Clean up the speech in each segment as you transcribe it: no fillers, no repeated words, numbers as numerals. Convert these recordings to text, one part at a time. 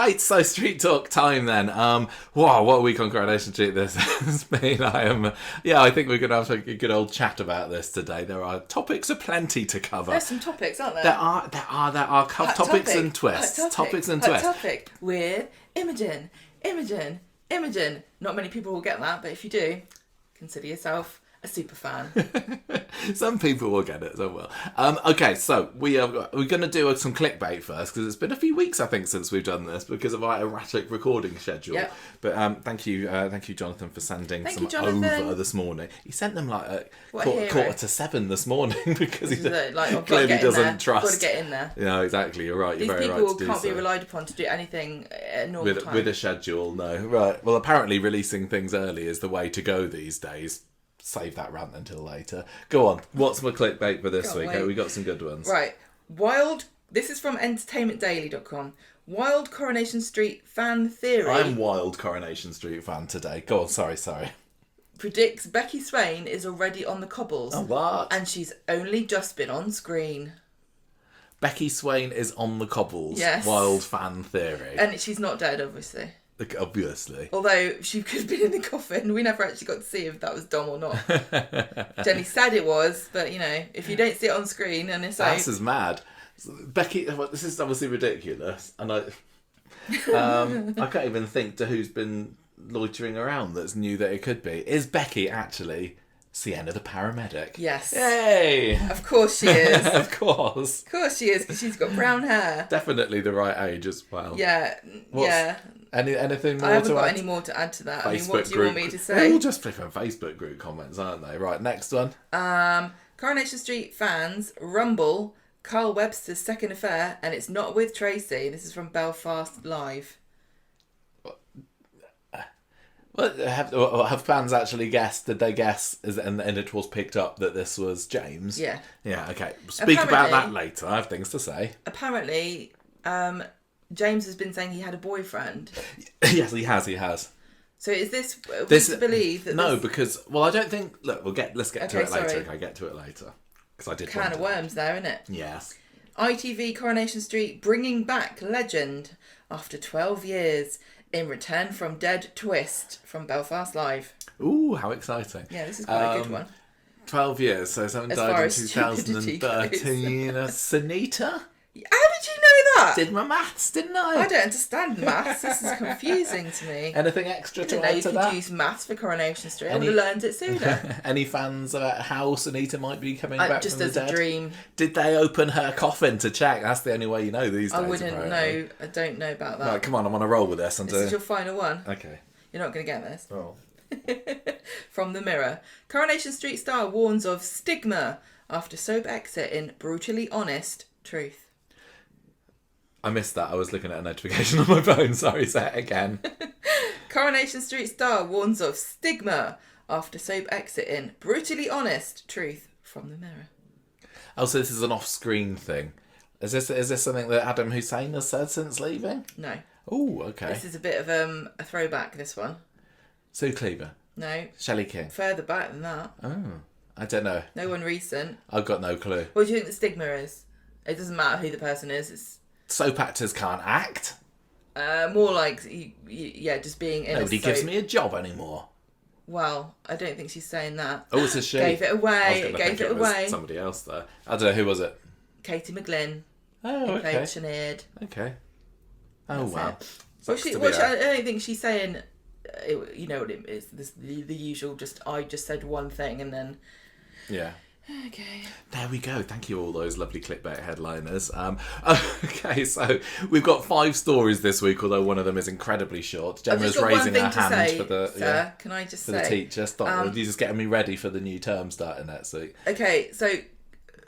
Right, so Street Talk time then. Wow, what a week on Coronation Street this has been. I think we're going to have a good old chat about this today. There are topics aplenty to cover. There's some topics, aren't there? There are topics topic. and twists. Hot Topics and Hot twists. topic with Imogen. Not many people will get that, but if you do, consider yourself a super fan. Some people will get it, some will. Okay, so we're going to do some clickbait first because it's been a few weeks, I think, since we've done this because of our erratic recording schedule. Yep. But thank you, Jonathan, for sending over this morning. He sent them like quarter to 7 this morning because he clearly doesn't trust. Got to get in there. Yeah, exactly. You're right. You're These very right to do so. people can't be relied upon to do anything at normal time. With a schedule, no. Right. Well, apparently releasing things early is the way to go these days. Save that rant until later. Go on. What's my clickbait for this week? We got some good ones. Right. This is from entertainmentdaily.com. Wild Coronation Street fan theory. I'm wild Coronation Street fan today. Go on. Sorry. Predicts Becky Swain is already on the cobbles. Oh, what? And she's only just been on screen. Becky Swain is on the cobbles. Yes. Wild fan theory. And she's not dead, obviously. Obviously. Although she could have been in the coffin. We never actually got to see if that was Dom or not. Jenny said it was, but if you don't see it on screen and it's That's as mad. Becky, this is obviously ridiculous, and I can't even think to who's been loitering around that's knew that it could be. Is Becky actually Sienna the paramedic? Yes. Yay! Of course she is. Of course. Of course she is, because she's got brown hair. Definitely the right age as well. Yeah. Anything more I haven't to got add? any more to add to that. Facebook what do you want me to say? They're all just flipping Facebook group comments, aren't they? Right, next one. Coronation Street fans rumble Carl Webster's second affair, and it's not with Tracy. This is from Belfast Live. Well, have fans actually guessed? Did they guess? And it was picked up that this was James? Yeah. Yeah, okay. Speak about that later. I have things to say. Apparently, James has been saying he had a boyfriend. Yes, he has. So is this to believe that? No, because I don't think. Look, let's get to it later. Sorry. Okay, get to it later. Because I did. Can of worms there, isn't it? Yes. ITV Coronation Street bringing back legend after 12 years in return from dead twist from Belfast Live. Ooh, how exciting! Yeah, this is quite a good one. 12 years, so someone died in 2013. Sunita? How did you know that? Did my maths, didn't I? I don't understand maths. This is confusing to me. Anything extra to add to that? You could use maths for Coronation Street. I would have learned it sooner. Any fans about how Sunita might be coming back just from the dead? Just as a dream. Did they open her coffin to check? That's the only way you know these days. I wouldn't know. I don't know about that. Right, come on, I'm on a roll with this. This is your final one. Okay. You're not going to get this. Oh. From The Mirror. Coronation Street star warns of stigma after soap exit in Brutally Honest Truth. I missed that. I was looking at a notification on my phone. Sorry, say it again. Coronation Street star warns of stigma after soap exit in Brutally Honest Truth from The Mirror. Oh, so this is an off-screen thing. Is this something that Adam Hussein has said since leaving? No. Oh, okay. This is a bit of a throwback, this one. Sue Cleaver? No. Shelley King? Further back than that. Oh, I don't know. No one recent. I've got no clue. What do you think the stigma is? It doesn't matter who the person is. It's soap actors can't act. More like, just being in Nobody gives me a job anymore. Well, I don't think she's saying that. Oh, it's a she. Gave it away. Was somebody else there. I don't know, who was it? Katie McGlynn. Oh, who okay. played Sinead. Okay. Oh, wow. I don't think she's saying, you know what it is, the usual, I just said one thing and then... Yeah. Okay. There we go. Thank you, all those lovely clickbait headliners. Okay, so we've got 5 stories this week, although one of them is incredibly short. Gemma's raising her hand for the sir, can I just for the teacher. Stop. You're just getting me ready for the new term starting next week. Okay, so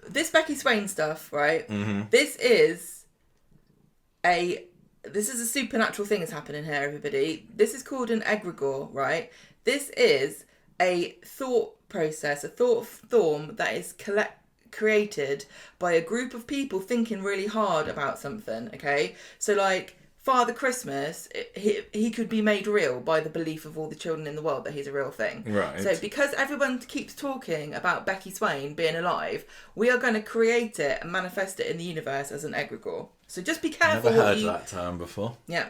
this Becky Swain stuff, right? Mm-hmm. This is a supernatural thing that's happening here, everybody. This is called an egregore, right? This is a thought process, a thought form that is created by a group of people thinking really hard about something, okay? So like Father Christmas, he could be made real by the belief of all the children in the world that he's a real thing. Right. So because everyone keeps talking about Becky Swain being alive, we are going to create it and manifest it in the universe as an egregore. So just be careful. Never heard that term before. Yeah.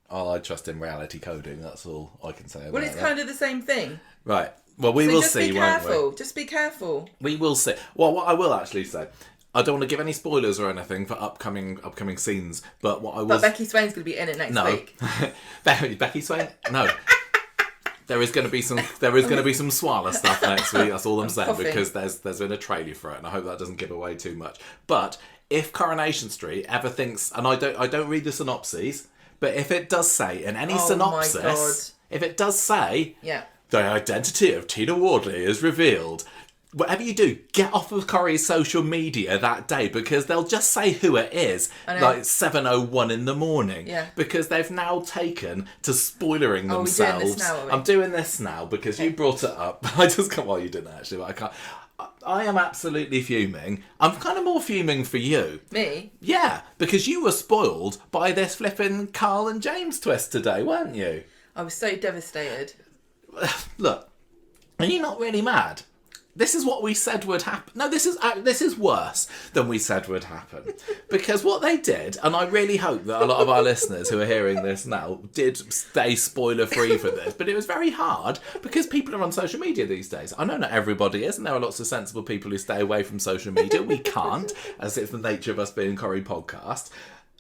Oh, I trust in reality coding. That's all I can say about Well, it's that. kind of the same thing. Right. Well, we So will just see, be won't careful. we? Just be careful. We will see. Well, what I will actually say, I don't want to give any spoilers or anything for upcoming scenes, but what I will... But Becky Swain's going to be in it next week. Becky Swain? No. There is going to be some Swala stuff next week. That's all I'm saying, coughing. because there's been a trailer for it, and I hope that doesn't give away too much. But if Coronation Street ever thinks, and I don't read the synopses, but if it does say in any synopsis, my God. if it does say, Yeah. the identity of Tina Wardley is revealed, whatever you do, get off of Corrie's social media that day, because they'll just say who it is, like 7:01 in the morning. Yeah. Because they've now taken to spoilering themselves. Are we doing this now, are we? I'm doing this now because you brought it up. I just can't. Well, you didn't actually, but I can't. I am absolutely fuming. I'm kind of more fuming for you. Me? Yeah, because you were spoiled by this flipping Carl and James twist today, weren't you? I was so devastated. Look, are you not really mad? This is what we said would happen. No, this is worse than we said would happen. Because what they did, and I really hope that a lot of our listeners who are hearing this now did stay spoiler-free for this, but it was very hard because people are on social media these days. I know not everybody is, and there are lots of sensible people who stay away from social media. We can't, as it's the nature of us being Corrie podcast.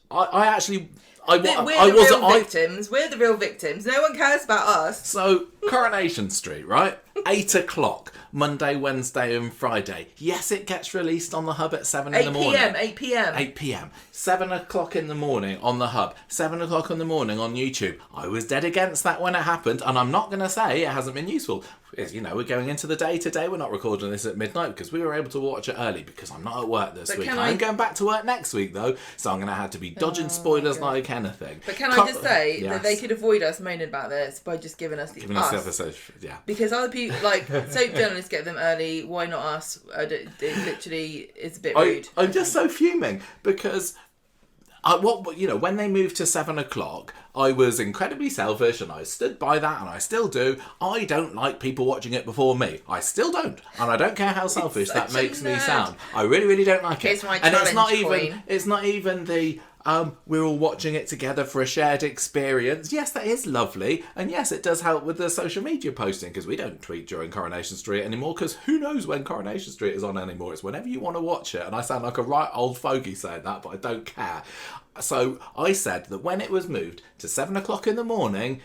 We're the real victims. We're the real victims. No one cares about us. So, Coronation Street, right? 8 o'clock, Monday, Wednesday and Friday. Yes, it gets released on the Hub at 7 in the morning. 8 p.m. 8 p.m. 7 o'clock in the morning on the Hub. 7 o'clock in the morning on YouTube. I was dead against that when it happened, and I'm not going to say it hasn't been useful. You know, we're going into the day today. We're not recording this at midnight because we were able to watch it early because I'm not at work this week. I'm going back to work next week, though, so I'm going to have to be dodging spoilers like anything. But can I just say that they could avoid us moaning about this by just giving us the episode, yeah. Because other people, like soap journalists, get them early. Why not us? It literally is a bit rude. I'm just so fuming because when they moved to 7 o'clock, I was incredibly selfish and I stood by that, and I still do. I don't like people watching it before me. I still don't. And I don't care how selfish that makes me sound. I really, really don't like it. It's my and challenge, it's not even the we're all watching it together for a shared experience. Yes, that is lovely. And yes, it does help with the social media posting, because we don't tweet during Coronation Street anymore, because who knows when Coronation Street is on anymore. It's whenever you want to watch it. And I sound like a right old fogey saying that, but I don't care. So I said that when it was moved to 7 o'clock in the morning,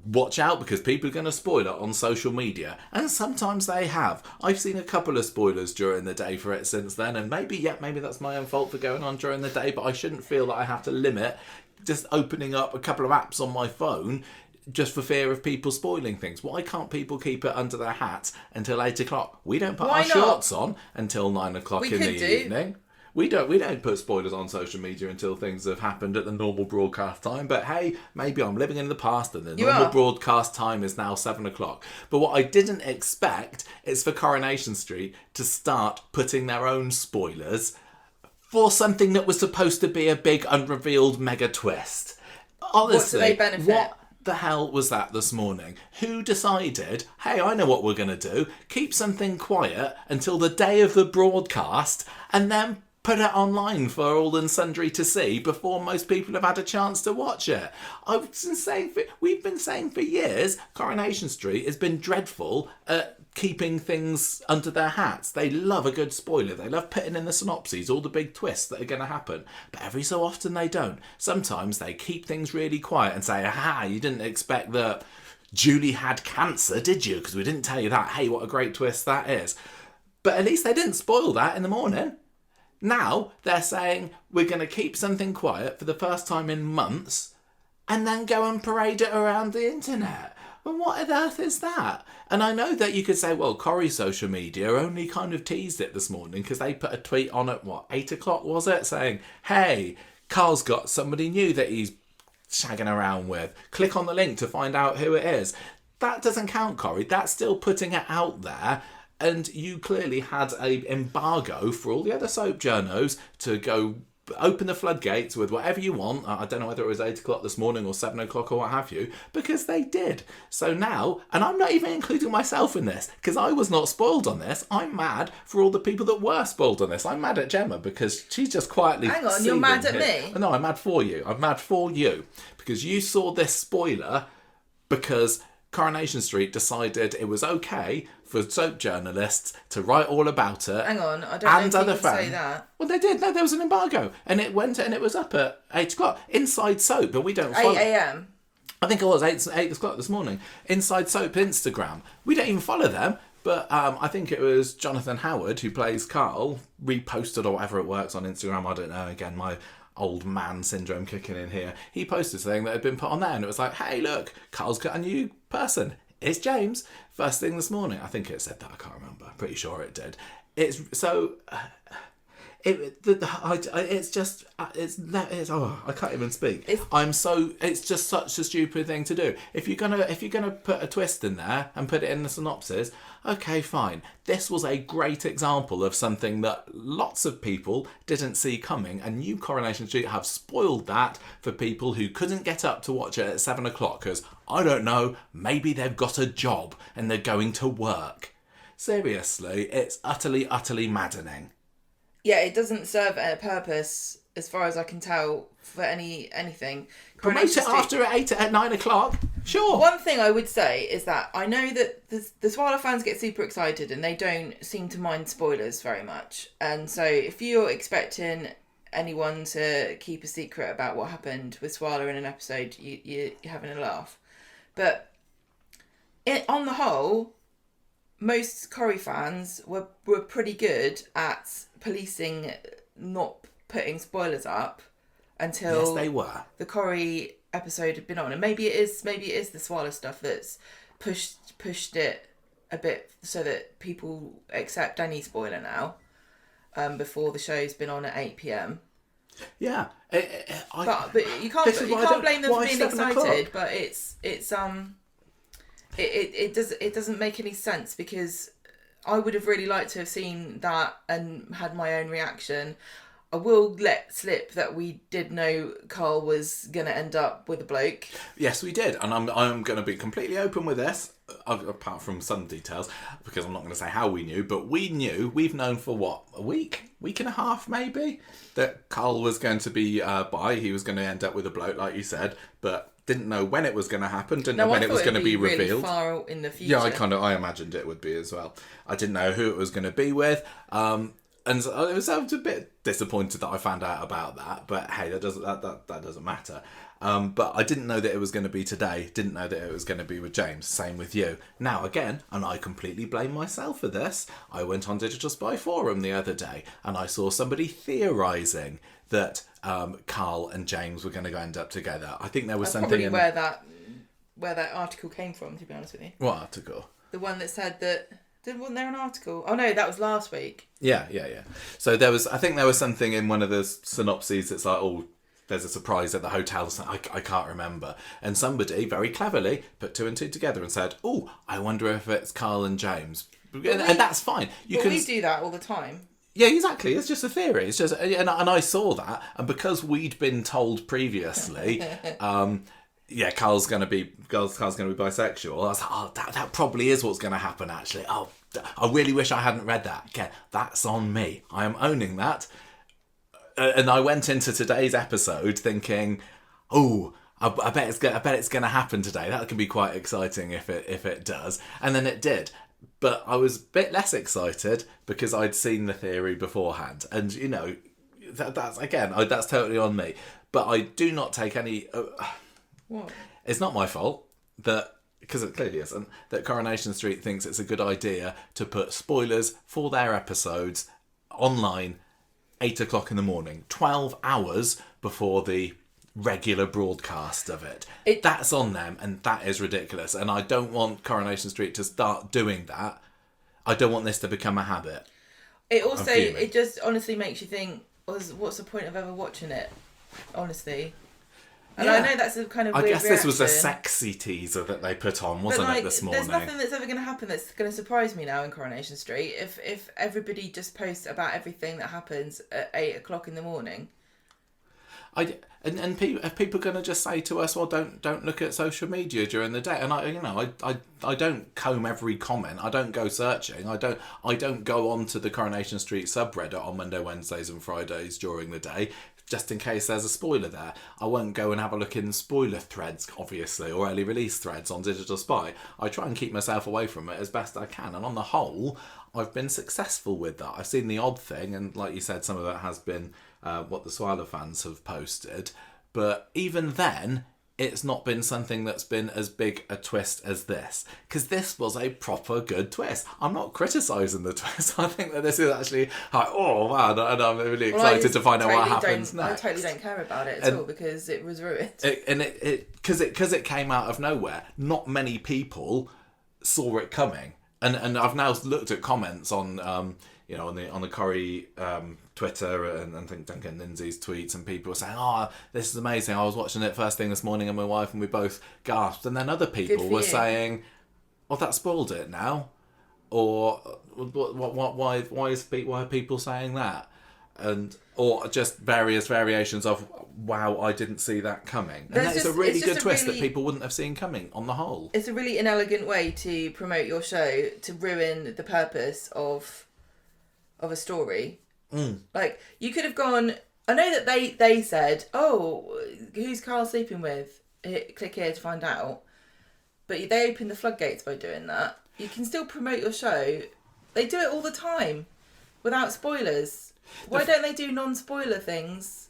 watch out, because people are going to spoil it on social media. And sometimes they have. I've seen a couple of spoilers during the day for it since then, and maybe that's my own fault for going on during the day, but I shouldn't feel that I have to limit just opening up a couple of apps on my phone just for fear of people spoiling things. Why can't people keep it under their hats until 8 o'clock? We don't put our shorts on until 9 o'clock in the evening. We don't put spoilers on social media until things have happened at the normal broadcast time. But hey, maybe I'm living in the past and the normal broadcast time is now 7 o'clock. But what I didn't expect is for Coronation Street to start putting their own spoilers for something that was supposed to be a big unrevealed mega twist. Honestly, what do they benefit? What the hell was that this morning? Who decided, hey, I know what we're going to do, keep something quiet until the day of the broadcast and then put it online for all and sundry to see before most people have had a chance to watch it. We've been saying for years, Coronation Street has been dreadful at keeping things under their hats. They love a good spoiler. They love putting in the synopses, all the big twists that are going to happen. But every so often they don't. Sometimes they keep things really quiet and say, aha, you didn't expect that Julie had cancer, did you? Because we didn't tell you that. Hey, what a great twist that is. But at least they didn't spoil that in the morning. Now they're saying we're going to keep something quiet for the first time in months and then go and parade it around the internet. Well, what on earth is that? And I know that you could say, well, Corrie's social media only kind of teased it this morning because they put a tweet on at, 8 o'clock was it? Saying, hey, Carl's got somebody new that he's shagging around with. Click on the link to find out who it is. That doesn't count, Corrie. That's still putting it out there. And you clearly had an embargo for all the other soap journos to go open the floodgates with whatever you want. I don't know whether it was 8 o'clock this morning or 7 o'clock or what have you, because they did. So now, and I'm not even including myself in this, because I was not spoiled on this. I'm mad for all the people that were spoiled on this. I'm mad at Gemma because she's just quietly... Hang on, you're mad at me? No, I'm mad for you. I'm mad for you. Because you saw this spoiler because Coronation Street decided it was okay for soap journalists to write all about it. Hang on, I don't know if you can say that. Well, they did. No, there was an embargo, and it went and it was up at 8 o'clock. Inside Soap, but we don't follow. 8 a.m. I think it was 8 o'clock this morning. Inside Soap Instagram. We don't even follow them, but I think it was Jonathan Howard, who plays Carl, reposted or whatever it works on Instagram. I don't know. Again, my old man syndrome kicking in here. He posted something that had been put on there, and it was like, hey, look, Carl's got a new person. It's James. First thing this morning. I think it said that. I can't remember. Pretty sure it did. It's so... It's just... I can't even speak. It's just such a stupid thing to do. If you're gonna put a twist in there and put it in the synopsis, okay, fine. This was a great example of something that lots of people didn't see coming, and you, Coronation Street, have spoiled that for people who couldn't get up to watch it at 7 o'clock because, I don't know, maybe they've got a job and they're going to work. Seriously, it's utterly, utterly maddening. Yeah, it doesn't serve a purpose, as far as I can tell, for anything. Promote it after at 9 o'clock. Sure. One thing I would say is that I know that the Swallow fans get super excited and they don't seem to mind spoilers very much. And so if you're expecting anyone to keep a secret about what happened with Swallow in an episode, you're having a laugh. But on the whole, most Corrie fans were pretty good at policing not putting spoilers up until yes, they were. The Corrie episode had been on, and maybe it is the Swallow stuff that's pushed it a bit so that people accept any spoiler now. Before the show's been on at 8 p.m. Yeah, but you can't blame them for being excited. But it doesn't make any sense because I would have really liked to have seen that and had my own reaction. I will let slip that we did know Carl was going to end up with a bloke. Yes, we did. And I'm going to be completely open with this, apart from some details, because I'm not going to say how we knew, but we've known for what, a week and a half maybe, that Carl was going to be he was going to end up with a bloke, like you said, but didn't know when it was going to happen, didn't know when it was going to be revealed. Really far in the future. Yeah, I imagined it would be as well. I didn't know who it was going to be with. And so I was a bit disappointed that I found out about that, but hey, that doesn't matter. But I didn't know that it was going to be today. Didn't know that it was going to be with James. Same with you. Now again, and I completely blame myself for this. I went on Digital Spy Forum the other day, and I saw somebody theorising that Carl and James were going to end up together. I think there was something probably where that article came from. To be honest with you, what article? The one that said that. Wasn't there an article? Oh no, that was last week. Yeah. So I think there was something in one of the synopses that's like, oh, there's a surprise at the hotel. I can't remember. And somebody very cleverly put two and two together and said, oh, I wonder if it's Carl and James. And that's fine. We do that all the time. Yeah, exactly. It's just a theory. It's just, and I saw that, and because we'd been told previously, Carl's going to be bisexual. I was like, oh, that probably is what's going to happen. Actually, oh, I really wish I hadn't read that. Okay, that's on me. I am owning that. And I went into today's episode thinking, oh, I bet it's going to happen today. That can be quite exciting if it does. And then it did. But I was a bit less excited because I'd seen the theory beforehand. And, that's totally on me. But I do not take any... What? It's not my fault because it clearly isn't, that Coronation Street thinks it's a good idea to put spoilers for their episodes online 8 o'clock in the morning, 12 hours before the regular broadcast of it. That's on them, and that is ridiculous. And I don't want Coronation Street to start doing that. I don't want this to become a habit. It just honestly makes you think, what's the point of ever watching it? Honestly. And I know that's a kind of weird reaction. This was a sexy teaser that they put on, wasn't it, this morning? There's nothing that's ever going to happen that's going to surprise me now in Coronation Street. If everybody just posts about everything that happens at 8 o'clock in the morning, And are people going to just say to us, well, don't look at social media during the day? And I don't comb every comment. I don't go searching. I don't go onto the Coronation Street subreddit on Monday, Wednesdays and Fridays during the day, just in case there's a spoiler there. I won't go and have a look in spoiler threads, obviously, or early release threads on Digital Spy. I try and keep myself away from it as best I can. And on the whole, I've been successful with that. I've seen the odd thing, and like you said, some of that has been what the Swiler fans have posted. But even then, it's not been something that's been as big a twist as this. Because this was a proper good twist. I'm not criticising the twist. I think that this is actually like, oh wow, and I'm really excited to find out what happens next. I totally don't care about it at all because it was ruined. Because it came out of nowhere. Not many people saw it coming. And I've now looked at comments on on the Corrie Twitter and I think Duncan Lindsay's tweets, and people were saying, "Oh, this is amazing! I was watching it first thing this morning, and my wife and we both gasped." And then other people were saying, "Oh, that spoiled it now," or why are people saying that? Or just various variations of, wow, I didn't see that coming. And that is a really good twist that people wouldn't have seen coming on the whole. It's a really inelegant way to promote your show, to ruin the purpose of a story. Like, you could have gone, I know that they said, oh, who's Carl sleeping with? Click here to find out. But they opened the floodgates by doing that. You can still promote your show. They do it all the time without spoilers. Why don't they do non-spoiler things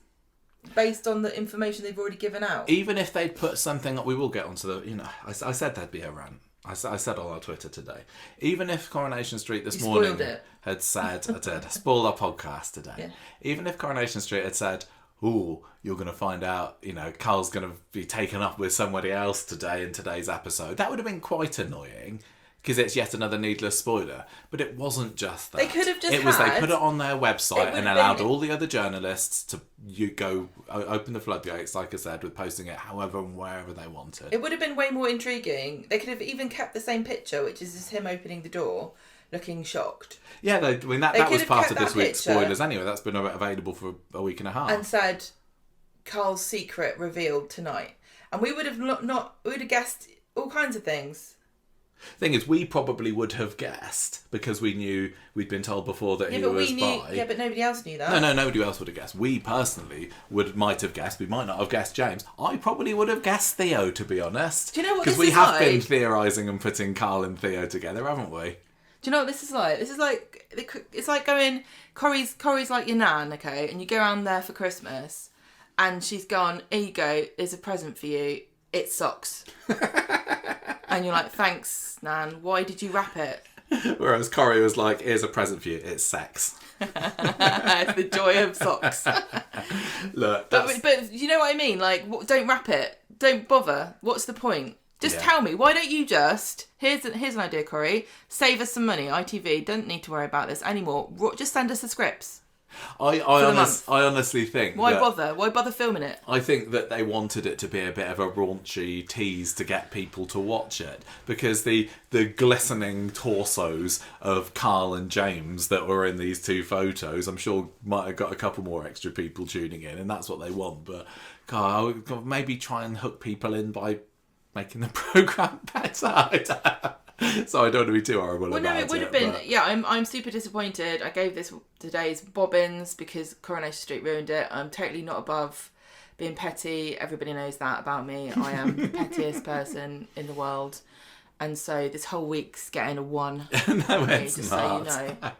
based on the information they've already given out? Even if they'd put something up, we will get onto I said there'd be a rant. I said on our Twitter today. Even if Coronation Street this morning had said, I spoiled our podcast today. Yeah. Even if Coronation Street had said, ooh, you're going to find out, Carl's going to be taken up with somebody else today in today's episode, that would have been quite annoying. Because it's yet another needless spoiler. But it wasn't just that. They could have just they put it on their website and allowed all the other journalists to go open the floodgates, like I said, with posting it however and wherever they wanted. It would have been way more intriguing. They could have even kept the same picture, which is just him opening the door, looking shocked. Yeah, that was part of this week's spoilers anyway. That's been available for a week and a half. And said, Carl's secret revealed tonight. And we would have we would have guessed all kinds of things. Thing is, we probably would have guessed because we knew we'd been told before that he was bi. Yeah, but nobody else knew that. No, nobody else would have guessed. We personally might have guessed. We might not have guessed James. I probably would have guessed Theo, to be honest. Do you know what this is like? Because we have been theorising and putting Carl and Theo together, haven't we? Do you know what this is like? This is like, it's like going, Corrie's like your nan, okay? And you go around there for Christmas and she's gone, here you go, there's a present for you. It's socks. And you're like, thanks, Nan. Why did you wrap it? Whereas Corrie was like, here's a present for you. It's sex. It's the joy of socks. Look, but you know what I mean? Like, don't wrap it. Don't bother. What's the point? Just tell me. Why don't you just... Here's an idea, Corrie. Save us some money. ITV, don't need to worry about this anymore. Just send us the scripts. I honestly think... Why bother? Why bother filming it? I think that they wanted it to be a bit of a raunchy tease to get people to watch it. Because the glistening torsos of Carl and James that were in these two photos, I'm sure might have got a couple more extra people tuning in, and that's what they want. But God, maybe try and hook people in by making the programme better. So I don't want to be too horrible about it. Well, no, it would have been... But... Yeah, I'm super disappointed. I gave this today's bobbins because Coronation Street ruined it. I'm totally not above being petty. Everybody knows that about me. I am the pettiest person in the world. And so this whole week's getting a 1. No, it's just not. So you know.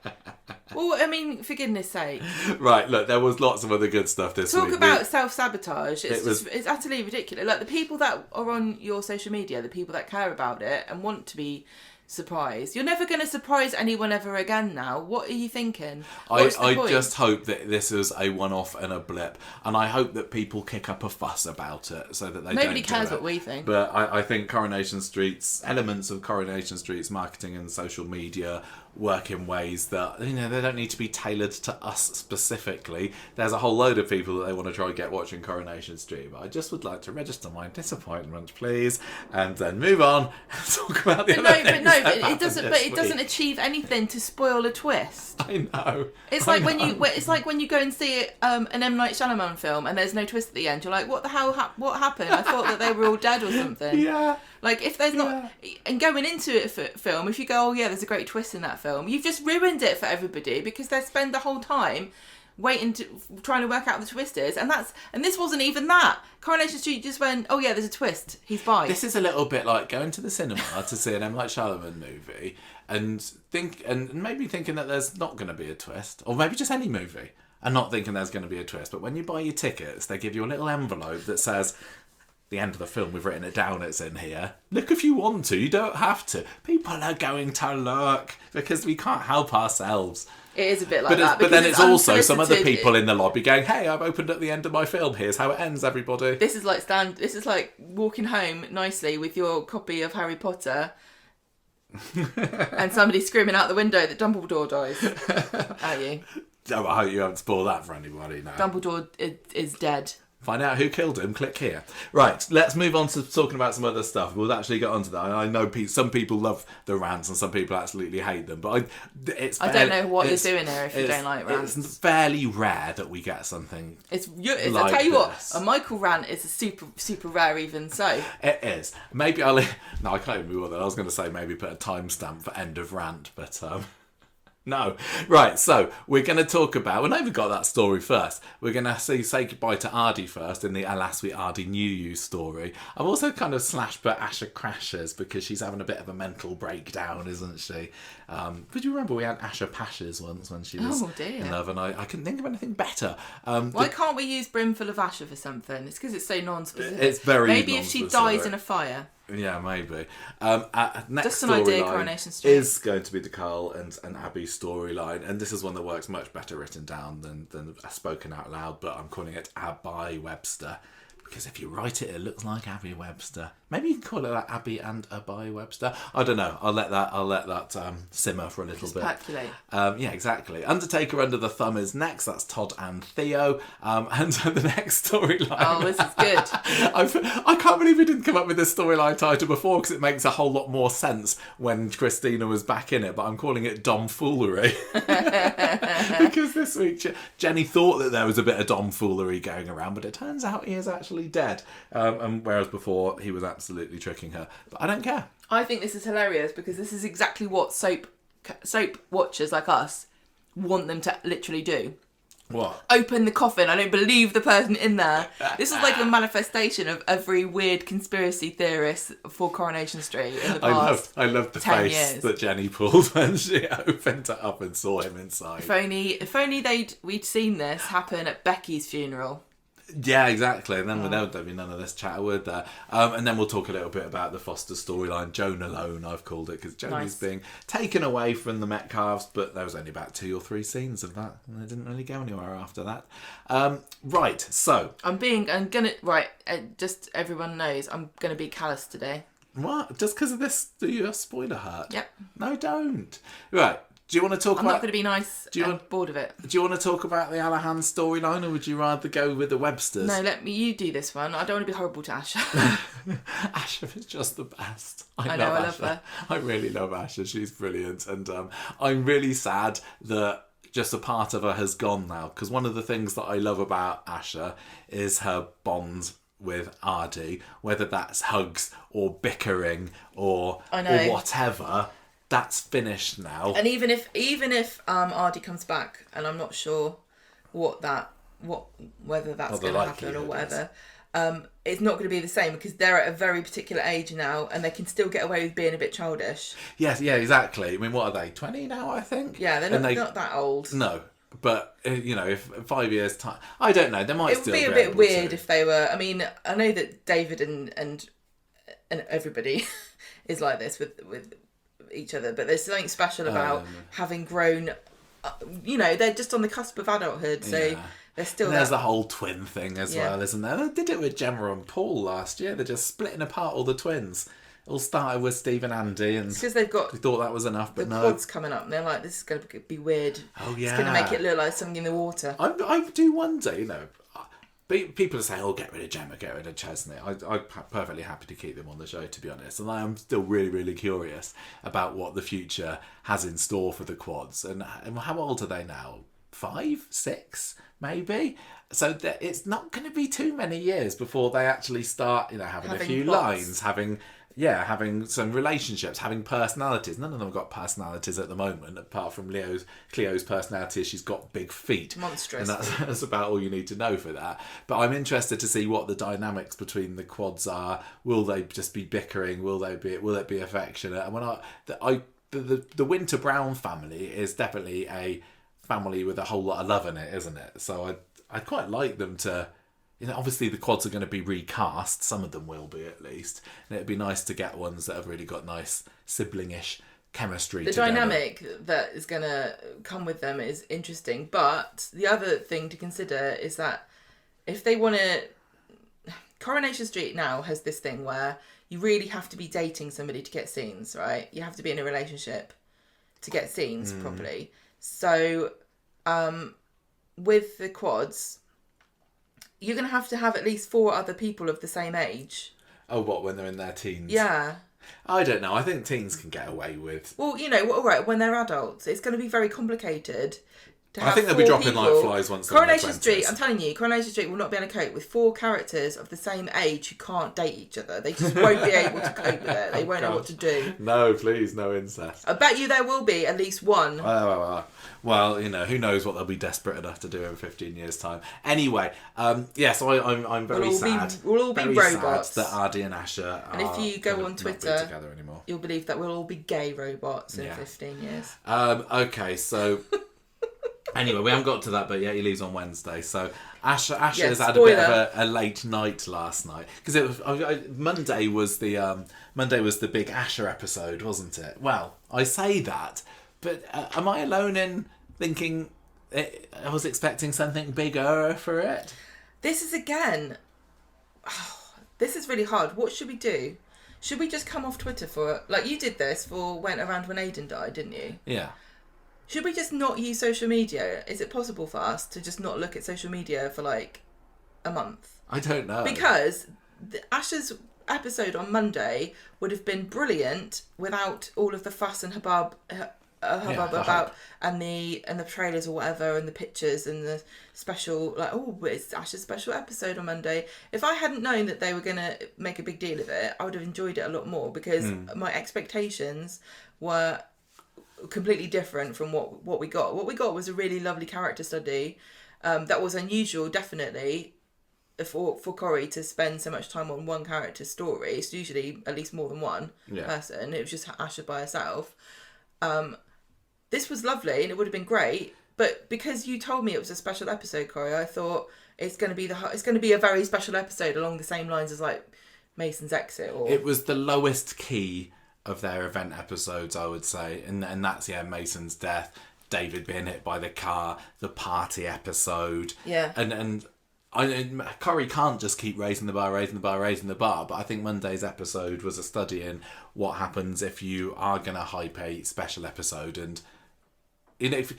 Well, I mean, for goodness sake. Right, look, there was lots of other good stuff this week. Talk about self-sabotage. It's utterly ridiculous. Like, the people that are on your social media, the people that care about it and want to be surprised. You're never going to surprise anyone ever again now. What are you thinking? I just hope that this is a one-off and a blip. And I hope that people kick up a fuss about it so that Nobody cares what we think. But I think elements of Coronation Street's marketing and social media work in ways that, they don't need to be tailored to us specifically. There's a whole load of people that they want to try and get watching Coronation Street, but I just would like to register my disappointment, please, and then move on and talk about the other things. it doesn't. But it doesn't achieve anything to spoil a twist. I know. It's like when you go and see an M. Night Shyamalan film and there's no twist at the end. You're like, what the hell? What happened? I thought that they were all dead or something. Yeah. Like if there's not, and going into it for film, if you go, oh yeah, there's a great twist in that film, you've just ruined it for everybody because they spend the whole time trying to work out what the twist is, and this wasn't even that. Coronation Street just went, oh yeah, there's a twist. He's bi. This is a little bit like going to the cinema to see an M. Night Shyamalan movie and maybe thinking that there's not going to be a twist, or maybe just any movie and not thinking there's going to be a twist. But when you buy your tickets, they give you a little envelope that says, the end of the film, we've written it down, it's in here. Look if you want to, you don't have to. People are going to look because we can't help ourselves. It is a bit like that. But then it's also some other people in the lobby going, hey, I've opened up the end of my film. Here's how it ends, everybody. This is like walking home nicely with your copy of Harry Potter and somebody screaming out the window that Dumbledore dies. Are you? Oh, I hope you haven't spoiled that for anybody now. Dumbledore is dead. Find out who killed him, click here. Right, let's move on to talking about some other stuff. We'll actually get onto that. I know some people love the rants and some people absolutely hate them. But I don't know what you're doing here if you don't like rants. It's fairly rare that we get something like I'll tell you this. what, a Michael rant is a super rare even so. It is. Maybe no, I can't even move on. I was going to say maybe put a timestamp for end of rant, but... No. Right, so we're going to talk about... Well, no, we've got that story first. We're going to say goodbye to Ardy first in the Alas We Ardy Knew You story. I've also kind of slashed but Asha crashes because she's having a bit of a mental breakdown, isn't she? But you remember we had Asha Pashes once when she was in love, and I couldn't think of anything better. Why can't we use Brimful of Asha for something? It's because it's so non-specific. It's very Maybe if she dies in a fire. Yeah, maybe. Next Just an idea, Coronation Street. Is going to be the Carl and Abby's storyline, and this is one that works much better written down than spoken out loud, but I'm calling it Abby Webster. Because if you write it, it looks like Abby Webster. Maybe you can call it like Abby and Abby Webster. I don't know. I'll let that simmer for a little bit. Percolate. Yeah, exactly. Undertaker Under the Thumb is next. That's Todd and Theo. And the next storyline. Oh, this is good. I can't believe we didn't come up with this storyline title before because it makes a whole lot more sense when Christina was back in it. But I'm calling it Domfoolery because this week Jenny thought that there was a bit of Domfoolery going around, but it turns out he is actually dead. And whereas before he was absolutely tricking her. But I don't care. I think this is hilarious because this is exactly what soap watchers like us want them to literally do. What? Open the coffin. I don't believe the person in there. This is like the manifestation of every weird conspiracy theorist for Coronation Street in the past. I loved the 10 face years. that Jenny pulled when she opened it up and saw him inside. If only we'd seen this happen at Becky's funeral. Yeah, exactly. And then there'd be none of this chatter, would there? And then we'll talk a little bit about the Foster storyline. Joan Alone, I've called it, because Joan is being taken away from the Metcalfs, but there was only about 2 or 3 scenes of that, and they didn't really go anywhere after that. Right, so just everyone knows, I'm gonna be callous today. What? Just because of this, do you a spoiler hurt? Yep. No, don't. Right. Do you want to talk I'm about... not going to be nice. I'm bored of it. Do you want to talk about the Allahan storyline, or would you rather go with the Websters? No, you do this one. I don't want to be horrible to Asha. Asha is just the best. I love her. I really love Asha. She's brilliant. And I'm really sad that just a part of her has gone now. Because one of the things that I love about Asha is her bond with Ardy. Whether that's hugs or bickering or whatever... That's finished now. And even if Ardy comes back, and I'm not sure whether that's going to happen or whatever, it's not going to be the same because they're at a very particular age now, and they can still get away with being a bit childish. Yes, yeah, exactly. I mean, what are they? 20 now, I think. Yeah, they're not that old. No, but if 5 years time, I don't know. They might still. It would be a bit weird if they were. I mean, I know that David and everybody is like this with each other, but there's something special about having grown. They're just on the cusp of adulthood, so they're still. And there's the whole twin thing as well, isn't there? They did it with Gemma and Paul last year. They're just splitting apart all the twins. It all started with Steve and Andy, and because they've got. They thought that was enough, but the quads coming up, and they're like, "This is going to be weird. Oh yeah, it's going to make it look like something in the water." I do wonder, People are saying, "Oh, get rid of Gemma, get rid of Chesney." I'm perfectly happy to keep them on the show, to be honest. And I am still really, really curious about what the future has in store for the quads. And how old are they now? 5, 6, maybe. So it's not going to be too many years before they actually start, having a few plots. lines, having some relationships, having personalities. None of them have got personalities at the moment, apart from Cleo's personality is she's got big feet. Monstrous. And that's about all you need to know for that. But I'm interested to see what the dynamics between the quads are. Will they just be bickering? Will it be affectionate? And the Winter Brown family is definitely a family with a whole lot of love in it, isn't it? So I'd quite like them to... obviously the quads are going to be recast. Some of them will be, at least. And it'd be nice to get ones that have really got nice sibling-ish chemistry together. The dynamic that is going to come with them is interesting. But the other thing to consider is that if they want to... Coronation Street now has this thing where you really have to be dating somebody to get scenes, right? You have to be in a relationship to get scenes properly. So with the quads... you're going to have at least 4 other people of the same age. Oh, what, when they're in their teens? Yeah. I don't know. I think teens can get away with... Well, all right, when they're adults, it's going to be very complicated to have I think they'll be 4 dropping people. like flies once they're in their Coronation 20s. Street, I'm telling you, Coronation Street will not be able to cope with 4 characters of the same age who can't date each other. They just won't be able to cope with it. They won't know what to do. No, please, no incest. I bet you there will be at least one. Well, who knows what they'll be desperate enough to do in 15 years' time. Anyway, so I'm very sad. We'll all be very robots. sad that Ardy and Asher And if you go on not Twitter, be together anymore. You'll believe that we'll all be gay robots in 15 years. Okay, so... Anyway, we haven't got to that, but yeah, he leaves on Wednesday. So Asher has had a bit of a late night last night because it was Monday was the big Asher episode, wasn't it? Well, I say that, but am I alone in thinking I was expecting something bigger for it? This is this is really hard. What should we do? Should we just come off Twitter for like you did this for went around when Aidan died, didn't you? Yeah. Should we just not use social media? Is it possible for us to just not look at social media for like a month? I don't know. Because Asher's episode on Monday would have been brilliant without all of the fuss and hubbub about and the trailers or whatever and the pictures and the special it's Asher's special episode on Monday. If I hadn't known that they were going to make a big deal of it, I would have enjoyed it a lot more because my expectations were completely different from what we got. What we got was a really lovely character study that was unusual, definitely, for Corrie to spend so much time on one character's story. It's usually at least more than one person. It was just Asher by herself. This was lovely and it would have been great, but because you told me it was a special episode, Corrie, I thought it's going to be a very special episode along the same lines as like Mason's exit. Or it was the lowest key of their event episodes, I would say, and that's Mason's death, David being hit by the car, the party episode, and Corrie can't just keep raising the bar, but I think Monday's episode was a study in what happens if you are going to hype a special episode, and it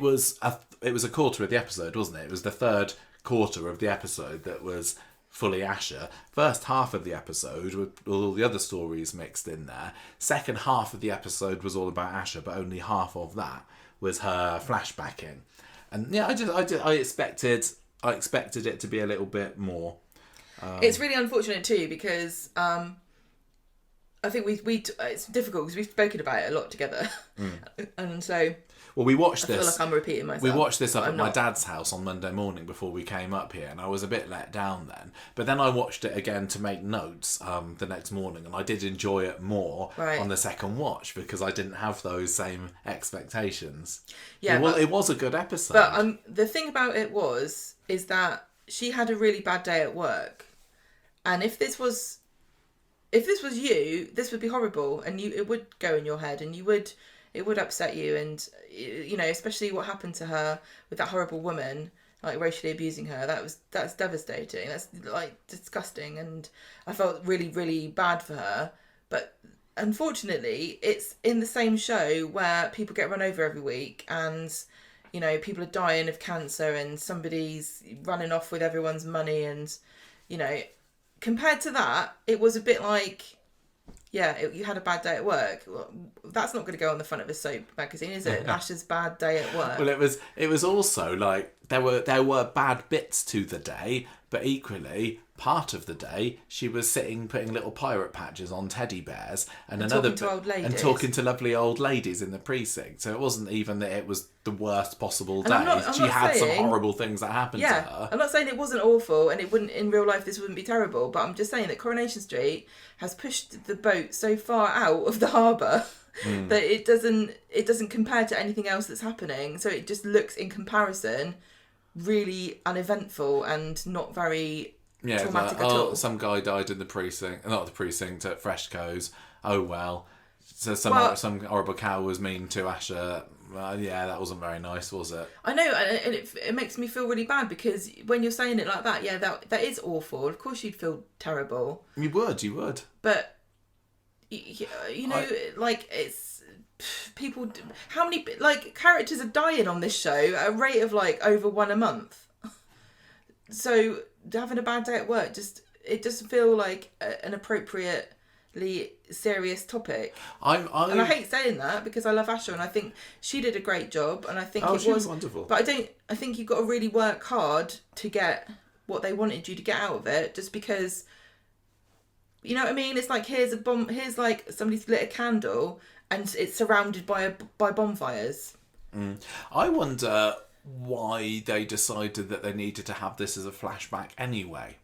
was a quarter of the episode, wasn't it? It was the third quarter of the episode that was fully Asher. First half of the episode with all the other stories mixed in there. Second half of the episode was all about Asher, but only half of that was her flashbacking. And I expected it to be a little bit more. It's really unfortunate too because I think it's difficult because we've spoken about it a lot together, and so. Well, we watched this. I feel like I'm repeating myself. We watched this up at my dad's house on Monday morning before we came up here, and I was a bit let down then. But then I watched it again to make notes the next morning, and I did enjoy it more on the second watch because I didn't have those same expectations. Yeah, it was a good episode. But the thing about it is that she had a really bad day at work, and if this was you, this would be horrible, and it would go in your head, and it would upset you, and especially what happened to her with that horrible woman, like racially abusing her. That's devastating. That's like disgusting, and I felt really, really bad for her. But unfortunately, it's in the same show where people get run over every week, and you know, people are dying of cancer and somebody's running off with everyone's money, and, you know, compared to that, it was a bit like, you had a bad day at work. Well, that's not going to go on the front of a soap magazine, is it? Ash's bad day at work. Well, it was also like there were bad bits to the day, but equally part of the day she was sitting putting little pirate patches on teddy bears and another talking to old ladies. and talking to lovely old ladies in the precinct. So it wasn't even that it was the worst possible day. I'm she not had saying, some horrible things that happened to her. I'm not saying it wasn't awful and it wouldn't in real life. This wouldn't be terrible, but I'm just saying that Coronation Street has pushed the boat so far out of the harbour that it doesn't compare to anything else that's happening. So it just looks, in comparison, really uneventful and not very traumatic at all. Some guy died in the precinct, not the precinct, at Freshco's. Oh well. So some horrible cow was mean to Asher. That wasn't very nice, was it? I know, and it makes me feel really bad, because when you're saying it like that, that is awful. Of course you'd feel terrible. You would. But, you know, like, it's... People... How many, like, characters are dying on this show at a rate of, like, over one a month? So, having a bad day at work, it doesn't feel like an appropriately serious topic. And I hate saying that, because I love Asher and I think she did a great job, and I think she was wonderful. But I think you've got to really work hard to get what they wanted you to get out of it, just because, you know what I mean? It's like, here's like somebody's lit a candle and it's surrounded by bonfires. I wonder why they decided that they needed to have this as a flashback anyway.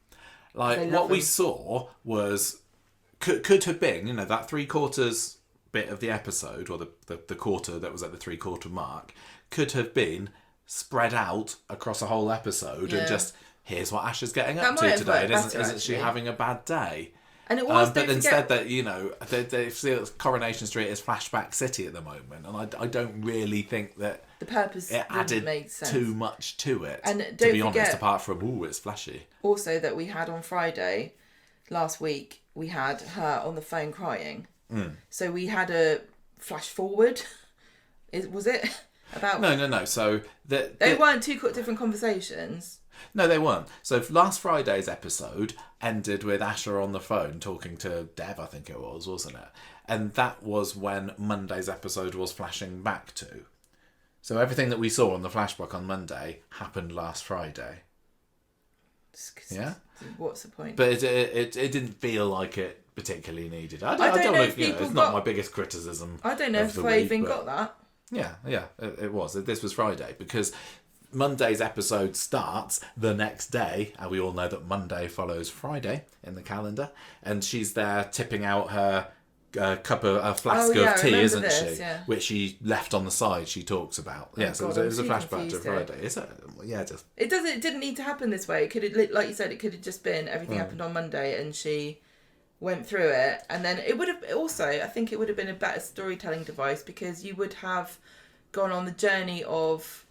Like, what we saw was could have been, you know, that 3/4 bit of the episode, or the quarter that was at the 3/4 mark, could have been spread out across a whole episode and just, here's what Asher's getting up to today, and isn't she having a bad day? And it was, but instead that, you know, they feel Coronation Street is Flashback City at the moment, and I don't really think that the purpose it added make sense. too much to it. And to be honest, apart from it's flashy. Also, that we had on Friday last week, we had her on the phone crying. So we had a flash forward. Was it about? No. So they weren't two different conversations. No, they weren't. So last Friday's episode ended with Asher on the phone talking to Dev, I think it was, wasn't it? And that was when Monday's episode was flashing back to. So everything that we saw on the flashback on Monday happened last Friday. Yeah? What's the point? But it didn't feel like it particularly needed. I don't know if it's not my biggest criticism. I don't know if I even got that. Yeah, it was. This was Friday, because Monday's episode starts the next day, and we all know that Monday follows Friday in the calendar, and she's there tipping out her flask of tea, isn't she? Yeah. Which she left on the side. She talks about. So it was a flashback to Friday. Is it? Yeah, just it didn't need to happen this way. It could have, like you said, it could have just been everything happened on Monday, and she went through it, and then it would have also. I think it would have been a better storytelling device, because you would have gone on the journey of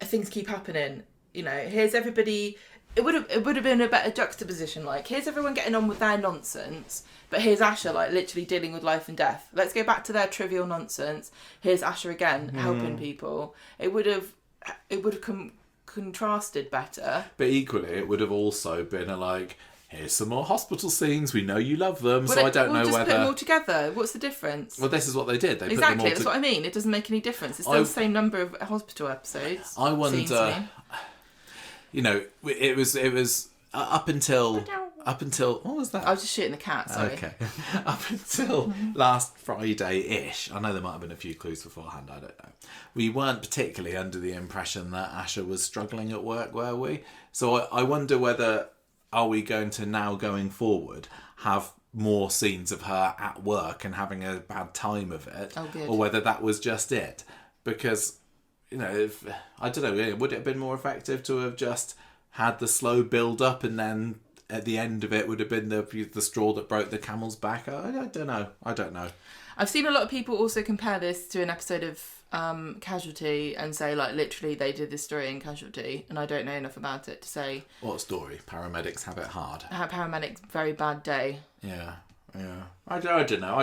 things keep happening. You know, here's everybody. It would have been a better juxtaposition. Like, here's everyone getting on with their nonsense, but here's Asher, like, literally dealing with life and death. Let's go back to their trivial nonsense. Here's Asher again helping people. It would have contrasted better. But equally, it would have also been here's some more hospital scenes. We know you love them, so I don't know just whether put them all together. What's the difference? Well, this is what they did. They exactly. Put them all That's what I mean. It doesn't make any difference. It's still the same number of hospital episodes. I wonder. You know, it was up until what was that? I was just shooting the cat. Sorry. Okay. Up until last Friday-ish. I know there might have been a few clues beforehand. I don't know. We weren't particularly under the impression that Asher was struggling at work, were we? So I wonder whether are we going to now, going forward, have more scenes of her at work and having a bad time of it, or whether that was just it, because. You know, I don't know, would it have been more effective to have just had the slow build up, and then at the end of it would have been the straw that broke the camel's back? I don't know. I've seen a lot of people also compare this to an episode of Casualty and say, like, literally they did this story in Casualty, and I don't know enough about it to say. What story? Paramedics have it hard. Paramedics, very bad day. Yeah. Yeah, I don't know.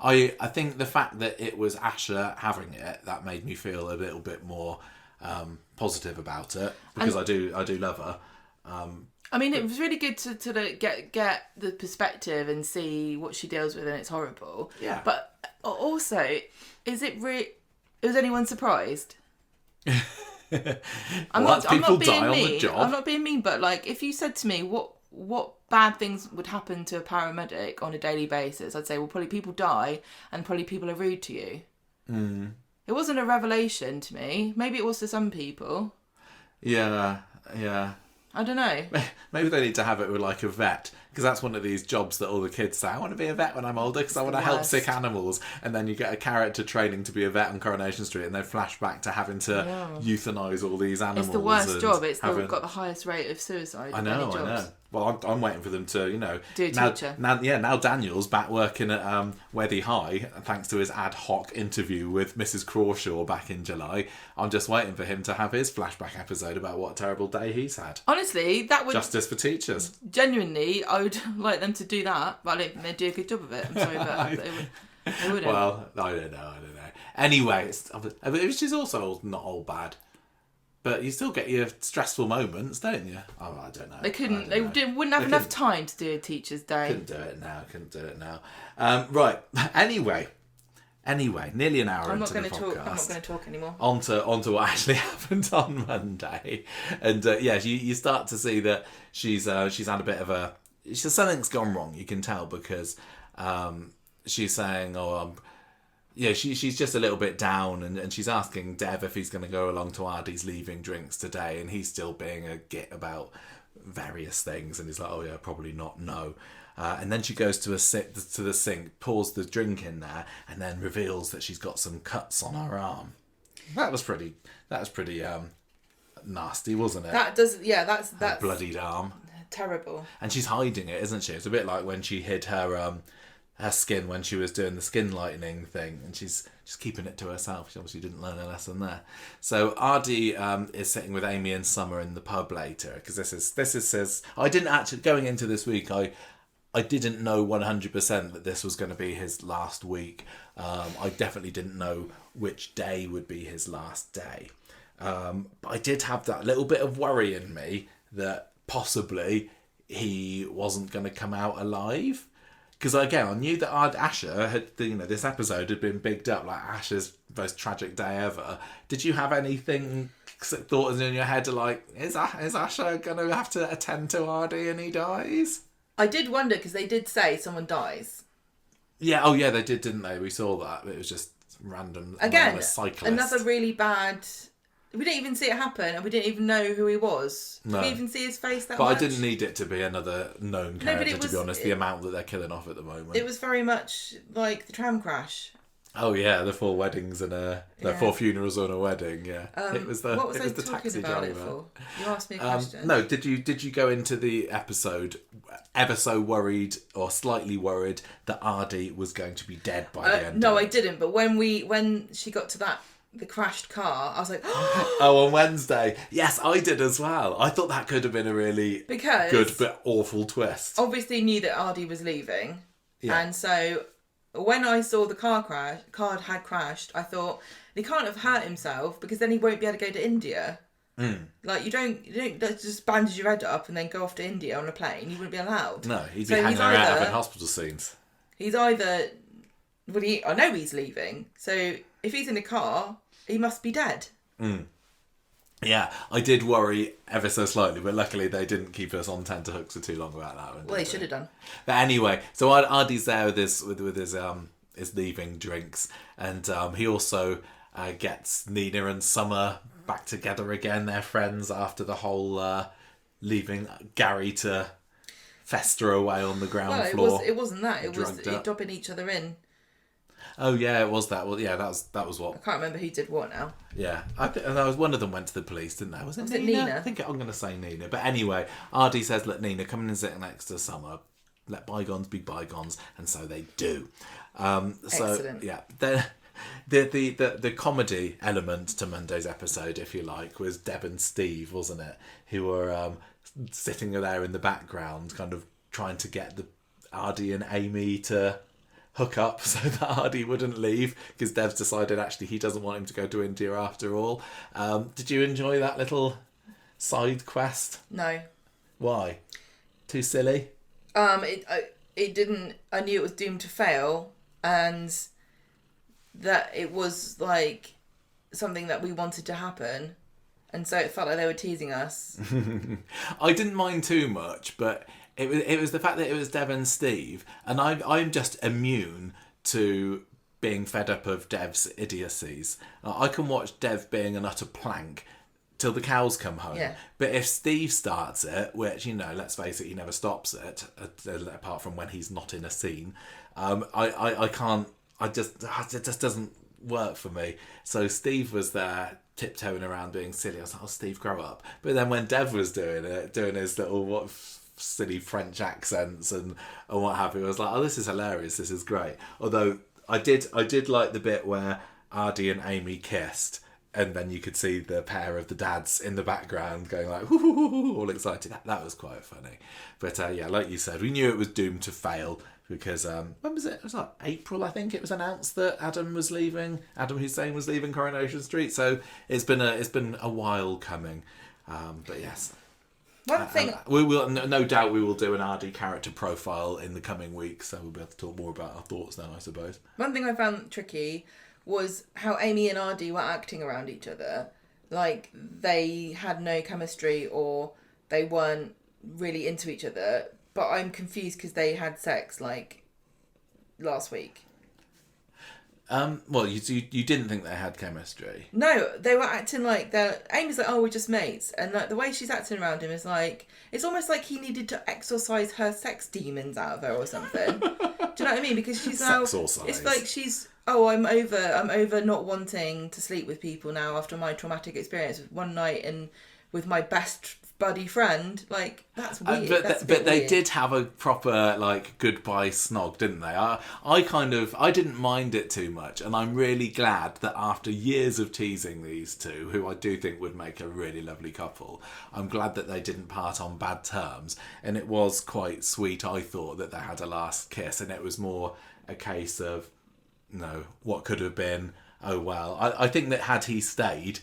I think the fact that it was Asher having it, that made me feel a little bit more positive about it, because I do love her. I mean, it was really good to get the perspective and see what she deals with, and it's horrible. Yeah. But also, was anyone surprised? I'm not being mean. I'm not being mean, but like, if you said to me what bad things would happen to a paramedic on a daily basis, I'd say, well, probably people die and probably people are rude to you. Mm. It wasn't a revelation to me. Maybe it was to some people. Yeah. I don't know. Maybe they need to have it with like a vet, because that's one of these jobs that all the kids say, I want to be a vet when I'm older because I want to help sick animals. And then you get a character training to be a vet on Coronation Street, and they flash back to having to euthanize all these animals. It's the worst job. It's got the highest rate of suicide. I know. Well, I'm waiting for them to, do a teacher. Now Daniel's back working at Weddy High, thanks to his ad hoc interview with Mrs. Crawshaw back in July. I'm just waiting for him to have his flashback episode about what a terrible day he's had. Honestly, that would... Justice for teachers. Genuinely, I would like them to do that, but I don't think they'd do a good job of it. I'm sorry, but they wouldn't. Well, I don't know. Anyway, which is also not all bad. But you still get your stressful moments, don't you? Oh, I don't know. They couldn't. They wouldn't have enough time to do a teacher's day. Couldn't do it now. Right. Anyway, nearly an hour into the podcast. I'm not going to talk anymore. On to what actually happened on Monday, and you start to see that she's had a bit of a. Something's gone wrong. You can tell because she's saying, she's just a little bit down, and she's asking Dev if he's going to go along to Ardy's leaving drinks today, and he's still being a git about various things, and he's like, oh yeah, probably not, no. And then she goes to the sink, pours the drink in there, and then reveals that she's got some cuts on her arm. That was pretty nasty, wasn't it? That's her bloodied arm. Terrible. And she's hiding it, isn't she? It's a bit like when she hid her skin when she was doing the skin lightening thing, and she's just keeping it to herself. She obviously didn't learn a lesson there. So Ardy is sitting with Amy and Summer in the pub later, because this is his. I didn't actually, going into this week, I didn't know 100% that this was going to be his last week. I definitely didn't know which day would be his last day, but I did have that little bit of worry in me that possibly he wasn't going to come out alive. Because again, I knew that Asher had, this episode had been bigged up like Asher's most tragic day ever. Did you have anything thoughts in your head like, is Asher going to have to attend to Ardy and he dies? I did wonder, because they did say someone dies. Yeah, they did, didn't they? We saw that. It was just random. Again, cyclist. Another really bad. We didn't even see it happen, and we didn't even know who he was. Did we even see his face that much? But I didn't need it to be another known character, to be honest, the amount that they're killing off at the moment. It was very much like the tram crash. Oh yeah, the 4 weddings and 4 funerals and a wedding. Yeah, it was the taxi driver. You asked me a question. No, did you go into the episode ever so worried or slightly worried that Ardy was going to be dead by the end? No, I didn't. But when she got to the crashed car, I was like, oh, on Wednesday. Yes, I did as well. I thought that could have been a really good but awful twist. Obviously knew that Ardy was leaving. Yeah. And so when I saw the car had crashed, I thought, he can't have hurt himself, because then he won't be able to go to India. Mm. Like, you don't just bandage your head up and then go off to India on a plane. You wouldn't be allowed. No, he'd be hanging around having hospital scenes. He's either... Well, I know he's leaving, so if he's in a car, he must be dead. Mm. Yeah, I did worry ever so slightly, but luckily they didn't keep us on tenterhooks for too long about that one. Well, they should have done. But anyway, so Ardy's there with his leaving drinks, and he also gets Nina and Summer back together again. They're friends after the whole leaving Gary to fester away on the ground floor. It wasn't that. It was dropping each other in. Oh yeah, it was that. Well, yeah, that was what. I can't remember who did what now. Yeah, one of them went to the police, didn't they? Was it Nina? I think I'm going to say Nina. But anyway, Ardy says, "Let Nina come in and sit next to Summer. Let bygones be bygones," and so they do. Excellent. Yeah, the comedy element to Monday's episode, if you like, was Deb and Steve, wasn't it? Who were sitting there in the background, kind of trying to get Ardy and Amy to hook up so that Ardy wouldn't leave, because Dev's decided actually he doesn't want him to go to India after all. Did you enjoy that little side quest? No. Why? Too silly? It didn't. I knew it was doomed to fail, and that it was like something that we wanted to happen, and so it felt like they were teasing us. I didn't mind too much, but it was the fact that it was Dev and Steve, and I'm just immune to being fed up of Dev's idiocies. I can watch Dev being an utter plank till the cows come home. Yeah. But if Steve starts it, which, let's face it, he never stops it, apart from when he's not in a scene, I can't, it just doesn't work for me. So Steve was there tiptoeing around being silly. I was like, oh, Steve, grow up. But then when Dev was doing it, doing his little silly French accents and what have you, I was like, oh, this is hilarious, this is great. Although I did like the bit where Ardy and Amy kissed, and then you could see the pair of the dads in the background going like, hoo, all excited. That was quite funny. But yeah, like you said, we knew it was doomed to fail because, when was it? It was like April, I think it was announced that Adam Hussein was leaving Coronation Street. So it's been a while coming. But yes. One thing... we will, no doubt we will do an Ardy character profile in the coming weeks, so we'll be able to talk more about our thoughts then, I suppose. One thing I found tricky was how Amy and Ardy were acting around each other. Like, they had no chemistry or they weren't really into each other. But I'm confused because they had sex, like, last week. Well, you didn't think they had chemistry? No, they were acting like Amy's like, oh, we're just mates. And like, the way she's acting around him is like, it's almost like he needed to exorcise her sex demons out of her or something. Do you know what I mean? Because she's now... Sexorcise. It's like she's... Oh, I'm over not wanting to sleep with people now after my traumatic experience with one night and with my best buddy friend. Like, that's weird. But they weird. did have a proper, like, goodbye snog, didn't they? I didn't mind it too much, and I'm really glad that after years of teasing these two, who I do think would make a really lovely couple, I'm glad that they didn't part on bad terms. And it was quite sweet, I thought, that they had a last kiss, and it was more a case of, what could have been, oh well. I think that had he stayed,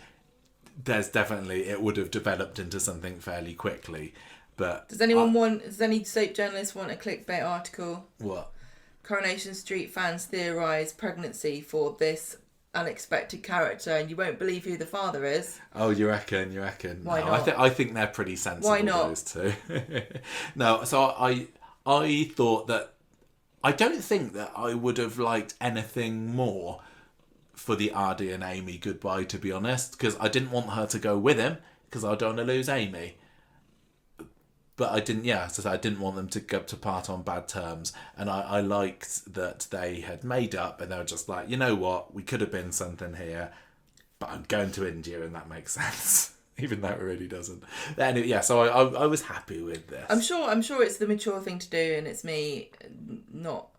it would have developed into something fairly quickly. But does any soap journalist want a clickbait article? What? Coronation Street fans theorise pregnancy for this unexpected character, and you won't believe who the father is. Oh, you reckon? Why not? I think they're pretty sensible. Why not? Those two. No, so I thought that. I don't think that I would have liked anything more for the Ardy and Amy goodbye, to be honest, because I didn't want her to go with him because I don't want to lose Amy. But I didn't, so I didn't want them to go to part on bad terms, and I liked that they had made up and they were just like, you know what, we could have been something here, but I'm going to India and that makes sense. Even though it really doesn't. Anyway, so I was happy with this. I'm sure it's the mature thing to do, and it's me not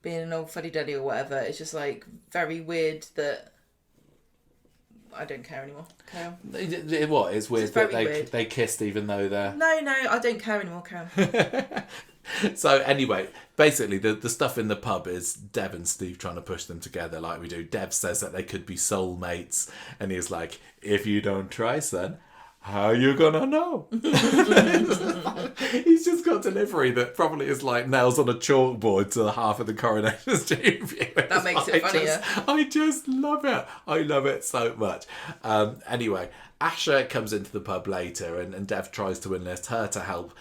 being an old fuddy-duddy or whatever. It's just like very weird that I don't care anymore. Carry on. What? It's weird that they kissed even though they're... No, I don't care anymore. Carry on. So anyway, basically the stuff in the pub is Dev and Steve trying to push them together like we do. Dev says that they could be soulmates, and he's like, if you don't try, son, how you gonna know? He's just got delivery that probably is like nails on a chalkboard to the half of the Coronation Street view. That makes it funnier. I just love it. I love it so much. Anyway, Asha comes into the pub later, and Dev tries to enlist her to help,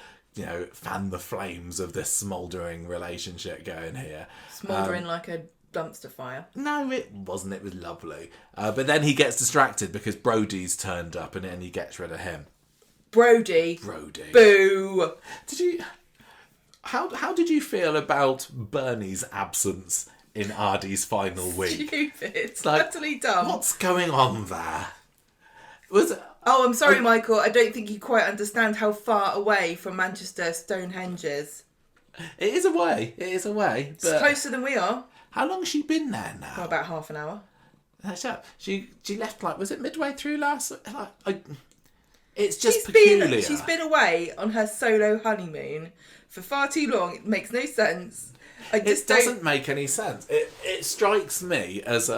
fan the flames of this smouldering relationship going here. Smouldering like a dumpster fire. No, it wasn't. It was lovely. But then he gets distracted because Brody's turned up and he gets rid of him. Brody. Boo! How did you feel about Bernie's absence in Ardy's final week? Stupid. It's utterly dumb. What's going on there? Oh, I'm sorry, Michael. I don't think you quite understand how far away from Manchester Stonehenge is. It is away. But it's closer than we are. How long's she been there now? For about half an hour. She left, was it midway through last... It's just peculiar. She's been away on her solo honeymoon for far too long. It makes no sense. It doesn't make any sense. It strikes me as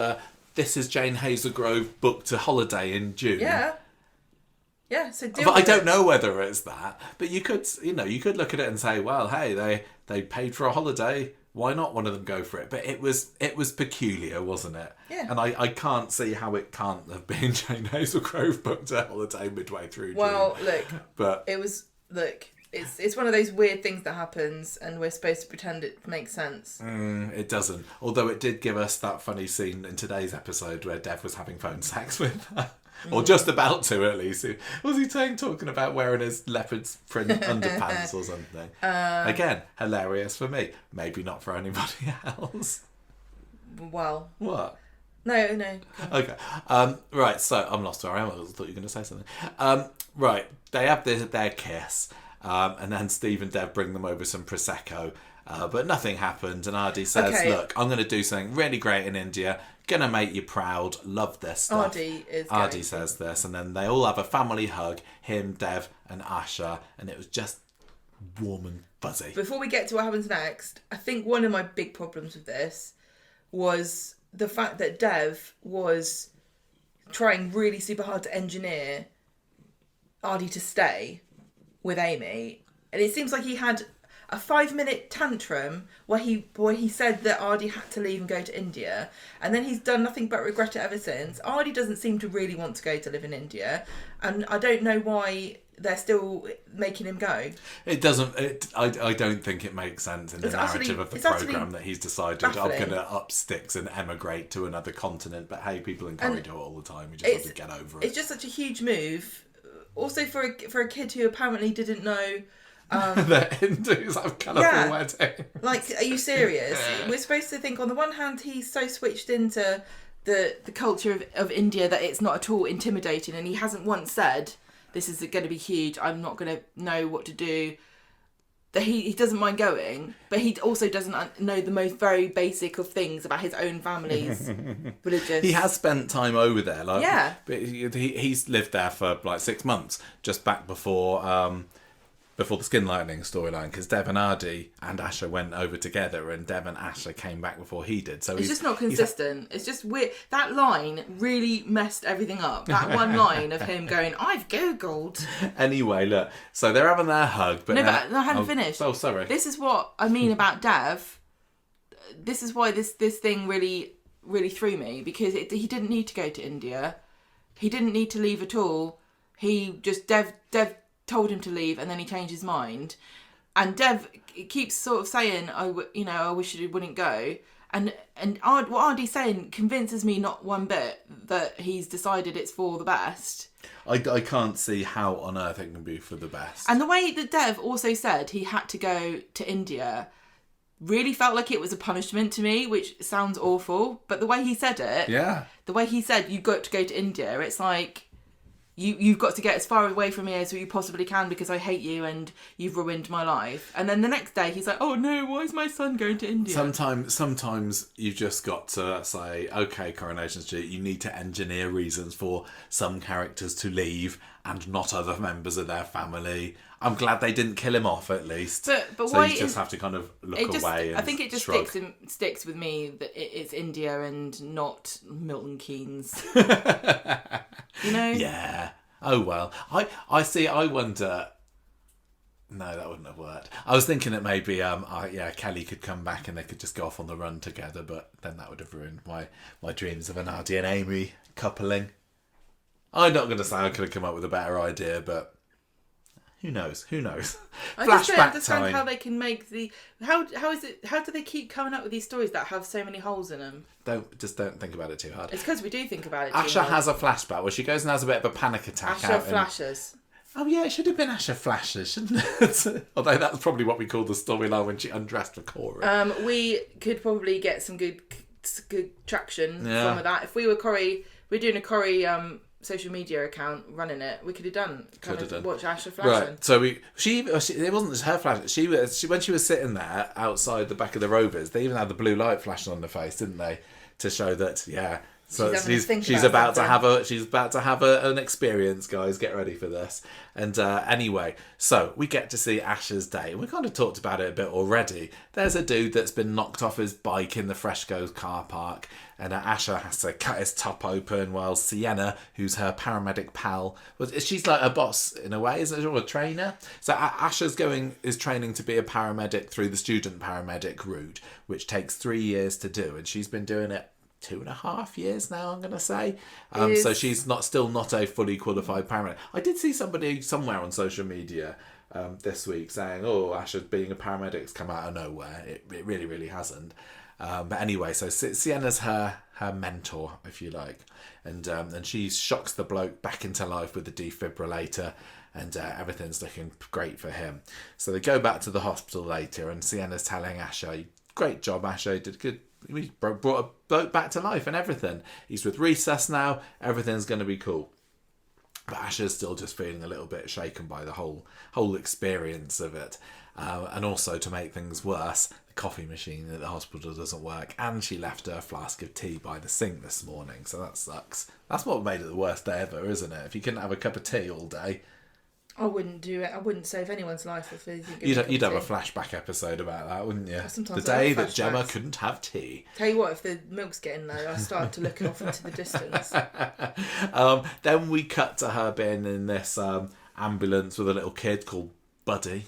this is Jane Hazelgrove booked a holiday in June. Yeah. Yeah, so but I don't know whether it's that. But you could look at it and say, well, hey, they paid for a holiday. Why not one of them go for it? But it was peculiar, wasn't it? Yeah. And I can't see how it can't have been Jane Hazelgrove booked a holiday midway through June. Well, look, but it was it's one of those weird things that happens, and we're supposed to pretend it makes sense. It doesn't. Although it did give us that funny scene in today's episode where Dev was having phone sex with her. Or just about to, at least. Was he talking about wearing his leopard print underpants or something? Again, hilarious for me. Maybe not for anybody else. Well. What? No. Okay. Right, so I'm lost where I am. I thought you were going to say something. Right, they have their kiss. And then Steve and Dev bring them over some Prosecco. But nothing happened. And Ardy says, look, I'm going to do something really great in India. Gonna make you proud. Love this stuff. Ardy says this, and then they all have a family hug. Him, Dev, and Asha, and it was just warm and fuzzy. Before we get to what happens next, I think one of my big problems with this was the fact that Dev was trying really super hard to engineer Ardy to stay with Amy, and it seems like he had a 5-minute tantrum where he said that Ardy had to leave and go to India, and then he's done nothing but regret it ever since. Ardy doesn't seem to really want to go to live in India, and I don't know why they're still making him go. It doesn't. I don't think it makes sense in the narrative of the programme that he's decided I'm going to up sticks and emigrate to another continent. But hey, people encourage it all the time. You just have to get over it. It's just such a huge move. Also for a kid who apparently didn't know. The Hindus have colourful wedding. Like, are you serious? We're supposed to think on the one hand he's so switched into the culture of India that it's not at all intimidating, and he hasn't once said this is going to be huge, I'm not going to know what to do. That he doesn't mind going, but he also doesn't know the most very basic of things about his own family's religious. He has spent time over there, but he's lived there for 6 months, just back before the Skin Lightning storyline, because Dev and Ardy and Asha went over together, and Dev and Asha came back before he did. So it's just not consistent. It's just weird. That line really messed everything up. That one line of him going, "I've googled." Anyway, look. So they're having their hug, but but I hadn't finished. Oh, sorry. This is what I mean about Dev. This is why this thing really threw me, because he didn't need to go to India. He didn't need to leave at all. He just Dev told him to leave, and then he changed his mind. And Dev keeps sort of saying, I wish he wouldn't go. And what Ardy's saying convinces me not one bit that he's decided it's for the best. I can't see how on earth it can be for the best. And the way that Dev also said he had to go to India really felt like it was a punishment to me, which sounds awful. But the way he said it, the way he said you've got to go to India, it's like, You've got to get as far away from me as you possibly can because I hate you and you've ruined my life. And then the next day he's like, oh no, why is my son going to India? Sometimes you've just got to say, okay, Coronation Street, you need to engineer reasons for some characters to leave and not other members of their family. I'm glad they didn't kill him off, at least. But so why you just have to kind of look away and I think it just shrug. sticks with me that it's India and not Milton Keynes. You know? Yeah. Oh, well. I see, I wonder... No, that wouldn't have worked. I was thinking that maybe, Kelly could come back and they could just go off on the run together, but then that would have ruined my dreams of an Ardy and Amy coupling. I'm not going to say I could have come up with a better idea, but... Who knows? I just don't understand how they can make the... How do they keep coming up with these stories that have so many holes in them? Don't think about it too hard. It's because we do think about it too hard. Asha has a flashback where she goes and has a bit of a panic attack. Asha flashes. Oh yeah, it should have been Asha flashes, shouldn't it? Although that's probably what we call the storyline when she undressed for Corey. We could probably get some good traction from that. If we were Corey, we're doing a Corey... social media account running it, we could have done watch Asha flashing. Right. So it wasn't just her flashing. She when she was sitting there outside the back of the Rovers, they even had the blue light flashing on the face, didn't they? To show that So she's she's about to have an experience, guys. Get ready for this. And anyway, so we get to see Asher's day. We kind of talked about it a bit already. There's a dude that's been knocked off his bike in the Fresco's car park, and Asher has to cut his top open while Sienna, who's her paramedic pal, she's like a boss in a way, isn't she, or a trainer? So Asher's is training to be a paramedic through the student paramedic route, which takes 3 years to do, and she's been doing it 2.5 years now, I'm going to say. So she's still not a fully qualified paramedic. I did see somebody somewhere on social media this week saying, oh, Asher being a paramedic's come out of nowhere. It really, really hasn't. But anyway, so Sienna's her mentor, if you like. And she shocks the bloke back into life with the defibrillator, and everything's looking great for him. So they go back to the hospital later, and Sienna's telling Asher, great job, Asher, you did good. We brought a bloke back to life and everything. He's with Recess now. Everything's going to be cool. But Asher's still just feeling a little bit shaken by the whole experience of it. And also, to make things worse, the coffee machine at the hospital doesn't work. And she left her flask of tea by the sink this morning. So that sucks. That's what made it the worst day ever, isn't it? If you couldn't have a cup of tea all day. I wouldn't do it. I wouldn't save anyone's life if they didn't You'd have a flashback episode about that, wouldn't you? Sometimes the day that Gemma couldn't have tea. Tell you what, if the milk's getting low, I start to look off into the distance. Then we cut to her being in this ambulance with a little kid called Buddy.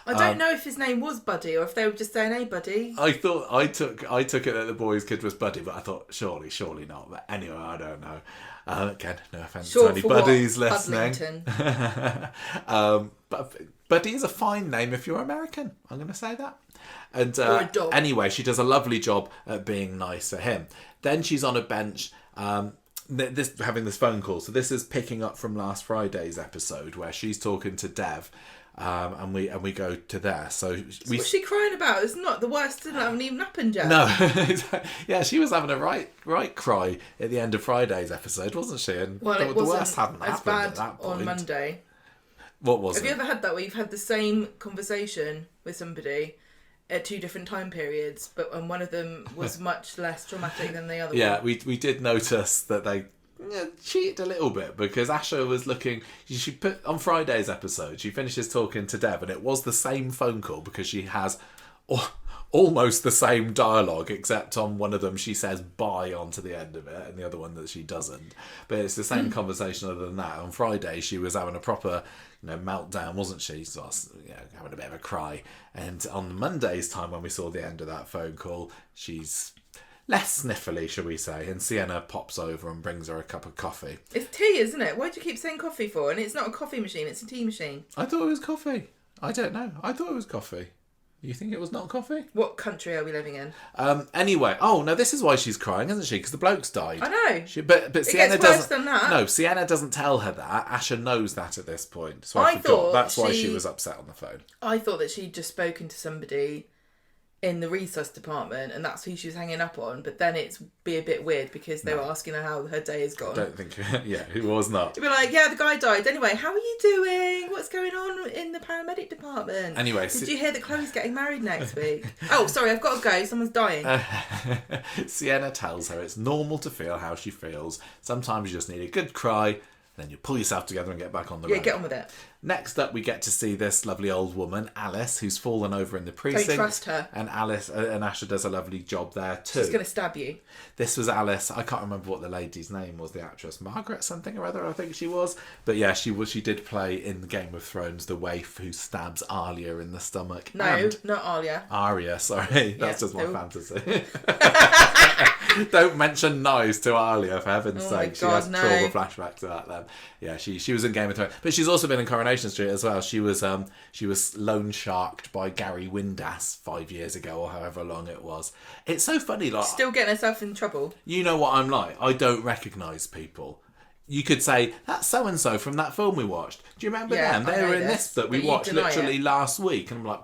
I don't know if his name was Buddy or if they were just saying, "Hey, Buddy." I thought I took it that the boy's kid was Buddy, but I thought surely not. But anyway, I don't know. Again, no offence to any buddies listening. But Buddy is a fine name if you're American. I'm going to say that. And or a dog. Anyway, she does a lovely job at being nice to him. Then she's on a bench. Having this phone call. So this is picking up from last Friday's episode where she's talking to Dev. And we go to there. So what's she crying about? It's not the worst. It hasn't even happened yet. No, yeah, she was having a right cry at the end of Friday's episode, wasn't she? And well, the worst hadn't as happened bad at that point. on Monday. What was Have you ever had that where you've had the same conversation with somebody at 2 different time periods, and one of them was much less traumatic than the other one? Yeah, we did notice that they cheated a little bit because Asher was looking. She put on Friday's episode. She finishes talking to Dev, and it was the same phone call because she has almost the same dialogue, except on one of them she says "bye" onto the end of it, and the other one that she doesn't. But it's the same conversation. Other than that, on Friday she was having a proper meltdown, wasn't she? So having a bit of a cry. And on Monday's time, when we saw the end of that phone call, she's less sniffly, shall we say, and Sienna pops over and brings her a cup of coffee. It's tea, isn't it? Why do you keep saying coffee for? And it's not a coffee machine, it's a tea machine. I thought it was coffee. I don't know. I thought it was coffee. You think it was not coffee? What country are we living in? Anyway, no, this is why she's crying, isn't she? Because the bloke's died. I know. But Sienna gets worse doesn't. than that. No, Sienna doesn't tell her that. Asher knows that at this point. So I forgot. thought That's why she was upset on the phone. I thought that she'd just spoken to somebody in the resus department and that's who she was hanging up on, but then it's be a bit weird because they were asking her how her day has gone. I don't think, yeah, it was not. You'd be like, yeah, the guy died. Anyway, how are you doing? What's going on in the paramedic department? Anyway, did you hear that Chloe's getting married next week? Oh, sorry, I've got to go. Someone's dying. Sienna tells her it's normal to feel how she feels. Sometimes you just need a good cry, then you pull yourself together and get back on the road. Yeah, get on with it. Next up, we get to see this lovely old woman, Alice, who's fallen over in the precinct. Don't trust her. And Asher does a lovely job there too. She's going to stab you. This was Alice. I can't remember what the lady's name was, the actress. Margaret something or other, I think she was. But yeah, she did play in Game of Thrones the waif who stabs Arya in the stomach. No, not Arya. Arya, sorry. That's just my no. fantasy. Don't mention knives to Arya, for heaven's sake. She has trauma flashback to that then. Yeah, she was in Game of Thrones. But she's also been in Coronation Street as well. She was loan sharked by Gary Windass 5 years ago or however long it was. It's so funny. Like, still getting herself in trouble. You know what I'm like. I don't recognise people. You could say, that's so-and-so from that film we watched. Do you remember them? They were in this that we watched literally last week. And I'm like,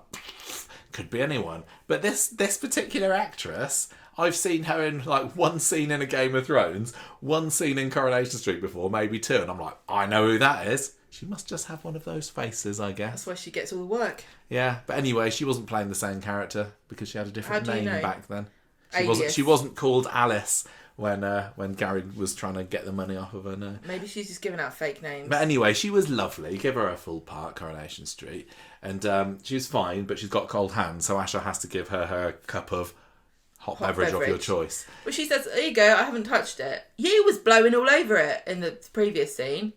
could be anyone. But this particular actress, I've seen her in like one scene in a Game of Thrones, one scene in Coronation Street before, maybe two. And I'm like, I know who that is. She must just have one of those faces, I guess. That's why she gets all the work. Yeah, but anyway, she wasn't playing the same character because she had a different name back then. She wasn't called Alice when Gary was trying to get the money off of her. No. Maybe she's just giving out fake names. But anyway, she was lovely. Give her a full part, Coronation Street. And she's fine, but she's got cold hands, so Asha has to give her cup of hot beverage of your choice. Well, she says, "There you go, I haven't touched it. You was blowing all over it in the previous scene."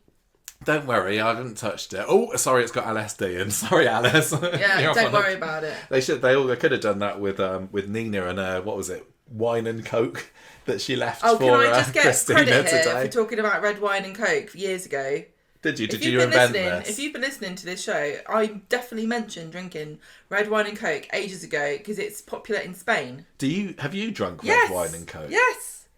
Don't worry, I haven't touched it. Oh, sorry, it's got LSD in. Sorry, Alice. Yeah, don't worry about it. They could have done that with Nina and what was it, wine and coke that she left for can I just get Christina credit here today. for talking about red wine and coke years ago? Did you? Did you invent this? If you've been listening to this show, I definitely mentioned drinking red wine and coke ages ago because it's popular in Spain. Have you drunk red wine and coke? Yes.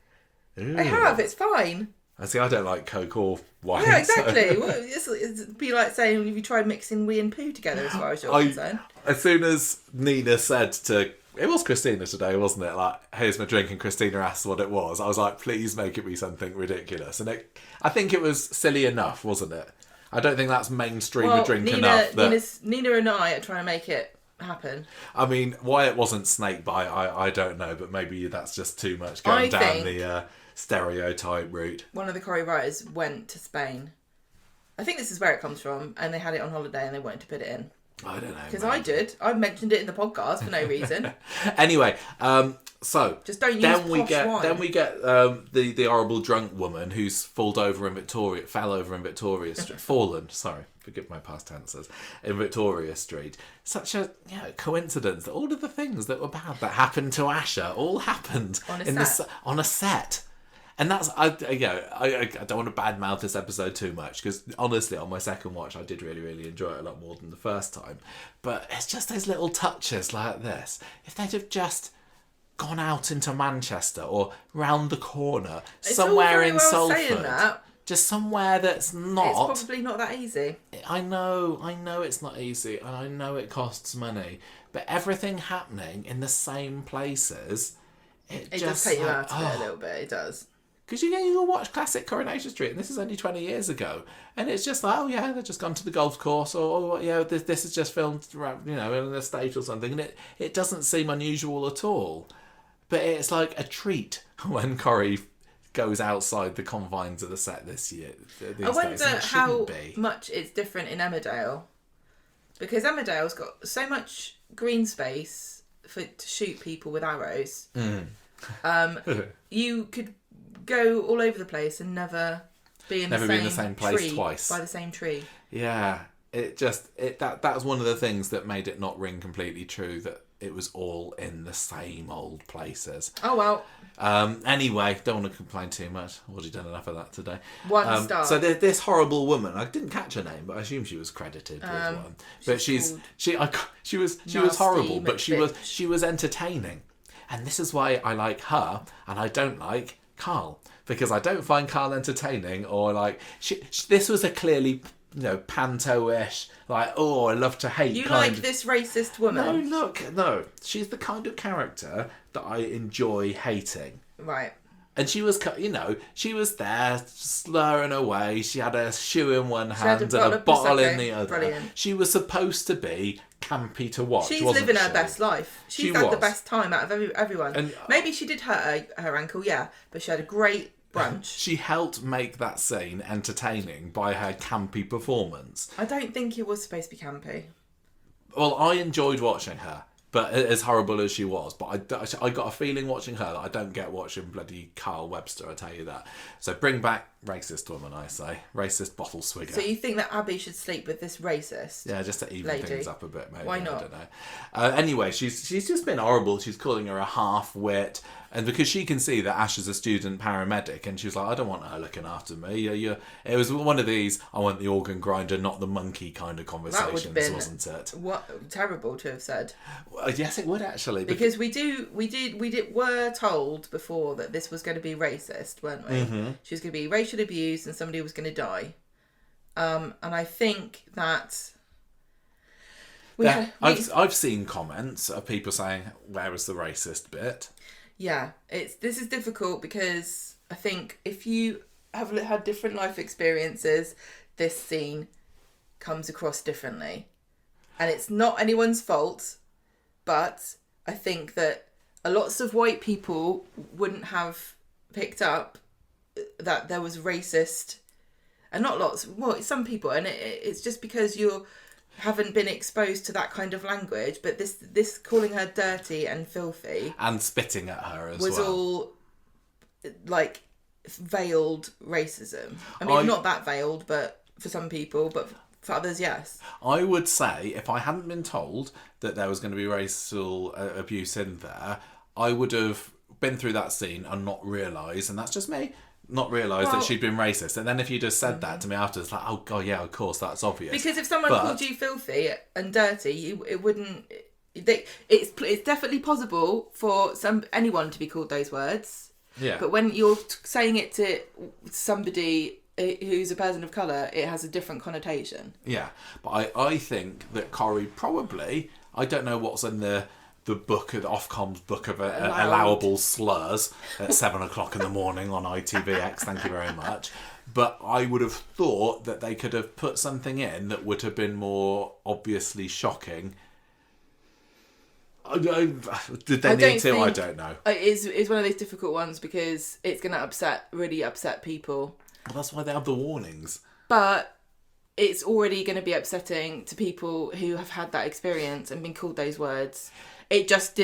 Ooh. I have. It's fine. I see. I don't like coke or wine. Yeah, exactly. Well, it'd be like saying, have you tried mixing wee and poo together as far as you're concerned? As soon as Nina said to... It was Christina today, wasn't it? Like, here's my drink, and Christina asked what it was. I was like, please make it be something ridiculous. And I think it was silly enough, wasn't it? I don't think that's mainstream a drink enough. Nina and I are trying to make it happen. I mean, why it wasn't snake bite, I don't know, but maybe that's just too much going down the stereotype route. One of the Corrie writers went to Spain. I think this is where it comes from, and they had it on holiday and they wanted to put it in. I don't know. Because I did. I mentioned it in the podcast for no reason. Anyway, so just don't use posh wine. Then we get the horrible drunk woman who's fell over in Victoria Street. Sorry, forgive my past tenses. In Victoria Street. Such a coincidence that all of the things that were bad that happened to Asha all happened on a set. And that's, I don't want to badmouth this episode too much, because honestly, on my second watch, I did really, really enjoy it a lot more than the first time. But it's just those little touches like this. If they'd have just gone out into Manchester or round the corner, somewhere in Salford, just somewhere that's not... It's probably not that easy. I know it's not easy, and I know it costs money. But everything happening in the same places, it just does take you out of it a little bit, it does. Because you go watch classic Coronation Street, and this is only 20 years ago, and it's just like, oh yeah, they've just gone to the golf course, or this is just filmed, in an estate or something, and it doesn't seem unusual at all. But it's like a treat when Corrie goes outside the confines of the set this year. I wonder how much it's different in Emmerdale, because Emmerdale's got so much green space to shoot people with arrows. You could go all over the place and never be in the same place twice by the same tree. Yeah, that was one of the things that made it not ring completely true, that it was all in the same old places. Oh well. Anyway, don't want to complain too much. I've already done enough of that today. One star. So this horrible woman, I didn't catch her name, but I assume she was credited with one. But she was horrible, but she was entertaining, and this is why I like her and I don't like Carl, because I don't find Carl entertaining, or like this was a clearly panto-ish, like, oh, I love to hate. You like this racist woman? No, she's the kind of character that I enjoy hating. Right. And she was, she was there slurring away. She had a shoe in one hand and a bottle in the other. Brilliant. She was supposed to be campy to watch. She's living her best life. She's had the best time out of everyone. And maybe she did hurt her ankle, but she had a great brunch. She helped make that scene entertaining by her campy performance. I don't think it was supposed to be campy. Well, I enjoyed watching her. But as horrible as she was, but I got a feeling watching her that I don't get watching bloody Carl Webster, I tell you that. So bring back racist woman, I say. Racist bottle swigger. So you think that Abby should sleep with this racist? Yeah, just to even things up a bit, maybe. Why not? I don't know. Anyway, she's just been horrible. She's calling her a half-wit. And because she can see that Ash is a student paramedic, and she was like, I don't want her looking after me. It was one of these, I want the organ grinder, not the monkey kind of conversations, wasn't it? What terrible to have said. Well, yes, it would actually. Because we were told before that this was going to be racist, weren't we? Mm-hmm. She was going to be racially abused and somebody was going to die. And I think that... I've seen comments of people saying, where was the racist bit? Yeah, this is difficult because I think if you have had different life experiences, this scene comes across differently. And it's not anyone's fault, but I think that lots of white people wouldn't have picked up that there was racist, and not lots, well, some people, and it's just because you haven't been exposed to that kind of language. But this calling her dirty and filthy and spitting at her as was well. all like veiled racism. I mean, not that veiled, but for some people, but for others, yes. I would say if I hadn't been told that there was going to be racial abuse in there, I would have been through that scene and not realised, and that's just me, not realised that she'd been racist. And then if you just said that to me after, it's like, oh god, yeah, of course, that's obvious. Because if someone called you filthy and dirty, it wouldn't. It's definitely possible for anyone to be called those words. Yeah. But when you're saying it to somebody who's a person of colour, it has a different connotation. Yeah, but I think that Corrie probably, I don't know what's in the book, the Ofcom's book of allowable slurs at 7 o'clock in the morning on ITVX, thank you very much. But I would have thought that they could have put something in that would have been more obviously shocking. Did they need to? I don't know. It's one of those difficult ones because it's going to really upset people. Well, that's why they have the warnings. But it's already going to be upsetting to people who have had that experience and been called those words. It just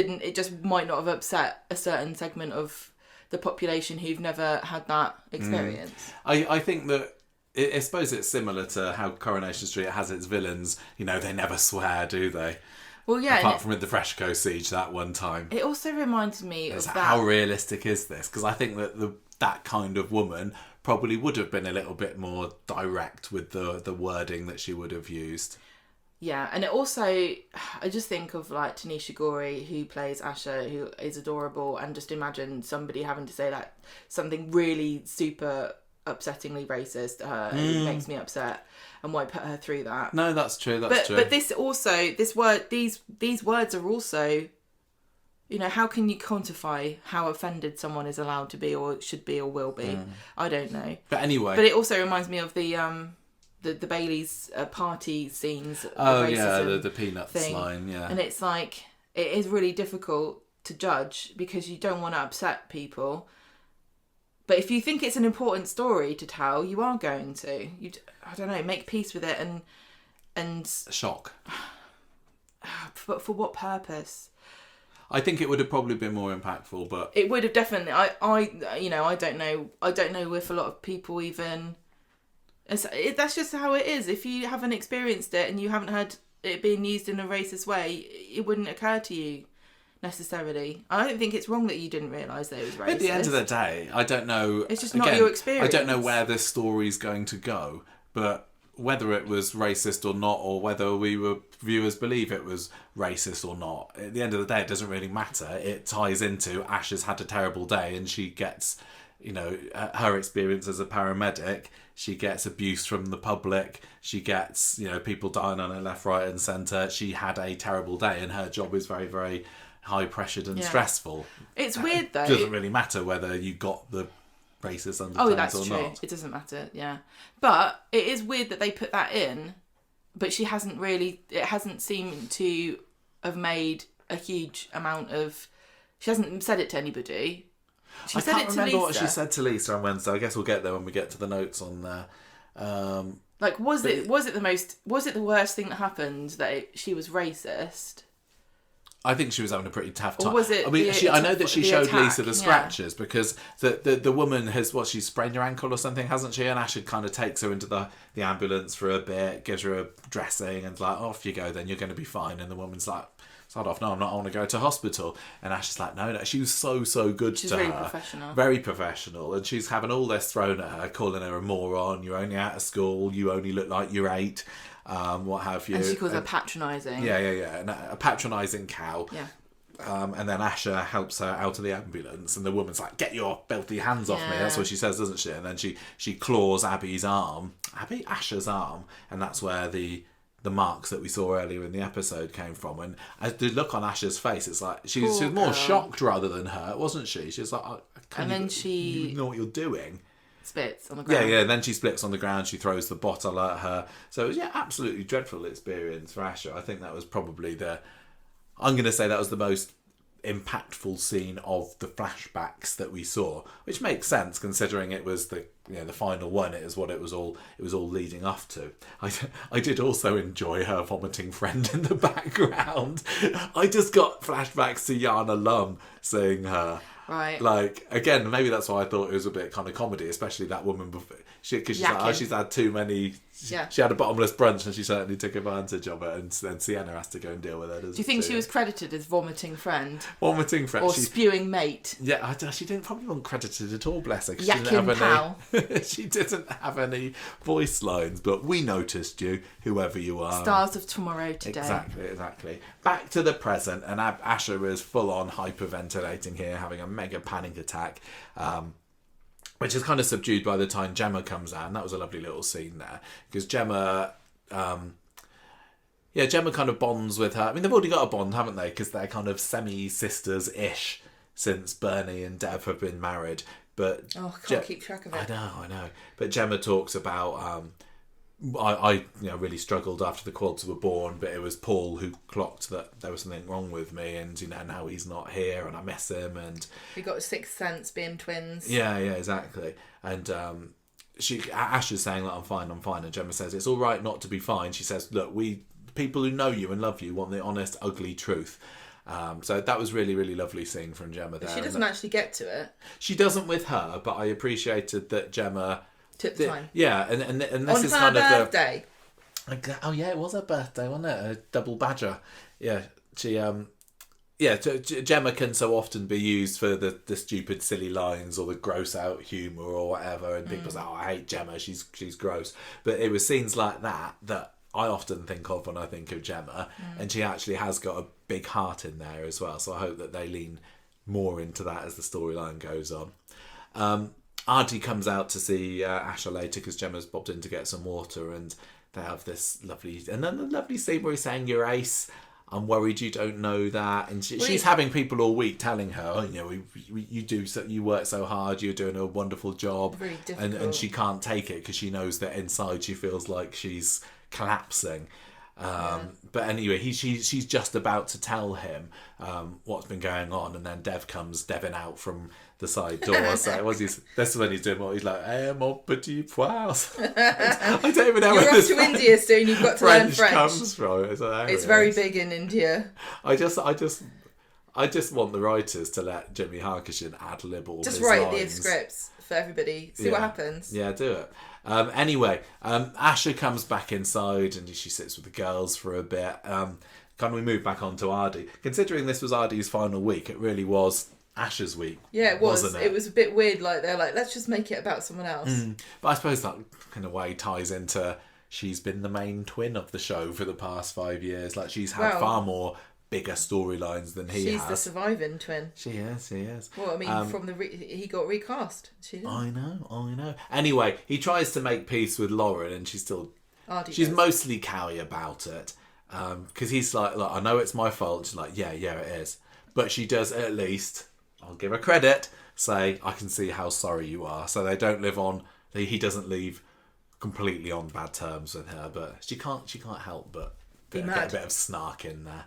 might not have upset a certain segment of the population who've never had that experience. I think that, I suppose it's similar to how Coronation Street has its villains. You know, they never swear, do they? Well, yeah. Apart from with the Freshco siege that one time. It also reminds me of that. How realistic is this? Because I think that that kind of woman probably would have been a little bit more direct with the wording that she would have used. Yeah, and it also, I just think of like Tanisha Gorey, who plays Asha, who is adorable, and just imagine somebody having to say that something really super upsettingly racist to her. It makes me upset, and why put her through that? No, that's true. That's true. But these words are also, you know, how can you quantify how offended someone is allowed to be, or should be, or will be? I don't know. But anyway, but it also reminds me of the Bailey's party scenes. Oh yeah, the peanuts thing. Line, yeah. And it's like, it is really difficult to judge because you don't want to upset people. But if you think it's an important story to tell, you are going to. I don't know, make peace with it and shock. But for what purpose? I think it would have probably been more impactful, but it would have definitely. I don't know. I don't know if a lot of people even. That's just how it is. If you haven't experienced it and you haven't heard it being used in a racist way, it wouldn't occur to you necessarily. I don't think it's wrong that you didn't realise that it was racist. At the end of the day, I don't know. It's just not your experience. I don't know where this story's going to go, but whether it was racist or not, or whether viewers believe it was racist or not, at the end of the day, it doesn't really matter. It ties into Ash has had a terrible day and she gets, you know, her experience as a paramedic. She gets abuse from the public. She gets, you know, people dying on her left, right and centre. She had a terrible day and her job is very, very high-pressured and stressful. It's weird, though. It doesn't really matter whether you got the racist undertones that's or true. not. It doesn't matter, yeah. But it is weird that they put that in, but she hasn't really... It hasn't seemed to have made a huge amount of... She hasn't said it to anybody. I can't remember what she said to Lisa on Wednesday. I guess we'll get there when we get to the notes on there. Was it the worst thing that happened that she was racist? I think she was having a pretty tough time. Or was it? I mean, I know that she showed attack, Lisa the scratches because the woman has she's sprained her ankle or something, hasn't she? And Ash kind of takes her into the ambulance for a bit, gives her a dressing, and like, off you go, then you're going to be fine. And the woman's like, start off, no, I'm not. I want to go to hospital. And Ash is like, no. She was so good to her. She's professional. Very professional. And she's having all this thrown at her, calling her a moron. You're only out of school. You only look like you're 8. What have you. And she calls her patronising. Yeah. And a patronising cow. Yeah. And then Asha helps her out of the ambulance. And the woman's like, get your filthy hands off me. That's what she says, doesn't she? And then she claws Asha's arm. And that's where the marks that we saw earlier in the episode came from. And the look on Asha's face, it's like she was more shocked rather than hurt, wasn't she? She was like, you know what you're doing. Splits on the ground. Yeah, and then she splits on the ground. She throws the bottle at her. So absolutely dreadful experience for Asha. I think that was probably I'm going to say that was the most impactful scene of the flashbacks that we saw, which makes sense considering it was the final one. It is what it was all leading up to. I did also enjoy her vomiting friend in the background. I just got flashbacks to Yana Lum seeing her. Right. Like, again, maybe that's why I thought it was a bit kind of comedy, especially that woman before. Because she's like, oh, she's had too many. Yeah. She had a bottomless brunch and she certainly took advantage of it. And then Sienna has to go and deal with it. Do you think she was credited as vomiting friend? Vomiting friend. Or spewing mate? Yeah, she didn't probably wasn't credited at all, bless her. Yakking pal. She didn't have any voice lines, but we noticed you, whoever you are. Stars of tomorrow today. Exactly. Back to the present, and Asher is full on hyperventilating here, having a mega panic attack. Which is kind of subdued by the time Gemma comes out, and that was a lovely little scene there. Because Gemma kind of bonds with her. I mean, they've already got a bond, haven't they? Because they're kind of semi-sisters-ish since Bernie and Dev have been married. But I can't keep track of it. I know. But Gemma talks about... I really struggled after the quads were born, but it was Paul who clocked that there was something wrong with me, and now he's not here, and I miss him, and we got a sixth sense being twins. Yeah, exactly. And Ash is saying, like, I'm fine, and Gemma says it's all right not to be fine. She says, look, people who know you and love you want the honest, ugly truth. So that was really, really lovely seeing from Gemma there. But she doesn't actually get to it. She doesn't with her, but I appreciated that Gemma took the time. Yeah, and this on is her kind birthday. Oh yeah, it was her birthday, wasn't it? A double badger. Yeah, she Gemma can so often be used for the stupid, silly lines or the gross out humour or whatever, and people say, "Oh, I hate Gemma. She's gross." But it was scenes like that I often think of when I think of Gemma, and she actually has got a big heart in there as well. So I hope that they lean more into that as the storyline goes on. Auntie comes out to see Asher later because Gemma's popped in to get some water, and they have this lovely scene where he's saying, "You're ace. I'm worried you don't know that," and she's having people all week telling her, "Oh, you work so hard. You're doing a wonderful job," very difficult. and she can't take it because she knows that inside she feels like she's collapsing. But anyway, she's just about to tell him what's been going on, and then Dev comes Devin out from the side door. So this is when he's doing what he's like, mon petit pois. I don't even know You're where off this to India soon. You've got to learn French. comes from. It's very big in India. I just want the writers to let Jimmy Harkishin ad lib all just his write lines. the scripts for everybody. See what happens. Yeah, do it. Anyway, Asher comes back inside and she sits with the girls for a bit. Can we move back on to Ardy? Considering this was Ardy's final week, it really was Asher's week. Yeah, it was. Wasn't it? It was a bit weird. Like they're like, let's just make it about someone else. But I suppose that in a way ties into she's been the main twin of the show for the past 5 years. Like she's had far more bigger storylines than he has. She's the surviving twin. She is. Well, I mean, he got recast. She didn't. I know. Anyway, he tries to make peace with Lauren, and she's does. mostly cowy about it. Because he's like, look, I know it's my fault. She's like, yeah, it is. But she does at least, I'll give her credit, say, I can see how sorry you are. So they don't live on, he doesn't leave completely on bad terms with her, but she can't help but get a bit of snark in there.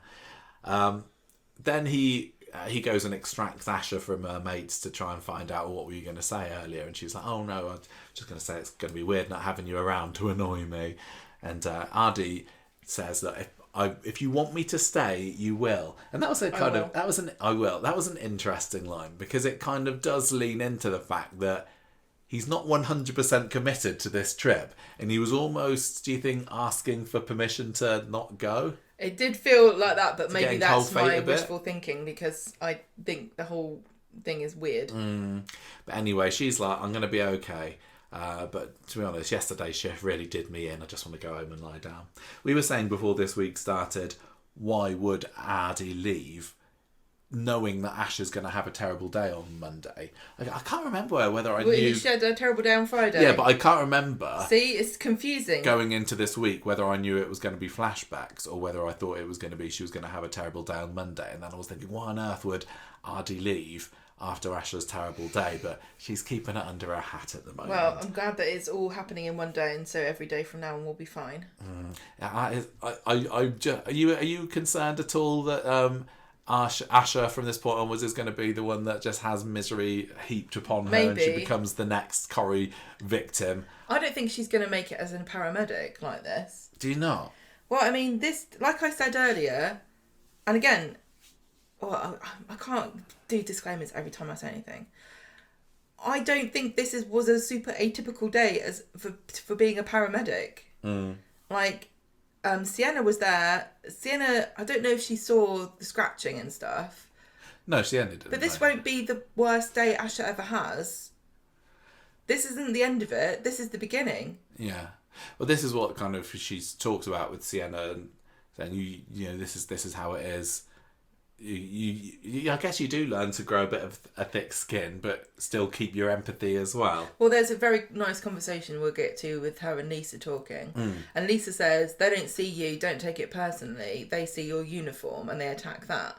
Then he goes and extracts Asher from her mates to try and find out what were you going to say earlier, and she's like, oh no, I'm just going to say it's going to be weird not having you around to annoy me. And Ardy says that if you want me to stay, you will. And that was that was an interesting line, because it kind of does lean into the fact that he's not 100% committed to this trip, and he was almost, do you think, asking for permission to not go? It did feel like that, but maybe that's my wishful thinking, because I think the whole thing is weird. But anyway, she's like, I'm going to be okay. But to be honest, yesterday's shift really did me in. I just want to go home and lie down. We were saying before this week started, why would Ardy leave knowing that Ash is going to have a terrible day on Monday? I can't remember whether I knew... He had a terrible day on Friday. Yeah, but I can't remember... See, it's confusing. ...going into this week, whether I knew it was going to be flashbacks or whether I thought it was going to be she was going to have a terrible day on Monday. And then I was thinking, why on earth would Ardy leave after Asher's terrible day? But she's keeping it under her hat at the moment. Well, I'm glad that it's all happening in one day, and so every day from now on will be fine. Are you concerned at all that Asha from this point onwards is going to be the one that just has misery heaped upon her, and she becomes the next Corrie victim. I don't think she's going to make it as a paramedic like this. Do you not? Well, I mean, this, like I said earlier, and again, well, I can't do disclaimers every time I say anything. I don't think this was a super atypical day as for being a paramedic. Like, Sienna was there. Sienna, I don't know if she saw the scratching and stuff. No, Sienna didn't. But this won't be the worst day Asha ever has. This isn't the end of it. This is the beginning. Yeah. Well, this is what kind of she talks about with Sienna, and saying you know this is how it is. You I guess you do learn to grow a bit of a thick skin, but still keep your empathy as well. Well, there's a very nice conversation we'll get to with her and Lisa talking. And Lisa says, they don't see you, don't take it personally. They see your uniform and they attack that.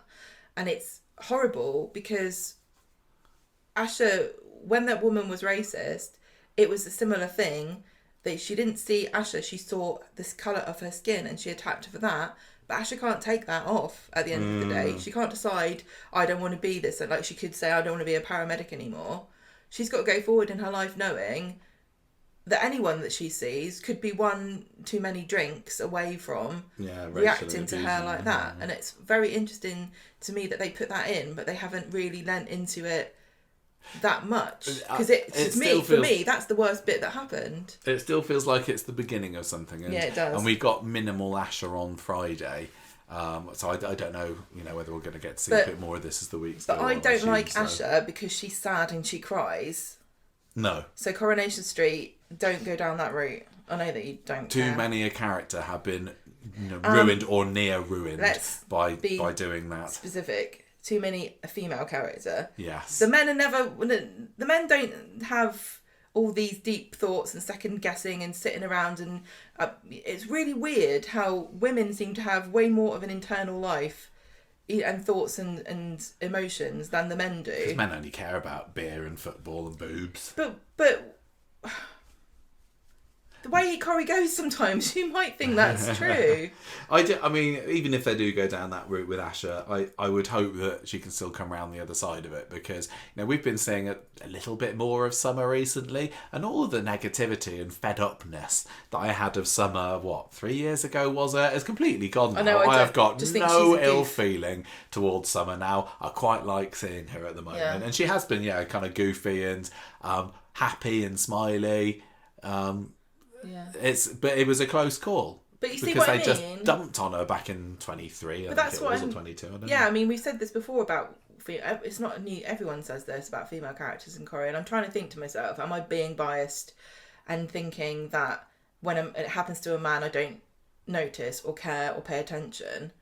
And it's horrible because Asha, when that woman was racist, it was a similar thing. That she didn't see Asha, she saw this colour of her skin and she attacked her for that. But Asha can't take that off at the end of the day. She can't decide, I don't want to be this. Like she could say, I don't want to be a paramedic anymore. She's got to go forward in her life knowing that anyone that she sees could be one too many drinks away from reacting to her like that. And it's very interesting to me that they put that in, but they haven't really lent into it that much. Because for me, that's the worst bit that happened. It still feels like it's the beginning of something. And, yeah, it does. And we've got minimal Asha on Friday. So I don't know, whether we're going to get to see a bit more of this as the weeks go on. But I don't like Asha because she's sad and she cries. No. So Coronation Street, don't go down that route. I know that you don't Too many a character have been ruined or near ruined by doing that. Specific. Too many a female character. Yes. The men don't have all these deep thoughts and second guessing and sitting around and it's really weird how women seem to have way more of an internal life and thoughts and emotions than the men do. Because men only care about beer and football and boobs. But the way Corrie goes sometimes, you might think that's true. I mean, even if they do go down that route with Asha, I would hope that she can still come around the other side of it because, we've been seeing a little bit more of Summer recently and all of the negativity and fed-upness that I had of Summer, 3 years ago was it? It's completely gone now. I have got no ill feeling towards Summer now. I quite like seeing her at the moment. Yeah. And she has been, kind of goofy and happy and smiley. But it was a close call. But you see what I mean? Because they just dumped on her back in 23. But that's what or 22. I don't know. I mean, we've said this before about it's not new. Everyone says this about female characters in Corrie, and I'm trying to think to myself: am I being biased and thinking that when it happens to a man, I don't notice or care or pay attention?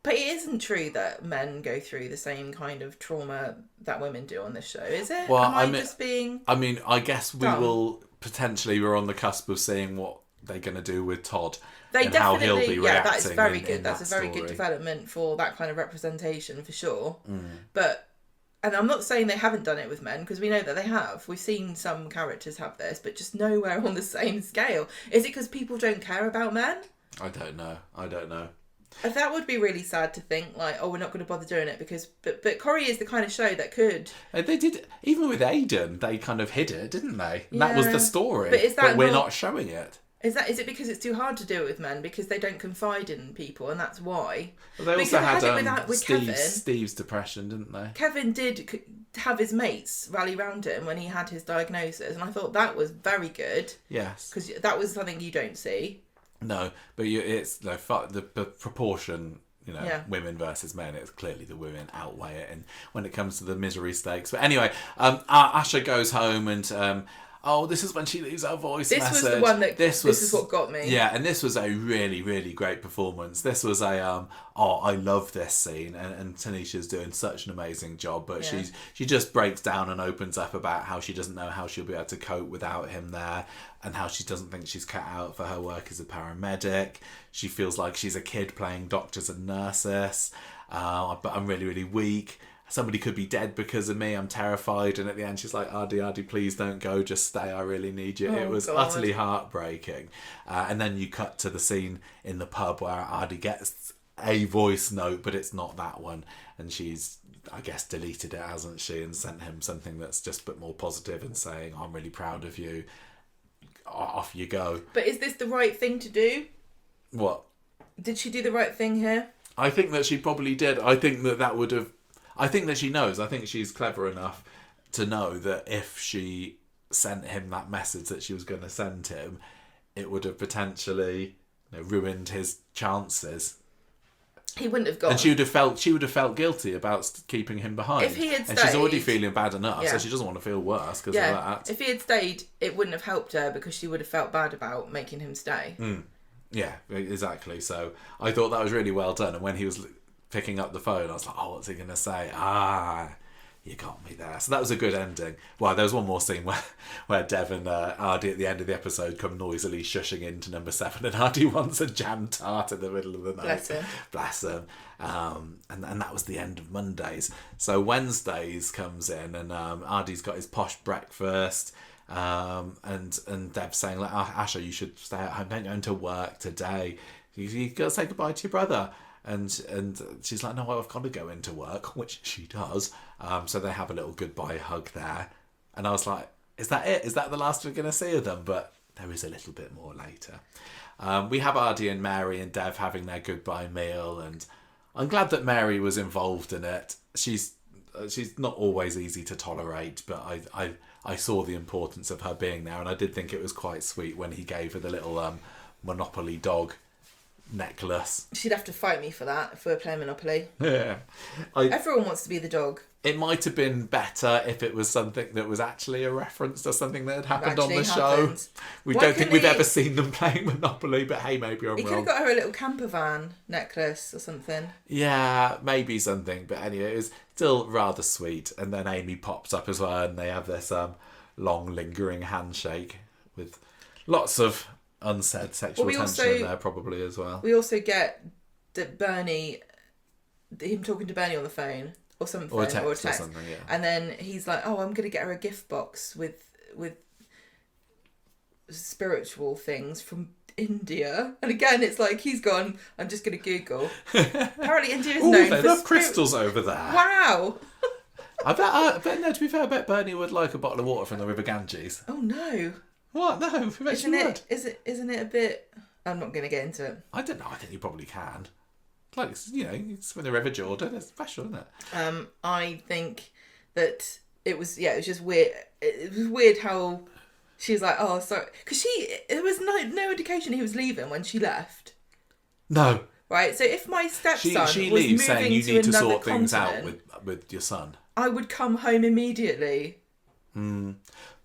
But it isn't true that men go through the same kind of trauma that women do on this show, is it? Well, I just being? I mean, I guess we dumb? will. Potentially, we're on the cusp of seeing what they're going to do with Todd and how he'll be reacting. That is very good. In That's a very story. good development for that kind of representation, for sure. And I'm not saying they haven't done it with men, because we know that they have. We've seen some characters have this, but just nowhere on the same scale. Is it because people don't care about men? I don't know. That would be really sad to think, like, we're not going to bother doing it because... But Corrie is the kind of show that could... They did... Even with Aidan, they kind of hid it, didn't they? And that was the story. But we're not showing it. Is it because it's too hard to do it with men? Because they don't confide in people, and that's why? Well, they also had with Kevin. Steve's depression, didn't they? Kevin did have his mates rally round him when he had his diagnosis, and I thought that was very good. Yes. Because that was something you don't see. No, but it's the proportion, women versus men. It's clearly the women outweigh it, and when it comes to the misery stakes. But anyway, Asha goes home, and this is when she leaves her voice message. This was the one that this is what got me. Yeah, and this was a really, really great performance. This was a I love this scene, and Tanisha's doing such an amazing job. But she just breaks down and opens up about how she doesn't know how she'll be able to cope without him there, and how she doesn't think she's cut out for her work as a paramedic. She feels like she's a kid playing doctors and nurses, but I'm really, really weak. Somebody could be dead because of me. I'm terrified. And at the end, she's like, Ardy, please don't go. Just stay. I really need you. It was utterly heartbreaking. And then you cut to the scene in the pub where Ardy gets a voice note, but it's not that one. And she's, I guess, deleted it, hasn't she, and sent him something that's just a bit more positive and saying, I'm really proud of you. Off you go. But is this the right thing to do? What? Did she do the right thing here? I think that she probably did. I think that would have... I think that she knows. I think she's clever enough to know that if she sent him that message that she was going to send him, it would have potentially ruined his chances. He wouldn't have gone. And she would have felt guilty about keeping him behind. If he had stayed, and she's already feeling bad enough, so she doesn't want to feel worse because of that. If he had stayed, it wouldn't have helped her because she would have felt bad about making him stay. Yeah, exactly. So I thought that was really well done. And when he was picking up the phone, I was like, oh, what's he going to say? You got me there. So that was a good ending. Well, there was one more scene where Dev and Ardy at the end of the episode come noisily shushing into number 7, and Ardy wants a jam tart in the middle of the night. Bless him. And that was the end of Mondays. So Wednesdays comes in, and Ardy's got his posh breakfast. And Dev's saying, like, Asha, you should stay at home. Don't go into work today. You got to say goodbye to your brother. And she's like, no, I've got to go into work, which she does. So they have a little goodbye hug there. And I was like, is that it? Is that the last we're going to see of them? But there is a little bit more later. We have Ardy and Mary and Dev having their goodbye meal. And I'm glad that Mary was involved in it. She's not always easy to tolerate, but I saw the importance of her being there. And I did think it was quite sweet when he gave her the little Monopoly dog necklace. She'd have to fight me for that if we were playing Monopoly. Yeah. Everyone wants to be the dog. It might have been better if it was something that was actually a reference to something that had happened on the show. We don't think we've ever seen them playing Monopoly, but hey, maybe I'm wrong. He could have got her a little camper van necklace or something. Yeah, maybe something. But anyway, it was still rather sweet. And then Amy pops up as well, and they have this long, lingering handshake with lots of unsaid sexual tension in there probably as well. We also get that him talking to Bernie on the phone or something, or a text or something, yeah. And then he's like, oh, I'm going to get her a gift box with spiritual things from India. And again, it's like he's gone, I'm just going to Google. Apparently India is known they love crystals over there. Wow. I bet no, to be fair, I bet Bernie would like a bottle of water from the River Ganges. Oh no. What? No, isn't it a bit... I'm not going to get into it. I don't know. I think you probably can. Like, it's from the River Jordan. It's special, isn't it? I think that it was just weird. It was weird how she was like, oh, sorry. Because there was no indication he was leaving when she left. No. Right? So if my stepson she was leaves moving saying you to need to another sort things out continent, with your son, I would come home immediately. But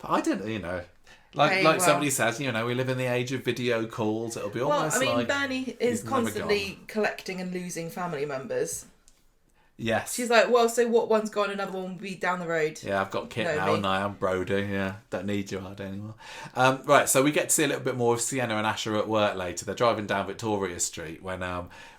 I don't, like somebody says, we live in the age of video calls. It'll be almost like... Bernie is constantly collecting and losing family members. Yes. She's like, well, so what one's gone, another one will be down the road. Yeah, I've got Kit now, and I'm Brody. Yeah, don't need you hard anymore. Right, so we get to see a little bit more of Sienna and Asher at work later. They're driving down Victoria Street when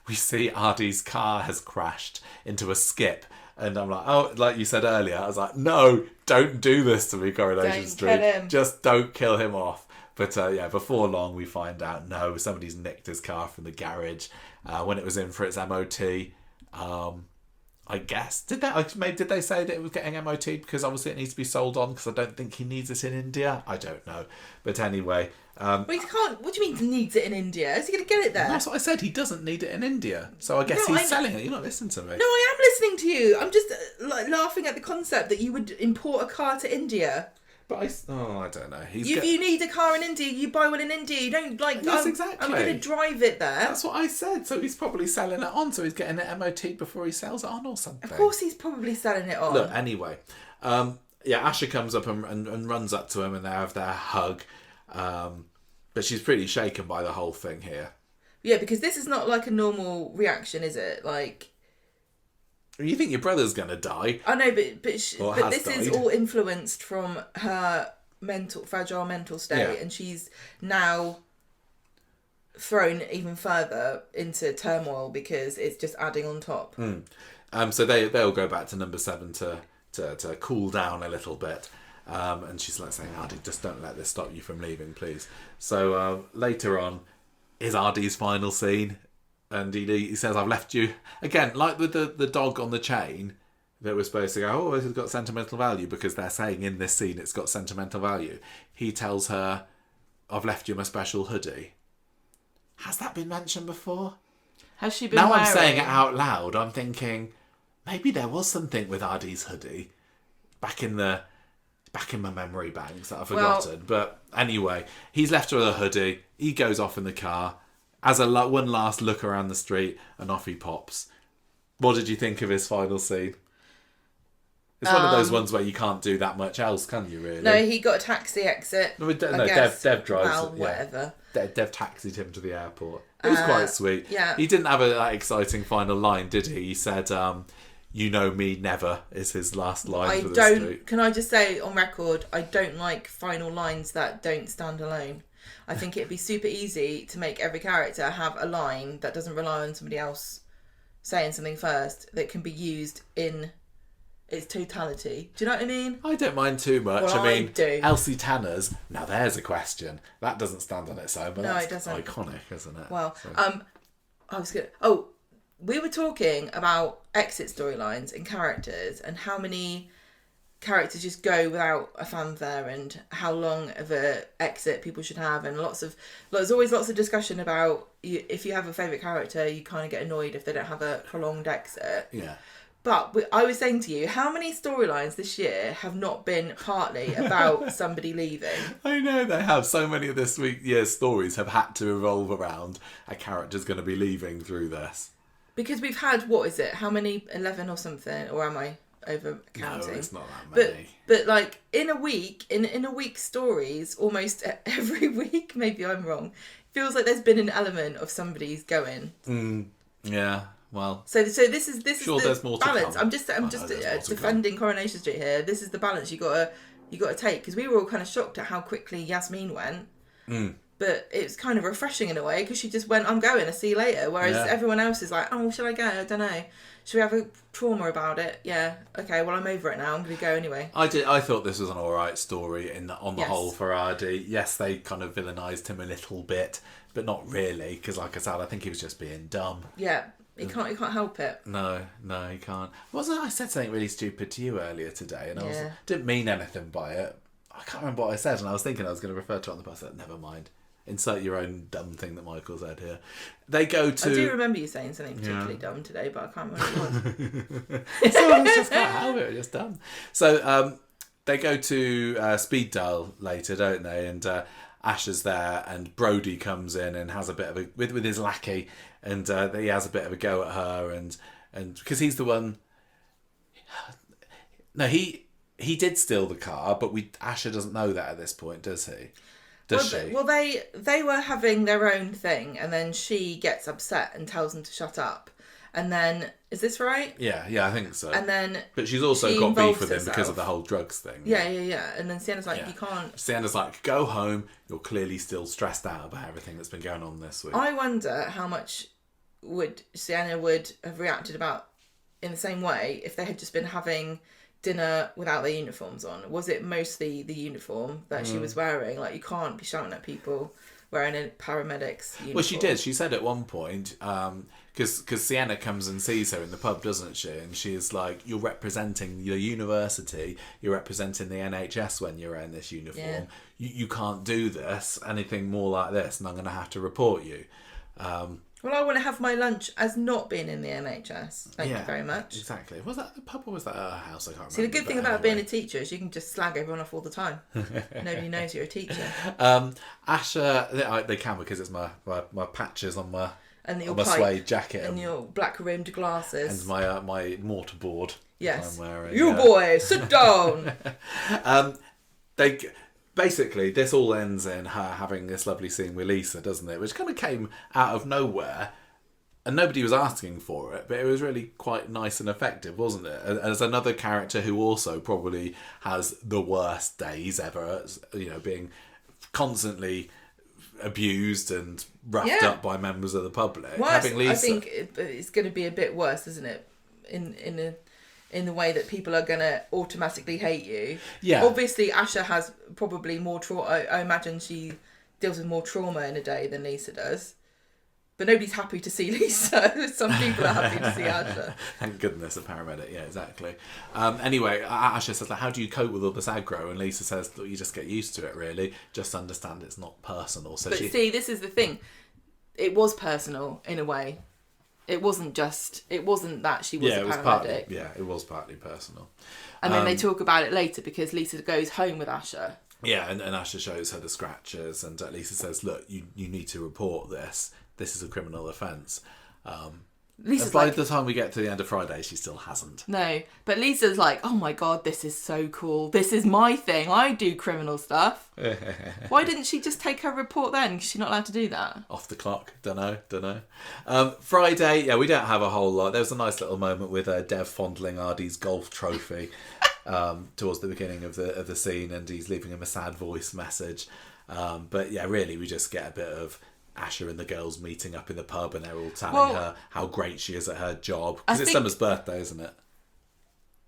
we see Ardy's car has crashed into a skip. And I'm like, oh, like you said earlier, I was like, no, don't do this to me, Coronation Street. Kill him. Just don't kill him off. But before long we find out, no, somebody's nicked his car from the garage when it was in for its MOT. I guess. Did they say that it was getting MOT because obviously it needs to be sold on because I don't think he needs it in India? I don't know. But anyway... well, he can't... What do you mean he needs it in India? Is he going to get it there? That's what I said. He doesn't need it in India. So I guess he's selling it. You're not listening to me. No, I am listening to you. I'm just laughing at the concept that you would import a car to India. But I don't know. If you need a car in India, you buy one in India. You don't Yes, exactly. I'm going to drive it there. That's what I said. So he's probably selling it on. So he's getting it MOT before he sells it on or something. Of course he's probably selling it on. Look, anyway. Asher comes up and runs up to him and they have their hug. But she's pretty shaken by the whole thing here. Yeah, because this is not like a normal reaction, is it? Like... You think your brother's going to die? I know, but this died. is all influenced from her fragile mental state, and she's now thrown even further into turmoil because it's just adding on top. So they'll go back to number 7 to cool down a little bit. And she's like saying, Ardy, just don't let this stop you from leaving, please. So later on is Ardy's final scene. And he says, I've left you, again, like with the dog on the chain, that we're supposed to go, oh, this has got sentimental value, because they're saying in this scene it's got sentimental value. He tells her, I've left you my special hoodie. Has that been mentioned before? Has she been Now wearing... I'm saying it out loud, I'm thinking, maybe there was something with Ardy's hoodie back in my memory banks that I've forgotten. But anyway, he's left her a hoodie. He goes off in the car, has one last look around the street, and off he pops. What did you think of his final scene? It's one of those ones where you can't do that much else, can you, really? No, he got a taxi exit. Dev drives. Well, whatever. Dev taxied him to the airport. It was quite sweet. Yeah. He didn't have that exciting final line, did he? He said, you know me never, is his last line for the street. Can I just say on record, I don't like final lines that don't stand alone. I think it'd be super easy to make every character have a line that doesn't rely on somebody else saying something first, that can be used in its totality. Do you know what I mean? I don't mind too much. Well, I mean, do. Elsie Tanner's, now there's a question. That doesn't stand on its own, but it doesn't. iconic, isn't it? Well, so. We were talking about exit storylines and characters and how many characters just go without a fanfare and how long of a exit people should have, and there's always lots of discussion about if you have a favourite character, you kind of get annoyed if they don't have a prolonged exit. Yeah. But I was saying to you, how many storylines this year have not been partly about somebody leaving? I know they have. So many of this year's stories have had to revolve around a character's going to be leaving through this. Because we've had, what is it? How many? 11 or something? Or am I over counting? No, it's not that many. But like in a week, in a week stories, almost every week, maybe I'm wrong, feels like there's been an element of somebody's going. Yeah. Well, so this is sure, the there's more to balance. come. I'm just defending Coronation Street here. This is the balance you got to take, because we were all kind of shocked at how quickly Yasmin went. But it's kind of refreshing in a way, because she just went, I'm going, I'll see you later. Whereas everyone else is like, oh, shall I go? I don't know. Should we have a trauma about it? Yeah. Okay, well, I'm over it now. I'm going to go anyway. I thought this was an alright story on the whole for Ardy. Yes, they kind of villainised him a little bit, but not really, because like I said, I think he was just being dumb. Yeah. He can't help it. No, he can't. I said something really stupid to you earlier today, and I didn't mean anything by it. I can't remember what I said, and I was thinking I was going to refer to it on the bus. Never mind. Insert your own dumb thing that Michael said here. They go to... I do remember you saying something particularly dumb today, but I can't remember what it was. So it's just can't help it. Just dumb. So they go to speed dial later, don't they? And Asher's there, and Brody comes in and has a bit of a... with his lackey, and he has a bit of a go at her, and because he's the one... No, he did steal the car, but Asher doesn't know that at this point, does he? Does she? Well, they were having their own thing, and then she gets upset and tells them to shut up. And then, is this right? Yeah, I think so. And then, but she's also got beef with him because of the whole drugs thing. Yeah. And then Sienna's like, you can't. Sienna's like, go home. You're clearly still stressed out about everything that's been going on this week. I wonder how much Sienna would have reacted about in the same way if they had just been having dinner without their uniforms on. Was it mostly the uniform that she was wearing? Like, you can't be shouting at people wearing a paramedic's uniform. Well, she did. She said at one point, because Sienna comes and sees her in the pub, doesn't she? And she's like, you're representing your university, you're representing the NHS when you're in this uniform. Yeah. You can't do this, anything more like this, and I'm going to have to report you. Well, I want to have my lunch as not being in the NHS. Thank you very much. Exactly. Was that the pub or was that her house? I can't remember. See, the good thing about being a teacher is you can just slag everyone off all the time. Nobody knows you're a teacher. Asher, they can, because it's my patches on my suede jacket and your black rimmed glasses and my mortarboard. Yes. I'm wearing. You boy, sit down. Basically, this all ends in her having this lovely scene with Lisa, doesn't it? Which kind of came out of nowhere, and nobody was asking for it, but it was really quite nice and effective, wasn't it? As another character who also probably has the worst days ever, being constantly abused and roughed up by members of the public. Worse, having Lisa, I think it's going to be a bit worse, isn't it? In the way that people are going to automatically hate you. Yeah. Obviously, Asher has probably more trauma. I imagine she deals with more trauma in a day than Lisa does. But nobody's happy to see Lisa. Some people are happy to see Asha. Thank goodness, a paramedic. Yeah, exactly. Anyway, Asha says, like, how do you cope with all this aggro? And Lisa says, look, you just get used to it, really. Just understand it's not personal. So but see, this is the thing. It was personal, in a way. It wasn't that she was a paramedic. It was partly personal. And then they talk about it later because Lisa goes home with Asha. Yeah, and Asha shows her the scratches, and Lisa says, look, you need to report this. This is a criminal offence. Lisa's by the time we get to the end of Friday, she still hasn't. No, but Lisa's like, oh my God, this is so cool. This is my thing. I do criminal stuff. Why didn't she just take her report then? She's not allowed to do that. Off the clock. Don't know. Friday, we don't have a whole lot. There was a nice little moment with Dev fondling Ardy's golf trophy towards the beginning of the scene, and he's leaving him a sad voice message. But yeah, really, we just get a bit of Asha and the girls meeting up in the pub, and they're all telling her how great she is at her job. Because it's Summer's birthday, isn't it?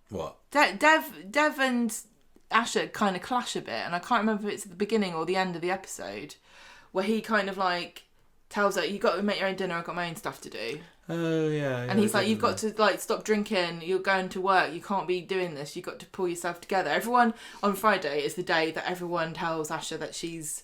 What? Dev and Asha kind of clash a bit, and I can't remember if it's at the beginning or the end of the episode, where he kind of like tells her, you got to make your own dinner, I've got my own stuff to do. Oh, yeah. And he's like, you've got to like stop drinking, you're going to work, you can't be doing this, you've got to pull yourself together. Everyone on Friday is the day that everyone tells Asha that she's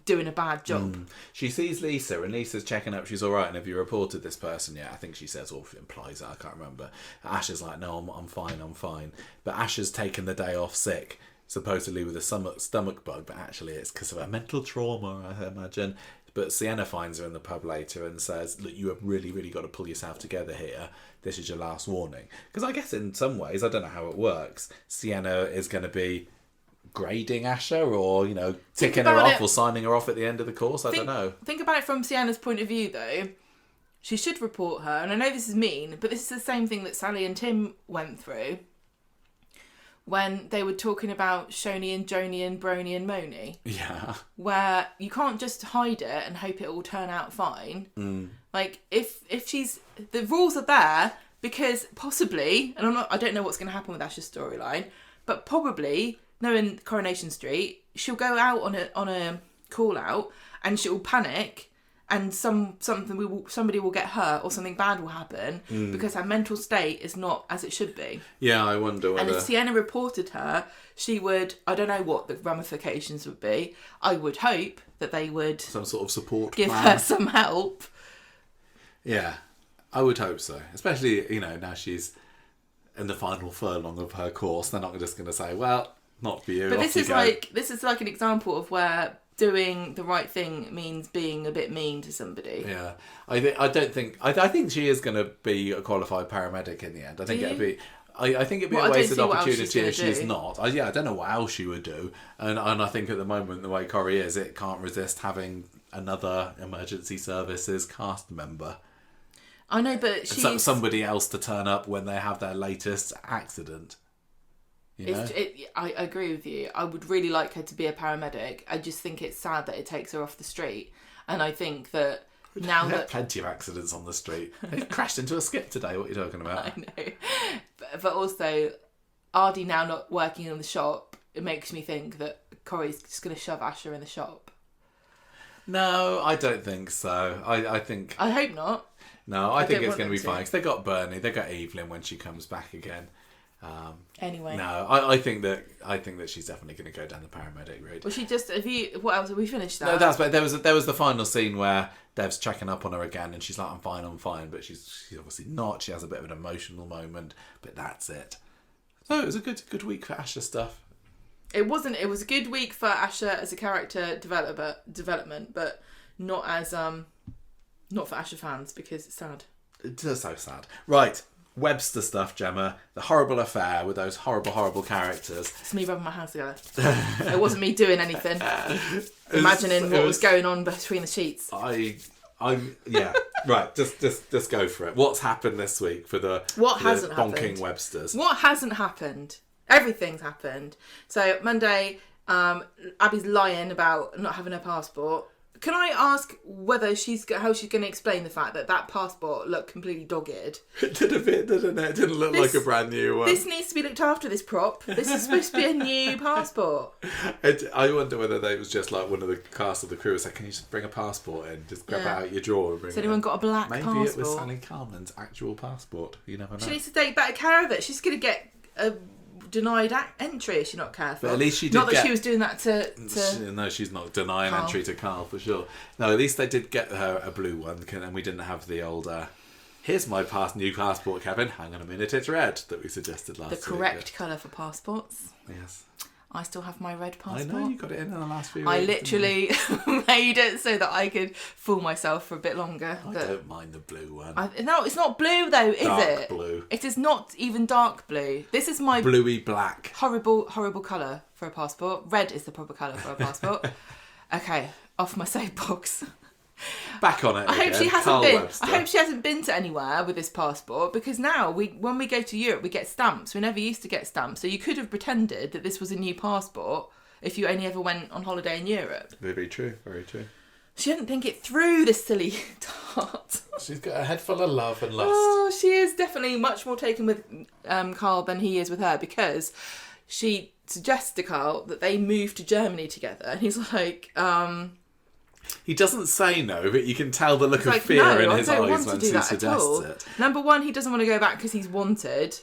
doing a bad job. She sees Lisa, and Lisa's checking up she's all right, and have you reported this person yet? I think she says, or implies that, I can't remember. Asha's like, no, I'm fine. But Asha's taken the day off sick, supposedly with a stomach bug, but actually it's because of a mental trauma, I imagine. But Sienna finds her in the pub later and says, look, you have really, really got to pull yourself together here. This is your last warning. Because I guess in some ways, I don't know how it works, Sienna is going to be grading Asha, or ticking her off, or signing her off at the end of the course. I don't know. Think about it from Sienna's point of view, though. She should report her, and I know this is mean, but this is the same thing that Sally and Tim went through when they were talking about Shoni and Joni and Brony and Moni. Yeah. Where you can't just hide it and hope it will turn out fine. Like if she's, the rules are there because possibly, and I don't know what's going to happen with Asha's storyline, but probably, knowing Coronation Street, she'll go out on a call out and she'll panic, and somebody will get hurt, or something bad will happen because her mental state is not as it should be. Yeah, I wonder whether... And if Sienna reported her, she would, I don't know what the ramifications would be. I would hope that they would... Some sort of support give plan. her some help. Yeah, I would hope so. Especially, now she's in the final furlong of her course. They're not just going to say, well, not for you. But this is like an example of where doing the right thing means being a bit mean to somebody. Yeah, I think she is going to be a qualified paramedic in the end. I think it'd be. I think it'd be a wasted opportunity if she's not. I don't know what else she would do, and I think at the moment the way Corrie is, it can't resist having another emergency services cast member. I know, but she's somebody else to turn up when they have their latest accident. I agree with you. I would really like her to be a paramedic. I just think it's sad that it takes her off the street. And I think that now that... plenty of accidents on the street. They crashed into a skip today. What are you talking about? I know. But also, Ardy now not working in the shop, it makes me think that Corrie's just going to shove Asha in the shop. No, I don't think so. I think... I hope not. No, I think it's going to be fine. Because they got Bernie, they got Evelyn when she comes back again. Anyway, no, I think that she's definitely going to go down the paramedic route. Well, she just what else have we finished that? No, but there was the final scene where Dev's checking up on her again, and she's like, I'm fine, but she's obviously not. She has a bit of an emotional moment, but that's it. So it was a good week for Asha stuff. It was a good week for Asha as a character development, but not as not for Asha fans, because it's sad. It's just so sad. Right. Webster stuff, Gemma. The horrible affair with those horrible characters. It's me rubbing my hands together. It wasn't me doing anything. Imagining what was going on between the sheets. Yeah. Right. Just go for it. What's happened this week for the hasn't bonking happened? Websters? What hasn't happened? Everything's happened. So Monday, Abby's lying about not having her passport Can I ask whether how she's going to explain the fact that passport looked completely dog-eared? It did a bit, didn't it? It didn't look like a brand new one. This needs to be looked after, this prop. This is supposed to be a new passport. I wonder whether it was just like one of the cast of the crew was like, can you just bring a passport in? Just grab it out your drawer and bring it in. Has anyone got a black passport? Maybe it was Sally Carman's actual passport. You never know. She needs to take better care of it. She's going to get a denied entry if she's not careful. But at least she did. Not that she was doing that to no, she's not denying Carl. entry to Carl for sure. No, at least they did get her a blue one, and we didn't have the old. Here's my new passport, Kevin. Hang on a minute, it's red that we suggested last week. The correct colour for passports. Yes. I still have my red passport. I know, you got it in the last few weeks. I literally made it so that I could fool myself for a bit longer. I don't mind the blue one. No, it's not blue though, is dark it? Blue. It is not even dark blue. This is my bluey black. Horrible colour for a passport. Red is the proper colour for a passport. Okay, off my soapbox. Back on it. I hope she Carl hasn't been. Webster. I hope she hasn't been to anywhere with this passport, because now when we go to Europe, we get stamps. We never used to get stamps, so you could have pretended that this was a new passport if you only ever went on holiday in Europe. Very true. Very true. She didn't think it through, this silly tart. She's got a head full of love and lust. Oh, she is definitely much more taken with Carl than he is with her, because she suggests to Carl that they move to Germany together, and he's like, He doesn't say no, but you can tell the look of like, fear no, in I his don't eyes want to when do she that at suggests all. it. Number one, he doesn't want to go back because he's wanted.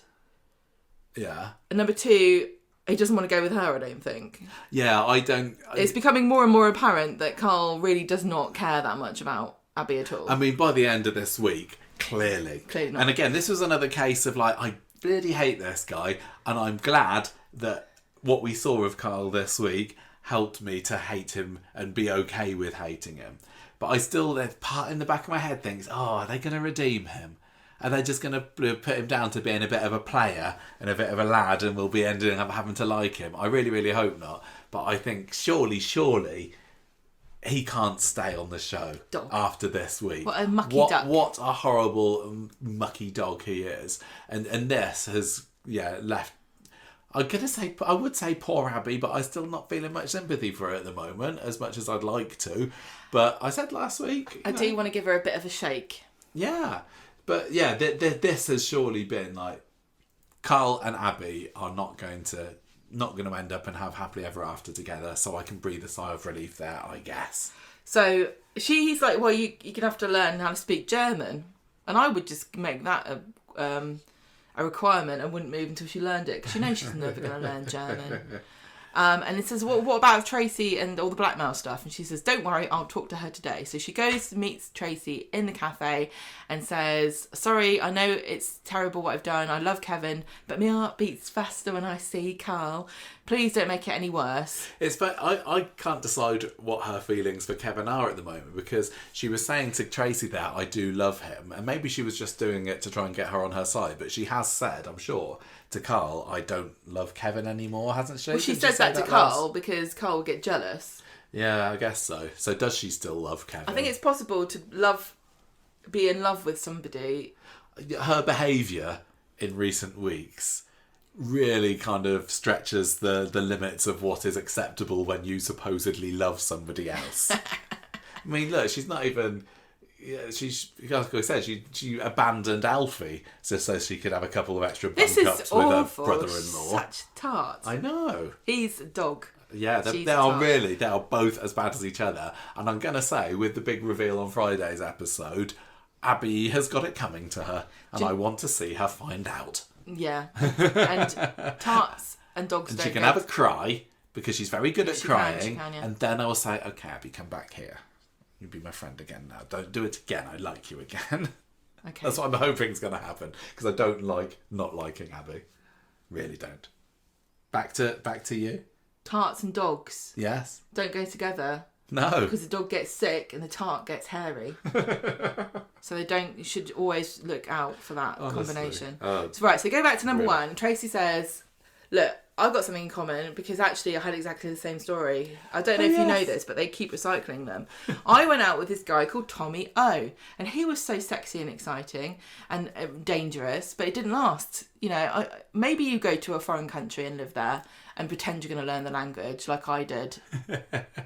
Yeah. And number two, he doesn't want to go with her, I don't think. Yeah, I don't... It's becoming more and more apparent that Carl really does not care that much about Abby at all. I mean, by the end of this week, clearly. Clearly not. And again, this was another case of like, I bloody hate this guy, and I'm glad that what we saw of Carl this week helped me to hate him and be okay with hating him. But I still, there's part in the back of my head thinks, oh, are they going to redeem him? Are they just going to put him down to being a bit of a player and a bit of a lad, and we'll be ending up having to like him? I really, really hope not. But I think surely, he can't stay on the show after this week. What a mucky duck. What a horrible, mucky dog he is. And this has, left... I would say poor Abby, but I'm still not feeling much sympathy for her at the moment, as much as I'd like to. But I said last week... I do want to give her a bit of a shake. Yeah. But yeah, this has surely been like... Carl and Abby are not going to end up and have happily ever after together, so I can breathe a sigh of relief there, I guess. So he's like, well, you're going to have to learn how to speak German. And I would just make that a requirement and wouldn't move until she learned it, because she knows she's never going to learn German. And it says, what about Tracy and all the blackmail stuff? And she says, don't worry, I'll talk to her today. So she goes to meet Tracy in the cafe and says, sorry, I know it's terrible what I've done. I love Kevin, but my heart beats faster when I see Carl. Please don't make it any worse. I can't decide what her feelings for Kevin are at the moment, because she was saying to Tracy that I do love him, and maybe she was just doing it to try and get her on her side, but she has said, I'm sure, to Carl, I don't love Kevin anymore, hasn't she? Well, she said that to Carl because Carl will get jealous. Yeah, I guess so. So does she still love Kevin? I think it's possible to be in love with somebody. Her behaviour in recent weeks really kind of stretches the limits of what is acceptable when you supposedly love somebody else. I mean, look, she's not even... Yeah, like I said, she abandoned Alfie just so she could have a couple of extra bunk ups with her brother-in-law. Such tarts. I know. He's a dog. Yeah, they are both as bad as each other. And I'm going to say, with the big reveal on Friday's episode, Abby has got it coming to her. And I want to see her find out. Yeah. And tarts and dogs and don't she can have a cry, because she's very good at crying. She can, yeah. And then I will say, okay, Abby, come back here. You'll be my friend again now. Don't do it again. I like you again. Okay. That's what I'm hoping is going to happen, because I don't like not liking Abby. Really don't. Back to you. Tarts and dogs. Yes. Don't go together. No. Because the dog gets sick and the tart gets hairy. So they don't. You should always look out for that combination. So go back to number one. Tracy says, look, I've got something in common, because actually I had exactly the same story. I don't know if you know this, but they keep recycling them. I went out with this guy called Tommy O, and he was so sexy and exciting and dangerous, but it didn't last. you know, maybe you go to a foreign country and live there and pretend you're going to learn the language like I did.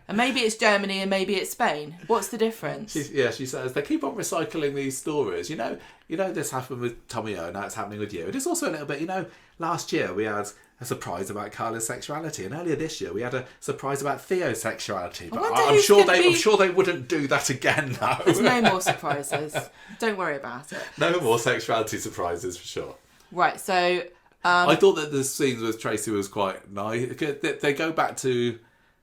And maybe it's Germany and maybe it's Spain. What's the difference? She says they keep on recycling these stories. You know, this happened with Tommy O, now it's happening with you. It is also a little bit, last year we had a surprise about Carla's sexuality, and earlier this year we had a surprise about Theo's sexuality. But I'm sure they wouldn't do that again, though. There's no more surprises. Don't worry about it. No more sexuality surprises for sure. Right, so I thought that the scenes with Tracy was quite nice. They go back to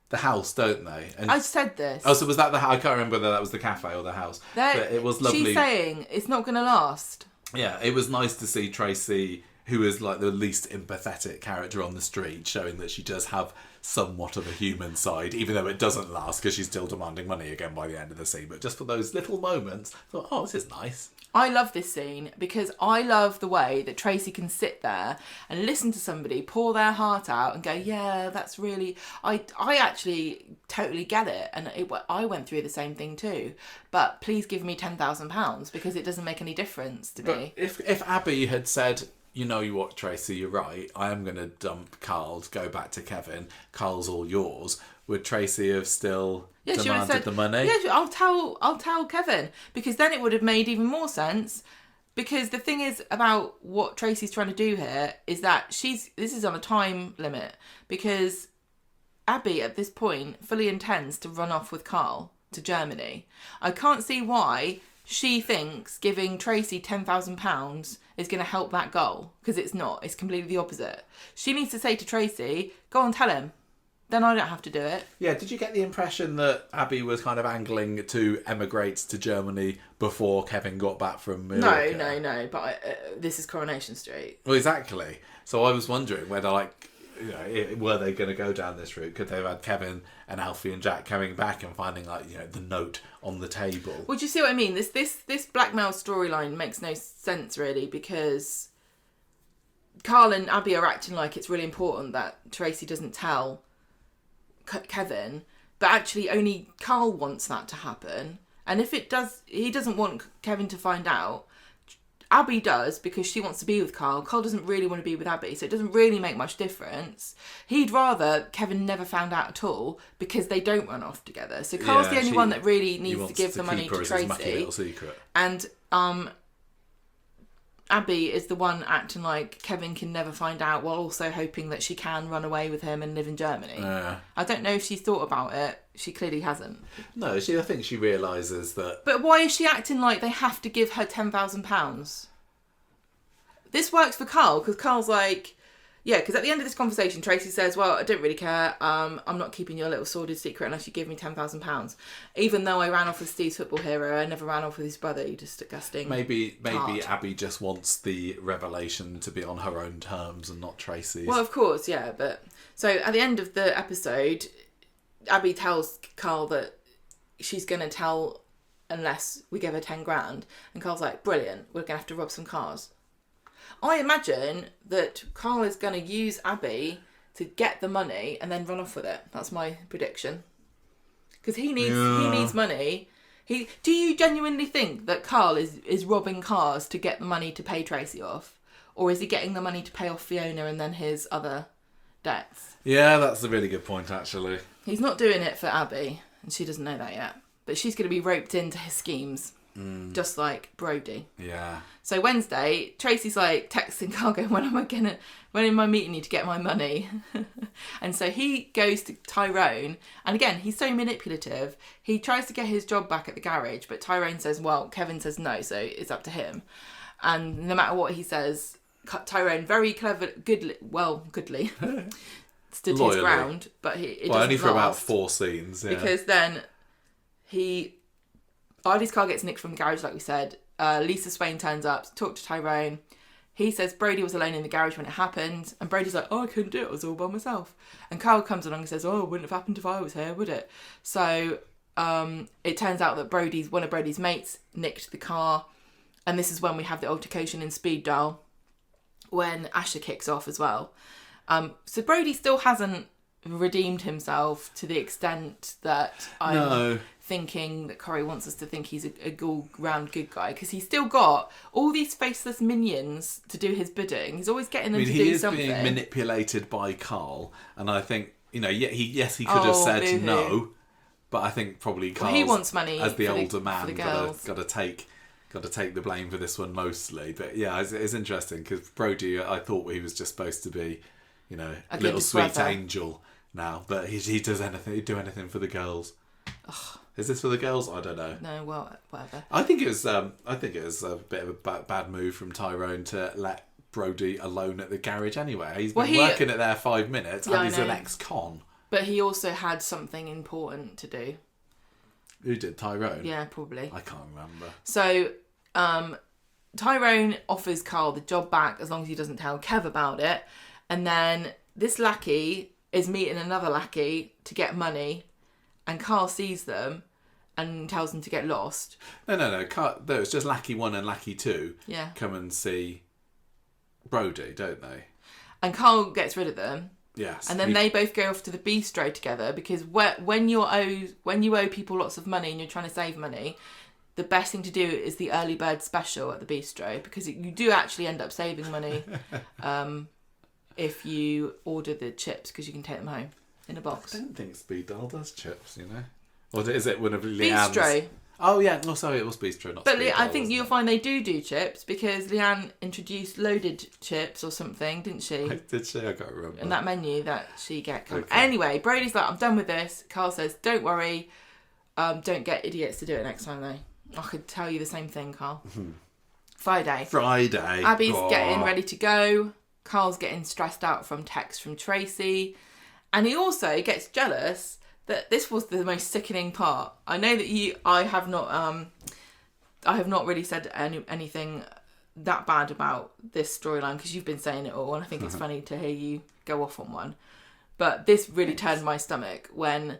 the house, don't they? And I said this. Oh, so was that the house? I can't remember whether that was the cafe or the house. But it was lovely. She's saying it's not going to last. Yeah, it was nice to see Tracy, who is like the least empathetic character on the street, showing that she does have somewhat of a human side, even though it doesn't last because she's still demanding money again by the end of the scene. But just for those little moments, I thought, oh, this is nice. I love this scene because I love the way that Tracy can sit there and listen to somebody pour their heart out and go, yeah, that's really... I actually totally get it. And I went through the same thing too. But please give me £10,000 because it doesn't make any difference to me. If Abby had said... You know what, Tracy, you're right. I am going to dump Carl to go back to Kevin. Carl's all yours. Would Tracy have still demanded the money? Yeah, I'll tell Kevin. Because then it would have made even more sense. Because the thing is about what Tracy's trying to do here is that this is on a time limit. Because Abby, at this point, fully intends to run off with Carl to Germany. I can't see why she thinks giving Tracy £10,000 is going to help that goal, because it's not. It's completely the opposite. She needs to say to Tracy, go on, tell him. Then I don't have to do it. Yeah, did you get the impression that Abby was kind of angling to emigrate to Germany before Kevin got back from America? No. But this is Coronation Street. Well, exactly. So I was wondering whether, were they going to go down this route? Could they have had Kevin and Alfie and Jack coming back and finding, the note on the table? Well, do you see what I mean? This blackmail storyline makes no sense, really, because Carl and Abby are acting like it's really important that Tracy doesn't tell Kevin, but actually only Carl wants that to happen. And if it does, he doesn't want Kevin to find out. Abby does, because she wants to be with Carl. Carl doesn't really want to be with Abby, so it doesn't really make much difference. He'd rather Kevin never found out at all, because they don't run off together. So Carl's the only one that really needs to give the money to Tracy. And Abby is the one acting like Kevin can never find out, while also hoping that she can run away with him and live in Germany. I don't know if she's thought about it. She clearly hasn't. No, I think she realises that... But why is she acting like they have to give her £10,000? This works for Carl, because Carl's like... Yeah, because at the end of this conversation, Tracy says, well, I don't really care. I'm not keeping your little sordid secret unless you give me £10,000. Even though I ran off with Steve's football hero, I never ran off with his brother. You just disgusting. Maybe Abby just wants the revelation to be on her own terms and not Tracy's. Well, of course, yeah. But so at the end of the episode, Abby tells Carl that she's going to tell unless we give her 10 grand. And Carl's like, brilliant. We're going to have to rob some cars. I imagine that Carl is going to use Abby to get the money and then run off with it. That's my prediction. Because he needs money. Do you genuinely think that Carl is robbing cars to get the money to pay Tracy off? Or is he getting the money to pay off Fiona and then his other debts? Yeah, that's a really good point, actually. He's not doing it for Abby, and she doesn't know that yet. But she's going to be roped into his schemes. Just like Brody. Yeah. So Wednesday, Tracy's like texting Carl going, when am I meeting you to get my money? And so he goes to Tyrone, and again, he's so manipulative. He tries to get his job back at the garage, but Tyrone says, well, Kevin says no, so it's up to him. And no matter what he says, Tyrone, very clever, goodly, stood his ground, but it doesn't only for last, about 4 scenes, yeah. Because then Ardy's car gets nicked from the garage, like we said. Lisa Swain turns up to talk to Tyrone. He says Brody was alone in the garage when it happened. And Brody's like, oh, I couldn't do it. I was all by myself. And Carl comes along and says, oh, it wouldn't have happened if I was here, would it? So it turns out that one of Brody's mates nicked the car. And this is when we have the altercation in Speed Dial, when Asher kicks off as well. So Brody still hasn't redeemed himself to the extent that I thinking that Corey wants us to think he's a all-round good guy, because he's still got all these faceless minions to do his bidding. He's always getting them to do something. He is being manipulated by Carl, and I think, he could have said boo-hoo. no, but I think probably Carl, he wants money as the for older man, girls. got to take the blame for this one mostly. But yeah, it's interesting because Brody, I thought he was just supposed to be, a little sweet brother. Angel now, but he does anything. He'd do anything for the girls. Ugh. Is this for the girls? I don't know. No, well, whatever. I think it was a bit of a bad move from Tyrone to let Brody alone at the garage anyway. He's been working at there 5 minutes, and he's an ex-con. But he also had something important to do. Who did? Tyrone? Yeah, probably. I can't remember. So, Tyrone offers Carl the job back as long as he doesn't tell Kev about it. And then this lackey is meeting another lackey to get money. And Carl sees them and tells them to get lost. No. It's just Lackey 1 and Lackey 2 come and see Brody, don't they? And Carl gets rid of them. Yes. And then they both go off to the bistro together, because when you owe people lots of money and you're trying to save money, the best thing to do is the early bird special at the bistro, because you do actually end up saving money if you order the chips, because you can take them home in a box. I don't think Speed Dial does chips, Or is it one of Leanne's? Bistro. Oh yeah, no, sorry, it was Bistro, not But Speed Dial, I think you'll find they do chips, because Leanne introduced loaded chips or something, didn't she? Did she? I can't remember. In that menu that she get. Okay. Anyway, Brody's like, I'm done with this. Carl says, don't worry. Don't get idiots to do it next time, though. I could tell you the same thing, Carl. Friday. Abby's getting ready to go. Carl's getting stressed out from texts from Tracy. And he also gets jealous that this was the most sickening part. I know that I have not really said anything that bad about this storyline, because you've been saying it all, and I think it's funny to hear you go off on one. But this really turned my stomach when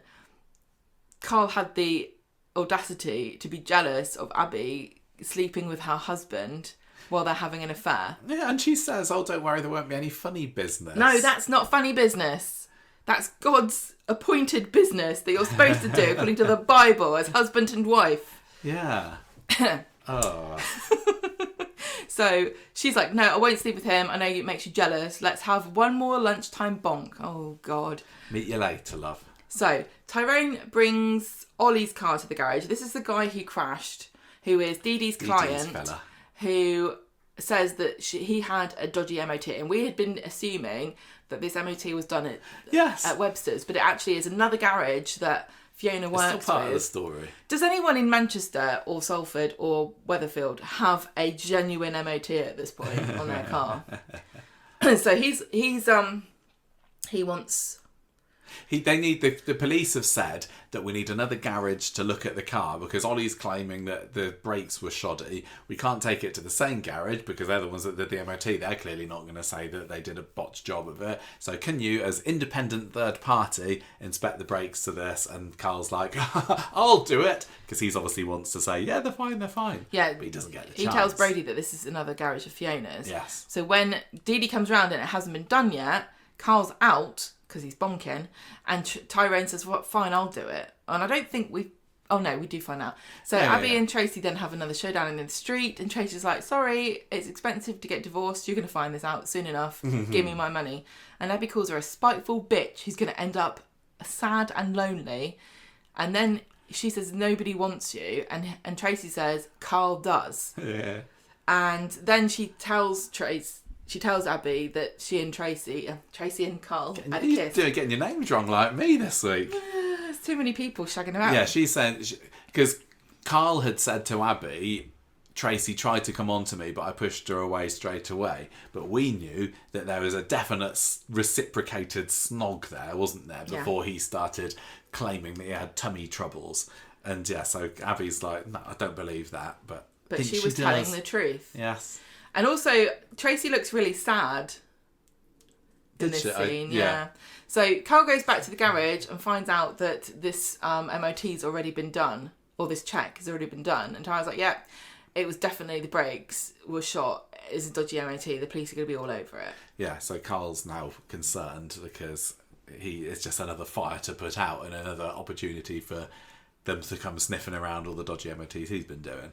Carl had the audacity to be jealous of Abby sleeping with her husband while they're having an affair. Yeah, and she says, "Oh, don't worry, there won't be any funny business." No, that's not funny business. That's God's appointed business that you're supposed to do according to the Bible as husband and wife. Yeah. Oh. So she's like, no, I won't sleep with him. I know it makes you jealous. Let's have one more lunchtime bonk. Oh, God. Meet you later, love. So Tyrone brings Ollie's car to the garage. This is the guy who crashed, who is Dee Dee's client, fella. Who says that he had a dodgy MOT. And we had been assuming that this MOT was done at Webster's, but it actually is another garage that Fiona works with. It's still part of the story. Does anyone in Manchester or Salford or Weatherfield have a genuine MOT at this point on their car? So he wants. They need the police have said that we need another garage to look at the car, because Ollie's claiming that the brakes were shoddy. We can't take it to the same garage because they're the ones that did the MOT. They're clearly not going to say that they did a botched job of it. So can you, as independent third party, inspect the brakes to this? And Carl's like, I'll do it, because he's obviously wants to say, yeah, they're fine. Yeah, but he doesn't get the chance. He tells Brody that this is another garage of Fiona's. Yes. So when Dee Dee comes round and it hasn't been done yet, Carl's out because he's bonking, and Tyrone says, well, fine, I'll do it. And I don't think we do find out. So Abby and Tracy then have another showdown in the street, and Tracy's like, sorry, it's expensive to get divorced, you're going to find this out soon enough, give me my money. And Abby calls her a spiteful bitch who's going to end up sad and lonely. And then she says, nobody wants you, and Tracy says, Carl does. Yeah. And then she tells Abby that she and Tracy and Carl had a kiss. You're getting your names wrong like me this week. There's too many people shagging around. Yeah, she's saying, because Carl had said to Abby, Tracy tried to come on to me, but I pushed her away straight away. But we knew that there was a definite reciprocated snog there, wasn't there, before he started claiming that he had tummy troubles. And yeah, so Abby's like, no, I don't believe that. But she was telling the truth. Yes. And also, Tracy looks really sad in this scene. Yeah. So Carl goes back to the garage and finds out that this MOT's already been done, or this check has already been done. And Tyra's like, yeah, it was definitely the brakes were shot. It's a dodgy MOT. The police are going to be all over it. Yeah, so Carl's now concerned because it's just another fire to put out and another opportunity for them to come sniffing around all the dodgy MOTs he's been doing.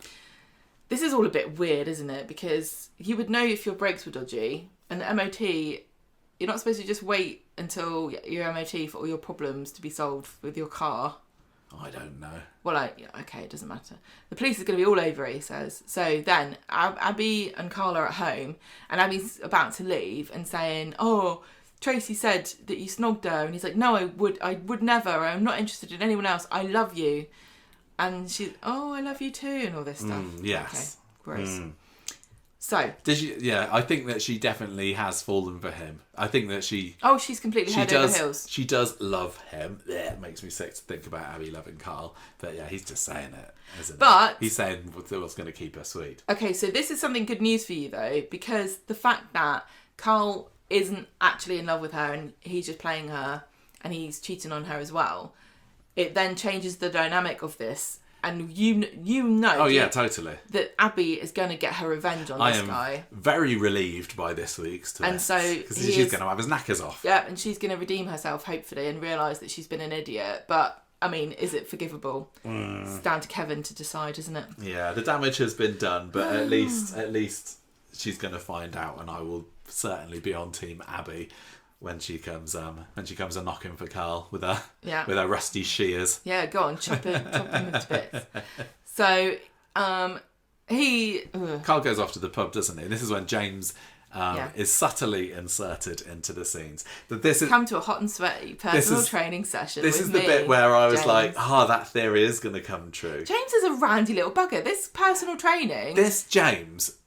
This is all a bit weird, isn't it? Because you would know if your brakes were dodgy, and the MOT, you're not supposed to just wait until your MOT for all your problems to be solved with your car. I don't know. Well, okay, it doesn't matter. The police is going to be all over it, he says. So then Abby and Carl are at home, and Abby's about to leave and saying, "Oh, Tracy said that you snogged her," and he's like, "No, I would never. I'm not interested in anyone else. I love you." And she's, "Oh, I love you too," and all this stuff. Yes. Okay, gross. So did she? Yeah, I think that she definitely has fallen for him. I think that she. Oh, she's completely head over heels. She does love him. Yeah, it makes me sick to think about Abby loving Carl. But yeah, he's just saying it, isn't he? He's saying what's going to keep her sweet. Okay, so this is something good news for you though, because the fact that Carl isn't actually in love with her and he's just playing her and he's cheating on her as well, it then changes the dynamic of this. And you know... Oh, yeah, totally. ...that Abby is going to get her revenge on this guy. I am very relieved by this week's twist. And so... Because she's going to have his knackers off. Yeah, and she's going to redeem herself, hopefully, and realise that she's been an idiot. But, I mean, is it forgivable? It's down to Kevin to decide, isn't it? Yeah, the damage has been done, but at least she's going to find out, and I will certainly be on Team Abby when she comes a knocking for Carl with her rusty shears. Yeah, go on, chop him into bits. So Carl goes off to the pub, doesn't he? And this is when James is subtly inserted into the scenes. That this is come to a hot and sweaty personal training session. This is the bit where I was like, that theory is going to come true. James is a randy little bugger. This personal training. This James.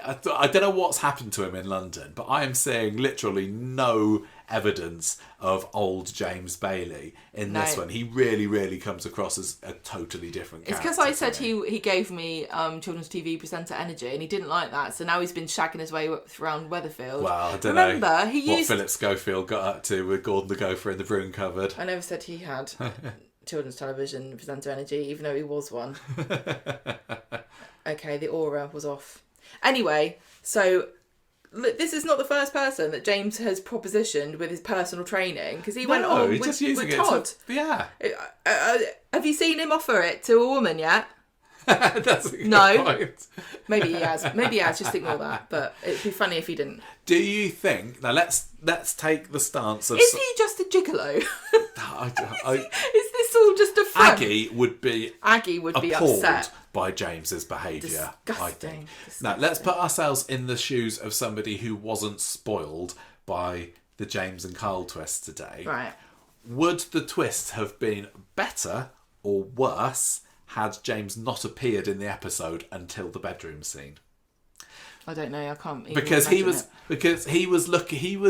I don't know what's happened to him in London, but I am seeing literally no evidence of old James Bailey in this one. He really, really comes across as a totally different character. It's because I said he gave me children's TV presenter energy, and he didn't like that, so now he's been shagging his way around Weatherfield. Well, I don't know what Philip Schofield got up to with Gordon the Gopher in the broom cupboard. I never said he had children's television presenter energy, even though he was one. Okay, the aura was off. Anyway, so this is not the first person that James has propositioned with his personal training, because he went on with Todd. Have you seen him offer it to a woman yet? That's a good point. Maybe he has. Just ignore that. But it'd be funny if he didn't. Do you think? Now let's take the stance of. Is he just a gigolo? Is this all just a front? Aggie would be upset by James's behaviour. Disgusting. I think. Now let's put ourselves in the shoes of somebody who wasn't spoiled by the James and Carl twist today. Right. Would the twist have been better or worse had James not appeared in the episode until the bedroom scene? I don't know. I can't. Because he was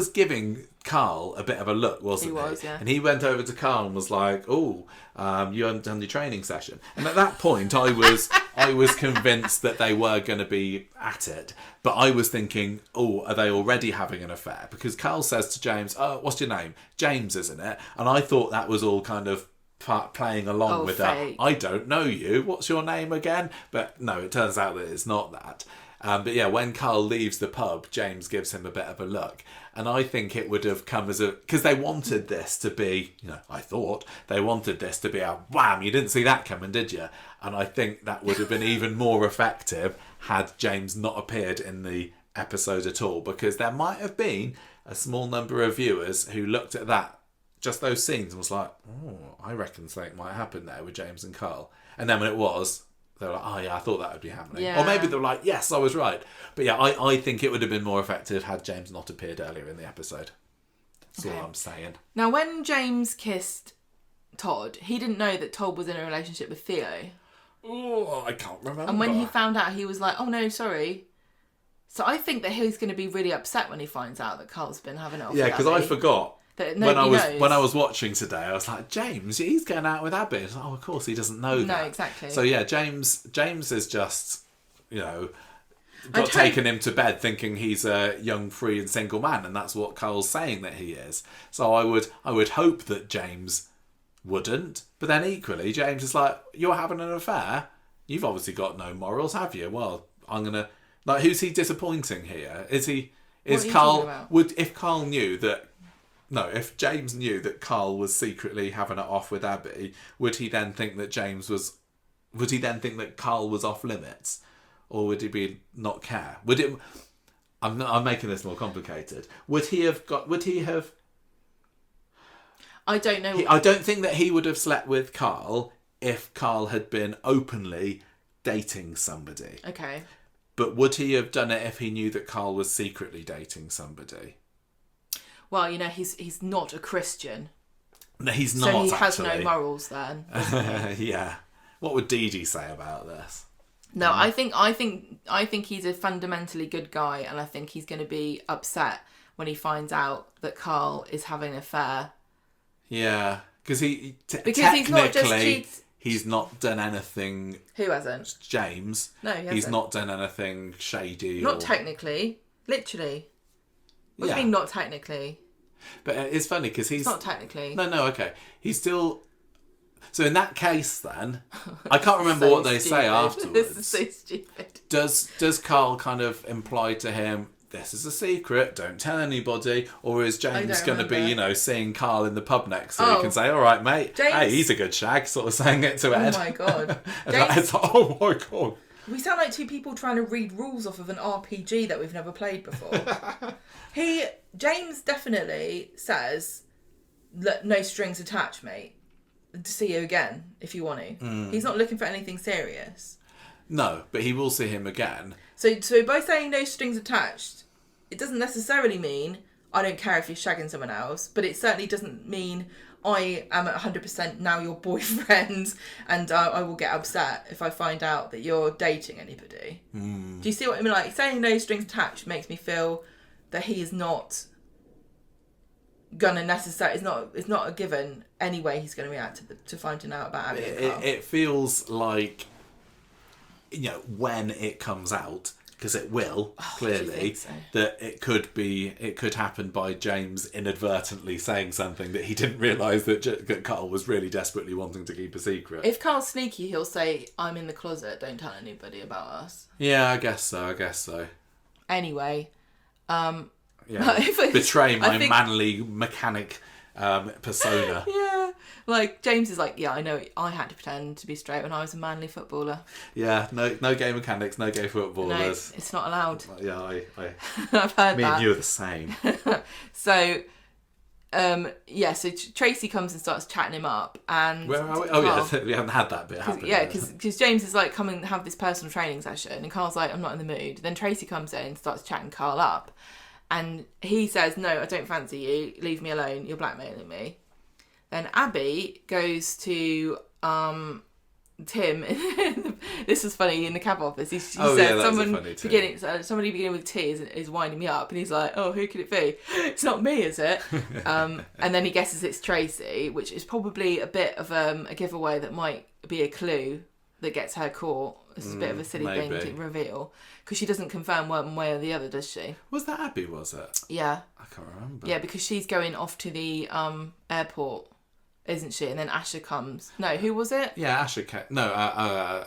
giving Carl a bit of a look, wasn't he? He was, yeah. And he went over to Carl and was like, "Oh, you haven't done your training session." And at that point, I was convinced that they were going to be at it. But I was thinking, "Oh, are they already having an affair?" Because Carl says to James, "Oh, what's your name? James, isn't it?" And I thought that was all kind of playing along with that. I don't know you. What's your name again? But no, it turns out that it's not that. But yeah, when Carl leaves the pub, James gives him a bit of a look. And I think it would have come as because they wanted this to be, I thought they wanted this to be a wham, you didn't see that coming, did you? And I think that would have been even more effective had James not appeared in the episode at all, because there might have been a small number of viewers who looked at that, just those scenes, and was like, oh, I reckon something might happen there with James and Carl. And then when it was, they were like, oh yeah, I thought that would be happening. Yeah. Or maybe they were like, yes, I was right. But yeah, I think it would have been more effective had James not appeared earlier in the episode. That's all I'm saying. Now, when James kissed Todd, he didn't know that Todd was in a relationship with Theo. Oh, I can't remember. And when he found out, he was like, oh no, sorry. So I think that he's going to be really upset when he finds out that Carl's been having it off with because Abby. I forgot. When I was watching today, I was like, James, he's going out with Abby. Like, oh, of course, he doesn't know that. No, exactly. So yeah, James is just, taken him to bed thinking he's a young, free and single man, and that's what Carl's saying that he is. So I would hope that James wouldn't, but then equally, James is like, you're having an affair? You've obviously got no morals, have you? Well, I'm gonna who's he disappointing here? Is Carl? If Carl knew that if James knew that Carl was secretly having it off with Abby, would he then think that Carl was off limits? Or would he not care? I'm making this more complicated. Would he have... I don't know. I don't think that he would have slept with Carl if Carl had been openly dating somebody. Okay. But would he have done it if he knew that Carl was secretly dating somebody? Well, he's not a Christian. No, he's not. So he has actually. no morals then. Yeah. What would Dee Dee say about this? No, I think he's a fundamentally good guy, and I think he's going to be upset when he finds out that Carl is having an affair. Yeah, because he's not just he's not done anything. Who hasn't? James. No, he hasn't. He's not done anything shady. Not technically, literally. What do you mean, not technically? But it's funny because he's... It's not technically. No, okay. He's still... So in that case, then, I can't remember what they say afterwards. This is so stupid. Does Carl kind of imply to him, this is a secret, don't tell anybody? Or is James going to be, seeing Carl in the pub next week and say, all right, mate, hey, he's a good shag, sort of saying it to Ed. Oh, my God. It's like, oh, my God. We sound like two people trying to read rules off of an RPG that we've never played before. James definitely says, no strings attached, mate. To see you again, if you want to. He's not looking for anything serious. No, but he will see him again. So by saying no strings attached, it doesn't necessarily mean I don't care if you're shagging someone else, but it certainly doesn't mean I am at 100% now your boyfriend and I will get upset if I find out that you're dating anybody. Do you see what I mean? Like, saying no strings attached makes me feel that he is not gonna necessarily... It's not a given anyway he's going to react to finding out about Abby and Carl. It feels like, when it comes out... Because it will, clearly, so? that it could happen by James inadvertently saying something that he didn't realise that Carl was really desperately wanting to keep a secret. If Carl's sneaky, he'll say, I'm in the closet, don't tell anybody about us. Yeah, I guess so. Anyway. Betray my manly mechanic persona. Yeah. Like, James is like, yeah, I know, I had to pretend to be straight when I was a manly footballer. Yeah, no gay mechanics, no gay footballers. No, it's not allowed. Yeah, I've heard me that. and you are the same. So, so Tracy comes and starts chatting him up, and... Where are we? Oh, yeah, we haven't had that bit happen. Yeah, because James is like, come and have this personal training session, and Carl's like, I'm not in the mood. Then Tracy comes in and starts chatting Carl up, and he says, no, I don't fancy you, leave me alone, you're blackmailing me. Then Abby goes to Tim. This was funny in the cab office. She said somebody beginning with T is winding me up, and he's like, "Oh, who could it be? It's not me, is it?" And then he guesses it's Tracy, which is probably a bit of a giveaway that might be a clue that gets her caught. This is a bit of a silly thing to reveal because she doesn't confirm one way or the other, does she? Was that Abby? Was it? Yeah. I can't remember. Yeah, because she's going off to the airport. Isn't she? And then Asha comes. No, who was it? Yeah, Asha came. No,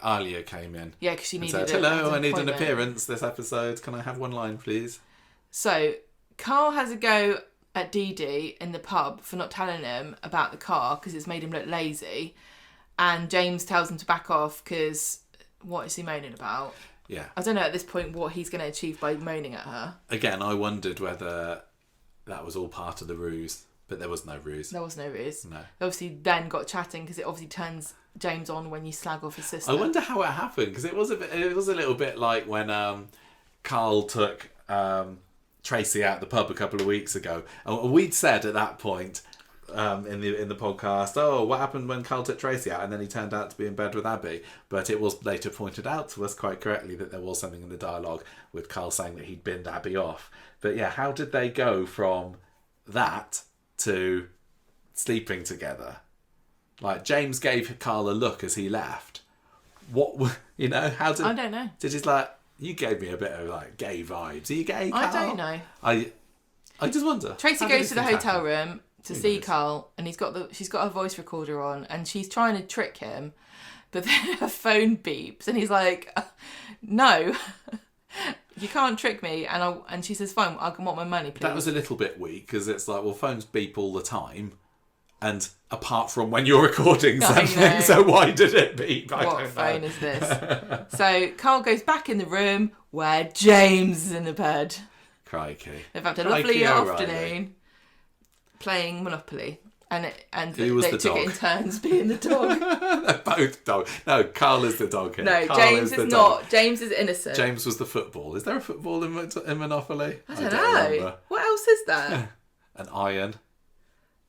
Alia came in. Yeah, because she needed and said, hello, I need an appearance this episode. Can I have one line, please? So, Carl has a go at Dee Dee in the pub for not telling him about the car because it's made him look lazy. And James tells him to back off because what is he moaning about? Yeah. I don't know at this point what he's going to achieve by moaning at her. Again, I wondered whether that was all part of the ruse. But there was no ruse. There was no ruse. No. They obviously then got chatting because it obviously turns James on when you slag off his sister. I wonder how it happened because it was a little bit like when Carl took Tracy out the pub a couple of weeks ago. And we'd said at that point in the podcast, oh, what happened when Carl took Tracy out and then he turned out to be in bed with Abby? But it was later pointed out to us quite correctly that there was something in the dialogue with Carl saying that he'd binned Abby off. But yeah, how did they go from that to sleeping together? Like, James gave Carl a look as he left. How did... I don't know. Did he like, you gave me a bit of like gay vibes. Are you gay, Carl? I don't know. I just wonder. Tracy goes to the hotel room to see Carl, and she's got her voice recorder on, and she's trying to trick him, but then her phone beeps, and he's like, no. You can't trick me. And she says, fine, I can want my money, please. That was a little bit weak, because it's like, well, phones beep all the time. And apart from when you're recording something, so why did it beep? What phone is this? So Carl goes back in the room where James is in the bed. Crikey. They've had a lovely afternoon playing Monopoly. And they took it in turns being the dog. They're both dog. No, Carl is the dog here. No, Carl James is not. Dog. James is innocent. James was the football. Is there a football in Monopoly? I don't know. Remember. What else is there? An iron.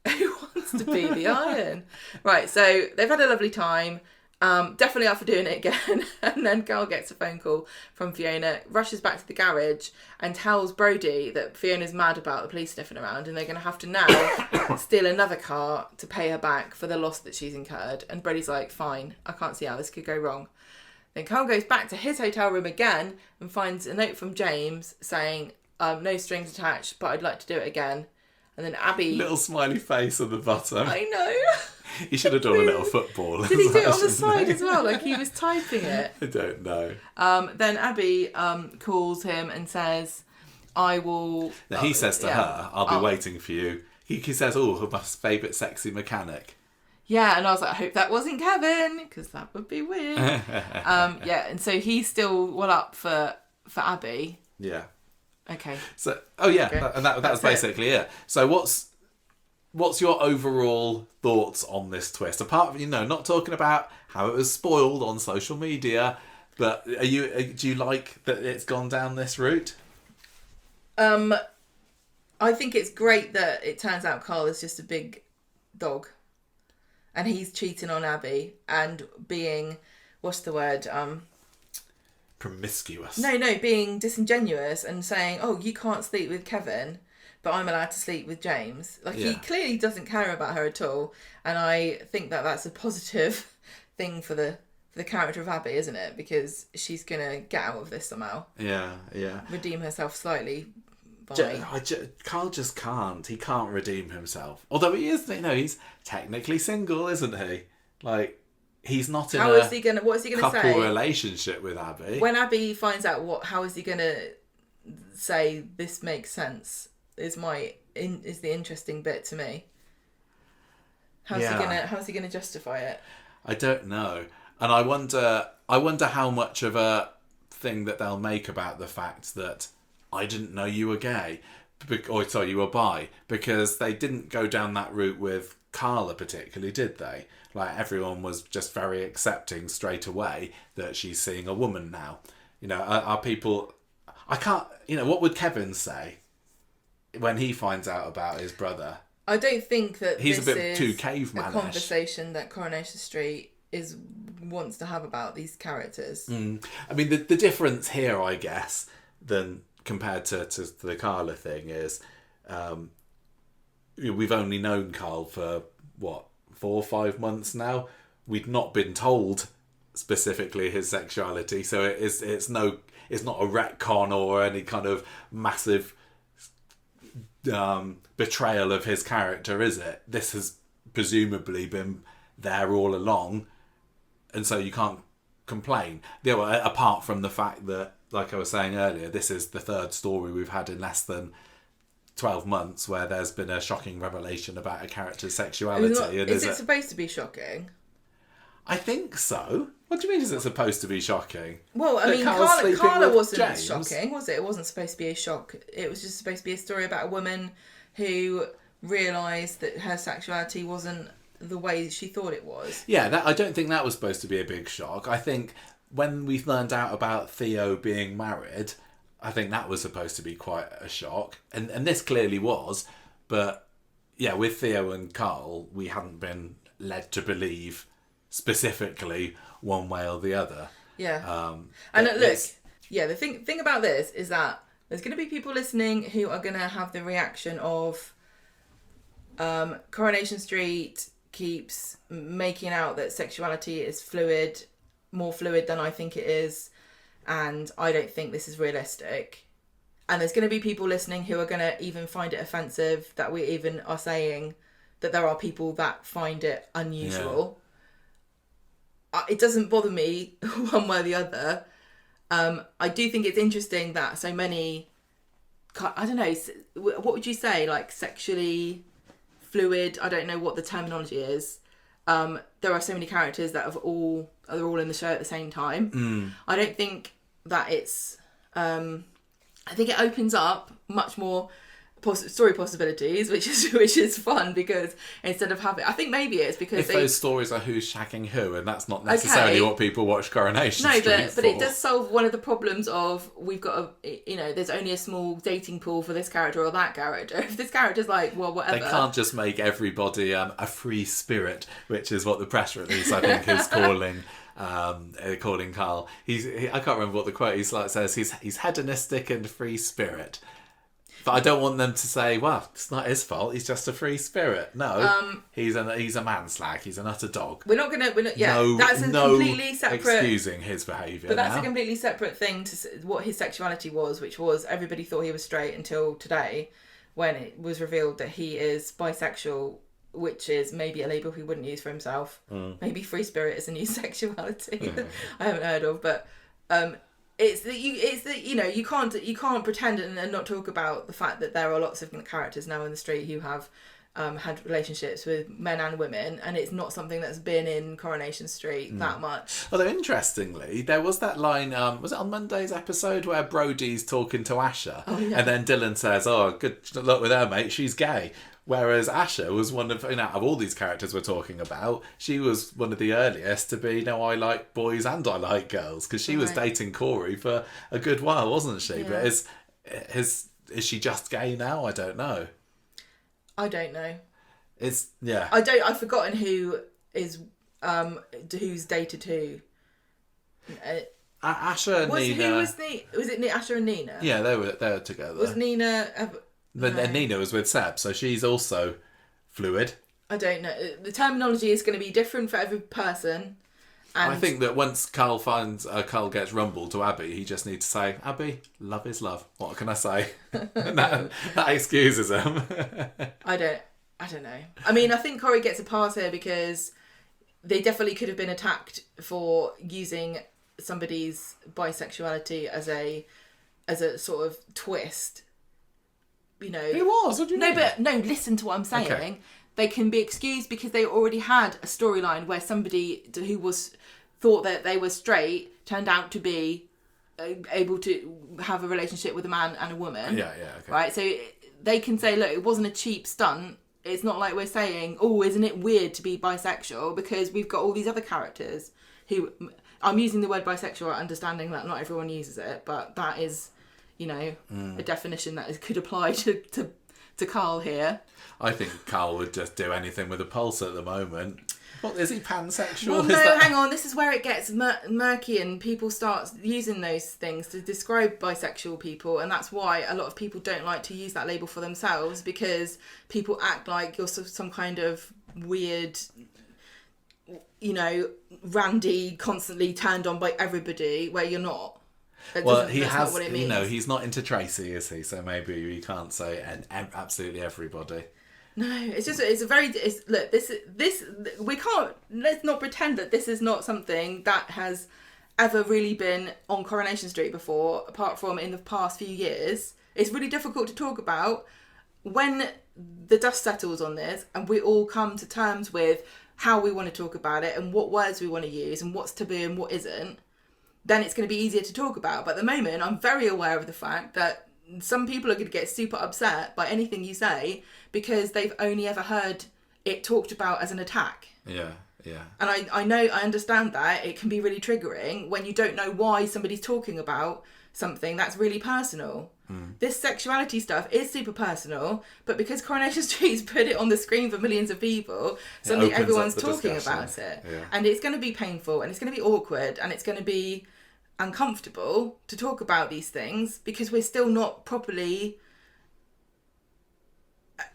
Who wants to be the iron? Right, so they've had a lovely time. Definitely up for doing it again. And then Carl gets a phone call from Fiona, rushes back to the garage and tells Brody that Fiona's mad about the police sniffing around and they're going to have to now steal another car to pay her back for the loss that she's incurred. And Brody's like, fine, I can't see how this could go wrong. Then Carl goes back to his hotel room again and finds a note from James saying, no strings attached, but I'd like to do it again. And then Abby... Little smiley face on the bottom. I know. He should have done a little football. Did he do it on the side as well? Like he was typing it? I don't know. Then Abby calls him and says, I will... Now, he says to her, I'll be waiting for you. He says, oh, my favourite sexy mechanic. Yeah, and I was like, I hope that wasn't Kevin, because that would be weird. Yeah, and so he's still up for Abby. Yeah. Okay. So, and that was basically it. So what's your overall thoughts on this twist? Apart from, not talking about how it was spoiled on social media, but do you like that it's gone down this route? I think it's great that it turns out Carl is just a big dog, and he's cheating on Abby and being, what's the word? Promiscuous. No, being disingenuous and saying, oh, you can't sleep with Kevin, but I'm allowed to sleep with James. He clearly doesn't care about her at all, and I think that that's a positive thing for the character of Abby, isn't it? Because she's gonna get out of this somehow. Yeah. Redeem herself slightly. Carl just can't. He can't redeem himself. Although he is, he's technically single, isn't he? Like, he's not in what is he gonna couple say? Relationship with Abby. When Abby finds out how is he gonna say this makes sense? Is the interesting bit to me. How's he gonna justify it? I don't know, and I wonder how much of a thing that they'll make about the fact that I didn't know you were gay, or sorry, you were bi, because they didn't go down that route with Carla particularly, did they? Like, everyone was just very accepting straight away that she's seeing a woman now. Are people... I can't... what would Kevin say when he finds out about his brother? I don't think that he's this a bit is too caveman-ish. A conversation that Coronation Street wants to have about these characters. I mean, the difference here, I guess, than compared to the Carla thing is we've only known Carl for, 4 or 5 months now. We've not been told specifically his sexuality, so it's not a retcon or any kind of massive betrayal of his character, is it? This has presumably been there all along, and so you can't complain. Apart from the fact that, like I was saying earlier, this is the third story we've had in less than 12 months where there's been a shocking revelation about a character's sexuality. Is it supposed to be shocking? I think so. What do you mean, is it supposed to be shocking? Well, I mean, Carla wasn't shocking, was it? It wasn't supposed to be a shock. It was just supposed to be a story about a woman who realised that her sexuality wasn't the way she thought it was. Yeah, I don't think that was supposed to be a big shock. I think when we learned out about Theo being married, I think that was supposed to be quite a shock. And this clearly was. But, yeah, with Theo and Carl, we hadn't been led to believe specifically one way or the other. Yeah. And look, the thing about this is that there's going to be people listening who are going to have the reaction of Coronation Street keeps making out that sexuality is fluid, more fluid than I think it is, and I don't think this is realistic. And there's going to be people listening who are going to even find it offensive that we even are saying that there are people that find it unusual. It doesn't bother me one way or the other. I do think it's interesting that so many, I don't know, what would you say, like sexually fluid, I don't know what the terminology is. There are so many characters that are all in the show at the same time. I don't think that it's, I think it opens up much more story possibilities, which is fun, because instead of having, I think maybe it's because if those stories are who's shagging who, and that's not necessarily what people watch Coronation Street for. But it does solve one of the problems of, we've got there's only a small dating pool for this character or that character. If this character's like, well, whatever, they can't just make everybody a free spirit, which is what the press release I think is calling Carl. I can't remember what the quote says. He's hedonistic and free spirit. But I don't want them to say, well, it's not his fault, he's just a free spirit. No, he's a man slag, he's an utter dog. We're not, that's a completely separate... excusing his behaviour. But that's a completely separate thing to what his sexuality was, which was everybody thought he was straight until today, when it was revealed that he is bisexual, which is maybe a label he wouldn't use for himself. Maybe free spirit is a new sexuality I haven't heard of, but... It's that you can't pretend and not talk about the fact that there are lots of characters now in the street who have had relationships with men and women, and it's not something that's been in Coronation Street that much. Although interestingly, there was that line, was it on Monday's episode, where Brody's talking to Asher, and then Dylan says, "Oh, good luck with her, mate. She's gay." Whereas Asher was one of, of all these characters we're talking about, she was one of the earliest to be, no, I like boys and I like girls, because she was dating Corey for a good while, wasn't she? Yeah. But is she just gay now? I don't know. I don't know. I've forgotten who is who's dated who. Asher and Nina. Was it Asher and Nina? Yeah, they were together. Was Nina? And Nina was with Seb, so she's also fluid. I don't know. The terminology is going to be different for every person. And I think that once Carl gets rumbled to Abby, he just needs to say, "Abby, love is love. What can I say?" that excuses him. I don't know. I mean, I think Corey gets a pass here because they definitely could have been attacked for using somebody's bisexuality as a sort of twist. It was. What do you mean? Listen to what I'm saying. Okay. They can be excused because they already had a storyline where somebody who thought that they were straight turned out to be able to have a relationship with a man and a woman. Yeah, okay. Right, so they can say, look, it wasn't a cheap stunt. It's not like we're saying, oh, isn't it weird to be bisexual? Because we've got all these other characters who... I'm using the word bisexual, understanding that not everyone uses it, but that is... a definition that could apply to Carl here. I think Carl would just do anything with a pulse at the moment. What, is he pansexual? Well, no, hang on. This is where it gets murky and people start using those things to describe bisexual people, and that's why a lot of people don't like to use that label for themselves, because people act like you're some kind of weird, randy, constantly turned on by everybody, where you're not. Well, he's not into Tracy, is he? So maybe you can't say absolutely everybody. No, we can't, let's not pretend that this is not something that has ever really been on Coronation Street before, apart from in the past few years. It's really difficult to talk about. When the dust settles on this and we all come to terms with how we want to talk about it and what words we want to use and what's taboo and what isn't, then it's going to be easier to talk about. But at the moment, I'm very aware of the fact that some people are going to get super upset by anything you say because they've only ever heard it talked about as an attack. Yeah. And I understand that it can be really triggering when you don't know why somebody's talking about something that's really personal. This sexuality stuff is super personal, but because Coronation Street's put it on the screen for millions of people, suddenly everyone's talking about it. Yeah. And it's going to be painful and it's going to be awkward and it's going to be uncomfortable to talk about these things because we're still not properly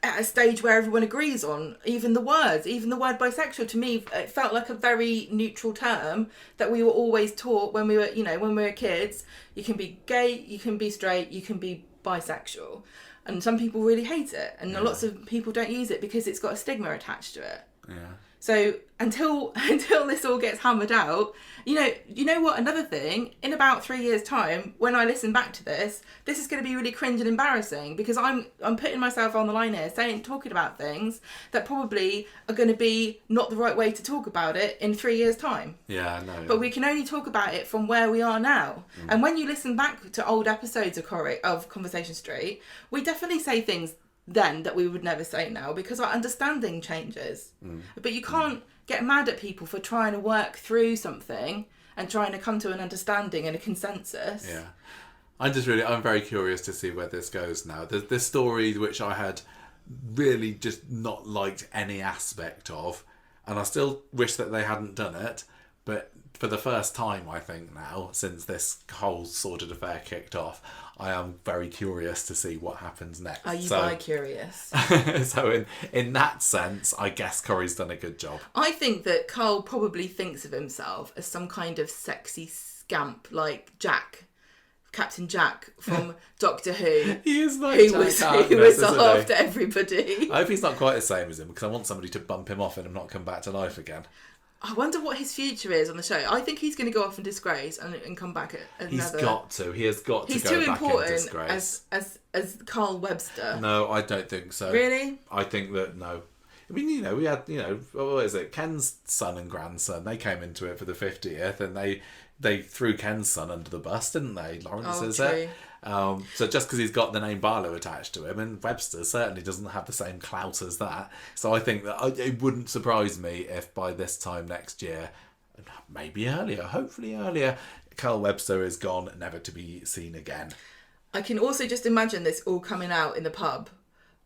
at a stage where everyone agrees on even the words. Even the word bisexual, to me, it felt like a very neutral term that we were always taught when we were kids. You can be gay, you can be straight, you can be bisexual. And some people really hate it, and lots of people don't use it because it's got a stigma attached to it. Yeah. So until this all gets hammered out, you know what? Another thing, in about 3 years' time, when I listen back to this is going to be really cringe and embarrassing, because I'm putting myself on the line here, talking about things that probably are going to be not the right way to talk about it in 3 years' time. Yeah, I know. But we can only talk about it from where we are now. And when you listen back to old episodes of Conversation Street, we definitely say things then that we would never say now, because our understanding changes. But you can't get mad at people for trying to work through something and trying to come to an understanding and a consensus. Yeah. I'm very curious to see where this goes now. The story which I had really just not liked any aspect of, and I still wish that they hadn't done it, but for the first time, I think now, since this whole sordid affair kicked off, I am very curious to see what happens next. Are you bi-curious? So in that sense, I guess Corey's done a good job. I think that Carl probably thinks of himself as some kind of sexy scamp like Jack. Captain Jack from Doctor Who. He is like who was after everybody. I hope he's not quite the same as him, because I want somebody to bump him off and him not come back to life again. I wonder what his future is on the show. I think he's going to go off in disgrace and come back at another... He's got to. He has got to he's go too back in important disgrace. as Carl Webster. No, I don't think so. Really? I think that, no. I mean, we had, what is it? Ken's son and grandson, they came into it for the 50th, and they threw Ken's son under the bus, didn't they? Lawrence, is it? So just because he's got the name Barlow attached to him, and Webster certainly doesn't have the same clout as that. So I think that it wouldn't surprise me if by this time next year, maybe earlier, hopefully earlier, Carl Webster is gone, never to be seen again. I can also just imagine this all coming out in the pub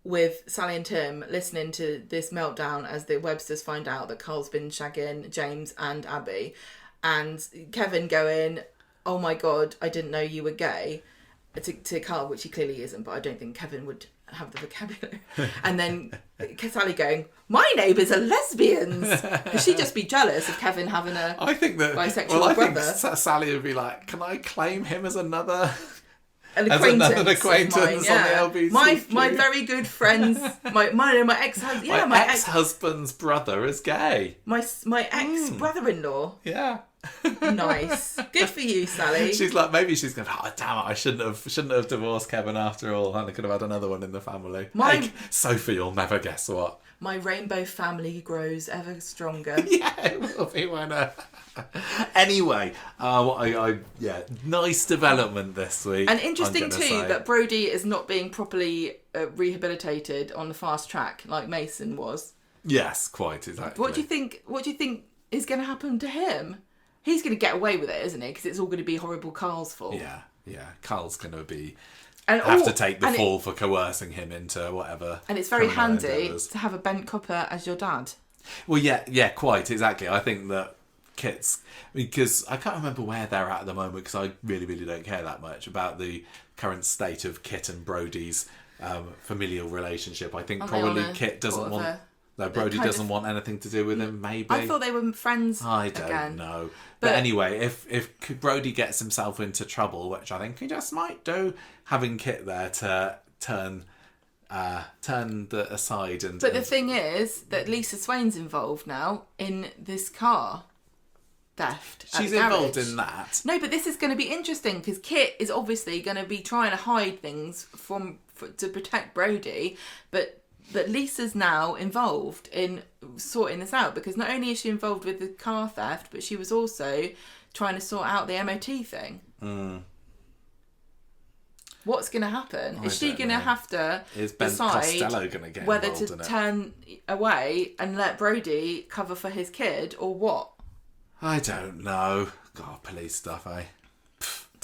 with Sally and Tim listening to this meltdown as the Websters find out that Carl's been shagging James and Abby, and Kevin going, "Oh my God, I didn't know you were gay," to Carl, which he clearly isn't, but I don't think Kevin would have the vocabulary. And then Sally going, "My neighbours are lesbians." She'd just be jealous of Kevin having a bisexual brother. Think Sally would be like, "Can I claim him as another acquaintance of mine, on the LBC? My very good friends, my ex-husband, my ex-husband's brother is gay. My ex-brother-in-law. Yeah. Nice. Good for you, Sally. She's like, maybe she's going, oh damn it, I shouldn't have divorced Kevin after all, and I could have had another one in the family. Hey, Sophie, you'll never guess what. My rainbow family grows ever stronger. Yeah, it will be when anyway, nice development this week. And interesting too that Brody is not being properly rehabilitated on the fast track like Mason was. Yes, quite exactly. What do you think is going to happen to him? He's going to get away with it, isn't he? Because it's all going to be horrible Carl's fault. Yeah. Carl's going to have to take the fall for coercing him into whatever. And it's very handy to have a bent copper as your dad. Well, yeah, quite exactly. I think that Kit's, because I can't remember where they're at the moment, because I really, really don't care that much about the current state of Kit and Brody's familial relationship. I think probably Kit doesn't want. No, Brody doesn't want anything to do with him, maybe. I thought they were friends. I don't know. But anyway, if Brody gets himself into trouble, which I think he just might do, having Kit there to turn the aside and... But the thing is that Lisa Swain's involved now in this car theft. She's involved in that. No, but this is going to be interesting because Kit is obviously going to be trying to hide things to protect Brody, but Lisa's now involved in sorting this out, because not only is she involved with the car theft, but she was also trying to sort out the MOT thing. What's going to happen? Is she going to have to decide whether to turn away and let Brody cover for his kid or what? I don't know. God, police stuff, eh?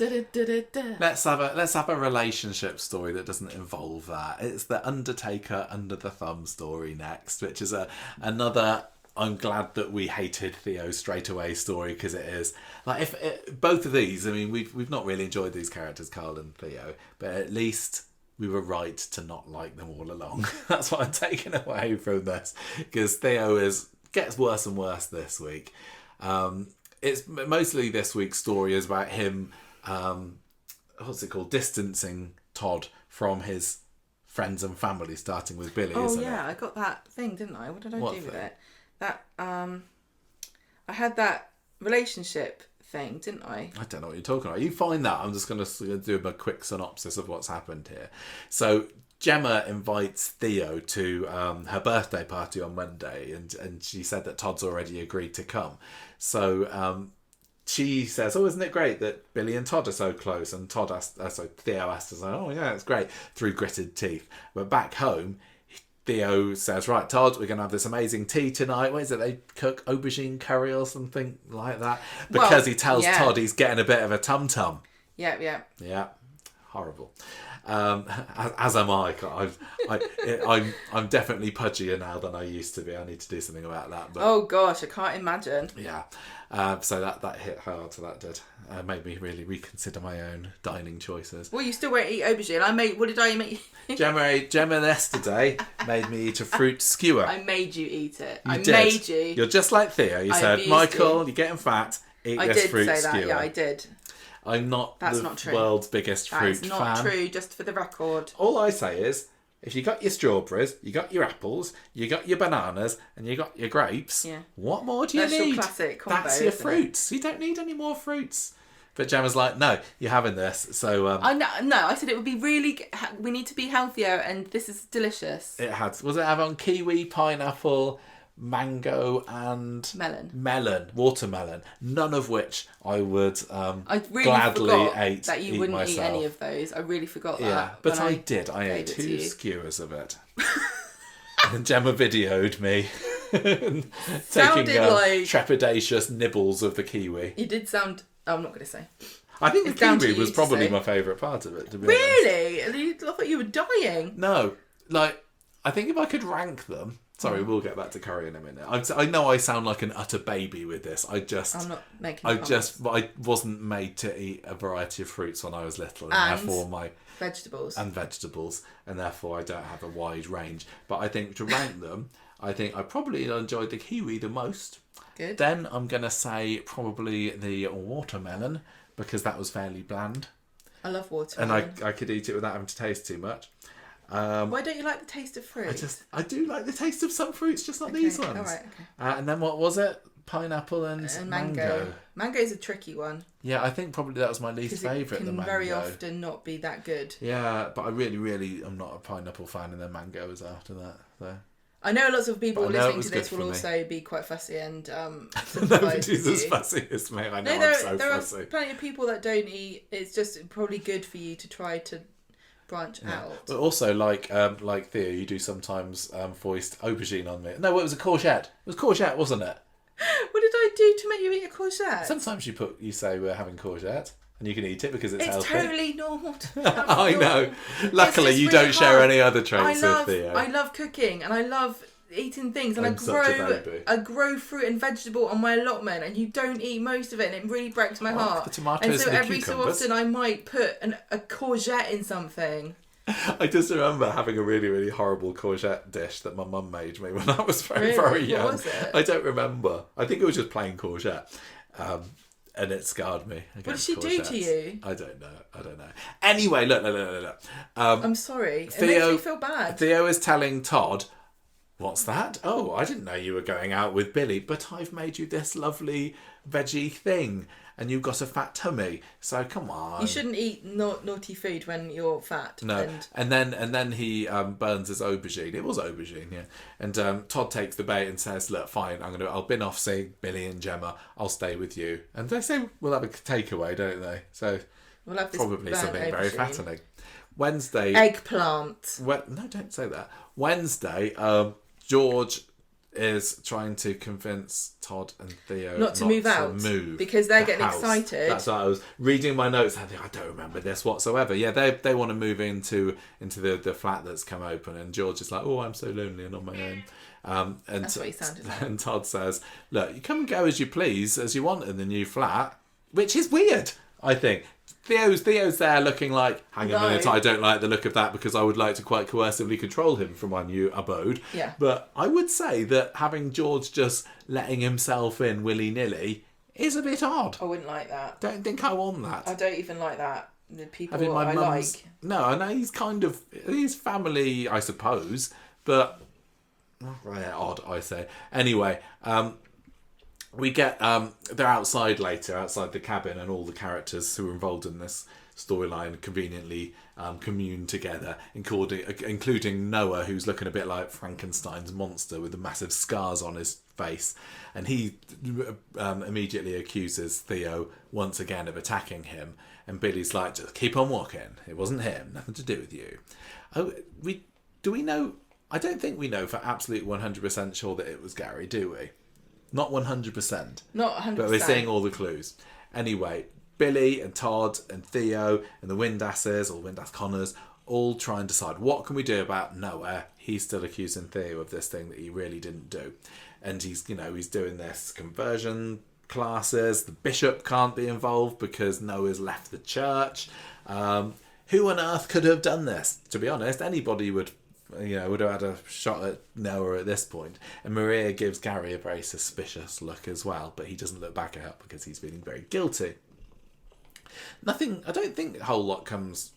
Let's have a relationship story that doesn't involve that. It's the Undertaker under the thumb story next, which is another I'm glad that we hated Theo straight away story, because it is like both of these. I mean, we've not really enjoyed these characters, Carl and Theo, but at least we were right to not like them all along. That's what I'm taking away from this, because Theo gets worse and worse this week. It's mostly this week's story is about him. Distancing Todd from his friends and family, starting with Billy. Oh yeah, I got that thing, didn't I? What did I do with it? that I had that relationship thing, didn't I? I don't know what you're talking about. You find that. I'm just going to do a quick synopsis of what's happened here. So Gemma invites Theo to her birthday party on Monday, and she said that Todd's already agreed to come. So she says, "Oh, isn't it great that Billy and Todd are so close?" And Theo asked us, "Oh yeah, it's great," through gritted teeth. But back home, Theo says, "Right, Todd, we're going to have this amazing tea tonight." What is it? They cook aubergine curry or something like that. Because he tells Todd he's getting a bit of a tum-tum. Yeah. Yeah. Horrible. As am I. I'm definitely pudgier now than I used to be. I need to do something about that. But, oh gosh, I can't imagine. Yeah. So that hit hard. So that did. Made me really reconsider my own dining choices. Well, you still won't eat aubergine. What did I make? Gemma yesterday made me eat a fruit skewer. I made you eat it. You I did. made you. You're just like Theo. You said, "Michael, you're getting fat. Eat this fruit skewer." I did say that. Yeah, I did. I'm not the world's biggest fruit fan. That's not true, just for the record. All I say is, if you got your strawberries, you got your apples, you got your bananas, and you got your grapes, what more do you need? That's your classic combo, That's your fruits. You don't need any more fruits. But Gemma's like, "No, you're having this." So I said it would be really. We need to be healthier, and this is delicious. It had. Was it have on kiwi, pineapple, mango, and watermelon? None of which I would I really gladly forgot that you wouldn't myself. Eat any of those. I really forgot that. Yeah, but I did. I ate 2 skewers of it. And Gemma videoed me taking like trepidatious nibbles of the kiwi. You did sound. I'm not going to say. I think the kiwi was probably my favourite part of it, to be really? Honest. I thought you were dying. No. Like, I think if I could rank them... Sorry, we'll get back to curry in a minute. I know I sound like an utter baby with this. I'm not making I wasn't made to eat a variety of fruits when I was little. And therefore vegetables. And therefore I don't have a wide range. But I think to rank them, I think I probably enjoyed the kiwi the most. Good. Then I'm going to say probably the watermelon, because that was fairly bland. I love watermelon. And I could eat it without having to taste too much. Why don't you like the taste of fruit? I do like the taste of some fruits, just not these ones. All right, okay. And then what was it? Pineapple and mango. Mango's a tricky one. Yeah, I think probably that was my least favourite. The mango can very often not be that good. Yeah, but I really am not a pineapple fan, and then mango is after that. So. I know lots of people listening to this will also be quite fussy and nobody's as fussy as me. I know I'm so fussy. There are plenty of people that don't eat. It's just probably good for you to try to branch out. But also, like Theo, you do sometimes foist aubergine on me. No, it was a courgette. It was courgette, wasn't it? What did I do to make you eat a courgette? Sometimes you say we're having courgette. And you can eat it because it's healthy. It's totally normal to have. I know. Luckily, you don't share any other traits with Theo. I love cooking and I love eating things, and I grow fruit and vegetable on my allotment, and you don't eat most of it, and it really breaks my heart. The tomatoes and so and the every cucumbers. so often I might put a courgette in something. I just remember having a really, really horrible courgette dish that my mum made me when I was very young. What was it? I don't remember. I think it was just plain courgette. And it scarred me. What did she do to you? I don't know. Anyway, look. I'm sorry. It makes me feel bad. Theo is telling Todd, "What's that? Oh, I didn't know you were going out with Billy, but I've made you this lovely veggie thing, and you've got a fat tummy. So come on. You shouldn't eat naughty food when you're fat." No, and then he burns his aubergine. It was aubergine, yeah. And Todd takes the bait and says, "Look, fine. I'll bin off seeing Billy and Gemma. I'll stay with you." And they say we'll have a takeaway, don't they? So we'll have this probably something very fattening. Wednesday. Eggplant. No, don't say that. Wednesday. George is trying to convince Todd and Theo not to move out because they're getting excited. That's why I was reading my notes. I think I don't remember this whatsoever. Yeah, they want to move into the flat that's come open, and George is like, "Oh, I'm so lonely and on my own." And that's what he sounded like. And Todd says, "Look, you come and go as you please, as you want in the new flat," which is weird, I think. Theo's there looking like, hang on a minute, I don't like the look of that because I would like to quite coercively control him from my new abode. Yeah. But I would say that having George just letting himself in willy-nilly is a bit odd. I wouldn't like that. Don't think I want that. I don't even like that. The people I like. No, I know he's family, I suppose, but Yeah, odd, I say. Anyway, we get they're outside later, outside the cabin, and all the characters who are involved in this storyline conveniently commune together, including Noah, who's looking a bit like Frankenstein's monster with the massive scars on his face, and he immediately accuses Theo once again of attacking him, and Billy's like, just keep on walking, it wasn't him, nothing to do with you. We know? I don't think we know for absolute 100% sure that it was Gary, do we? Not 100%. Not 100%. But we're seeing all the clues. Anyway, Billy and Todd and Theo and the Windasses, or Windass Connors, all try and decide, what can we do about Noah? He's still accusing Theo of this thing that he really didn't do. And he's doing this conversion classes. The bishop can't be involved because Noah's left the church. Who on earth could have done this? To be honest, anybody would have had a shot at Noah at this point. And Maria gives Gary a very suspicious look as well, but he doesn't look back at her because he's feeling very guilty. I don't think a whole lot comes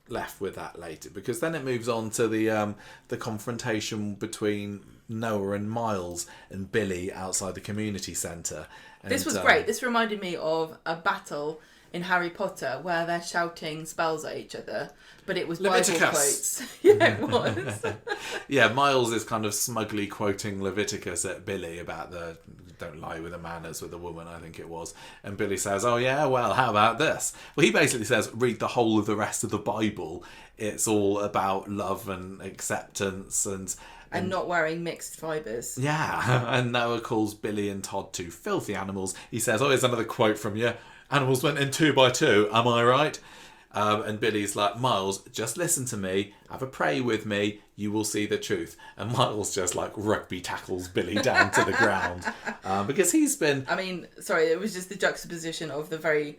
left with that later, because then it moves on to the confrontation between Noah and Miles and Billy outside the community centre. This was great. This reminded me of a battle in Harry Potter where they're shouting spells at each other, but it was Leviticus. Bible quotes. Yeah, it was. Yeah, Miles is kind of smugly quoting Leviticus at Billy about the don't lie with a man as with a woman, I think it was. And Billy says, oh yeah, well, how about this? Well, he basically says, read the whole of the rest of the Bible. It's all about love and acceptance and not wearing mixed fibres. Yeah, and Noah calls Billy and Todd two filthy animals. He says, oh, here's another quote from you. Animals went in 2 by 2, am I right? And Billy's like, Miles, just listen to me, have a pray with me, you will see the truth. And Miles just like rugby tackles Billy down to the ground. Because he's been... I mean, sorry, it was just the juxtaposition of the very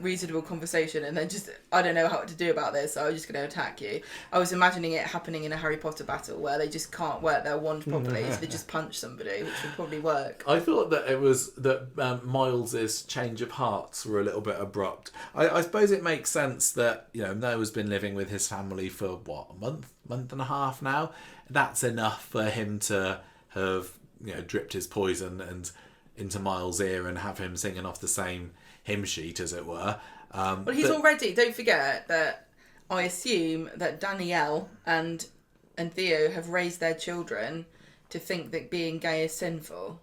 reasonable conversation and then just, I don't know what to do about this, so I'm just going to attack you. I was imagining it happening in a Harry Potter battle where they just can't work their wand properly, so they just punch somebody, which would probably work. I thought that it was that Miles's change of hearts were a little bit abrupt. I suppose it makes sense that, Noah's been living with his family for what, a month and a half now. That's enough for him to have dripped his poison and into Miles' ear and have him singing off the same hymn sheet, as it were. Well, he's already... Don't forget that I assume that Danielle and Theo have raised their children to think that being gay is sinful.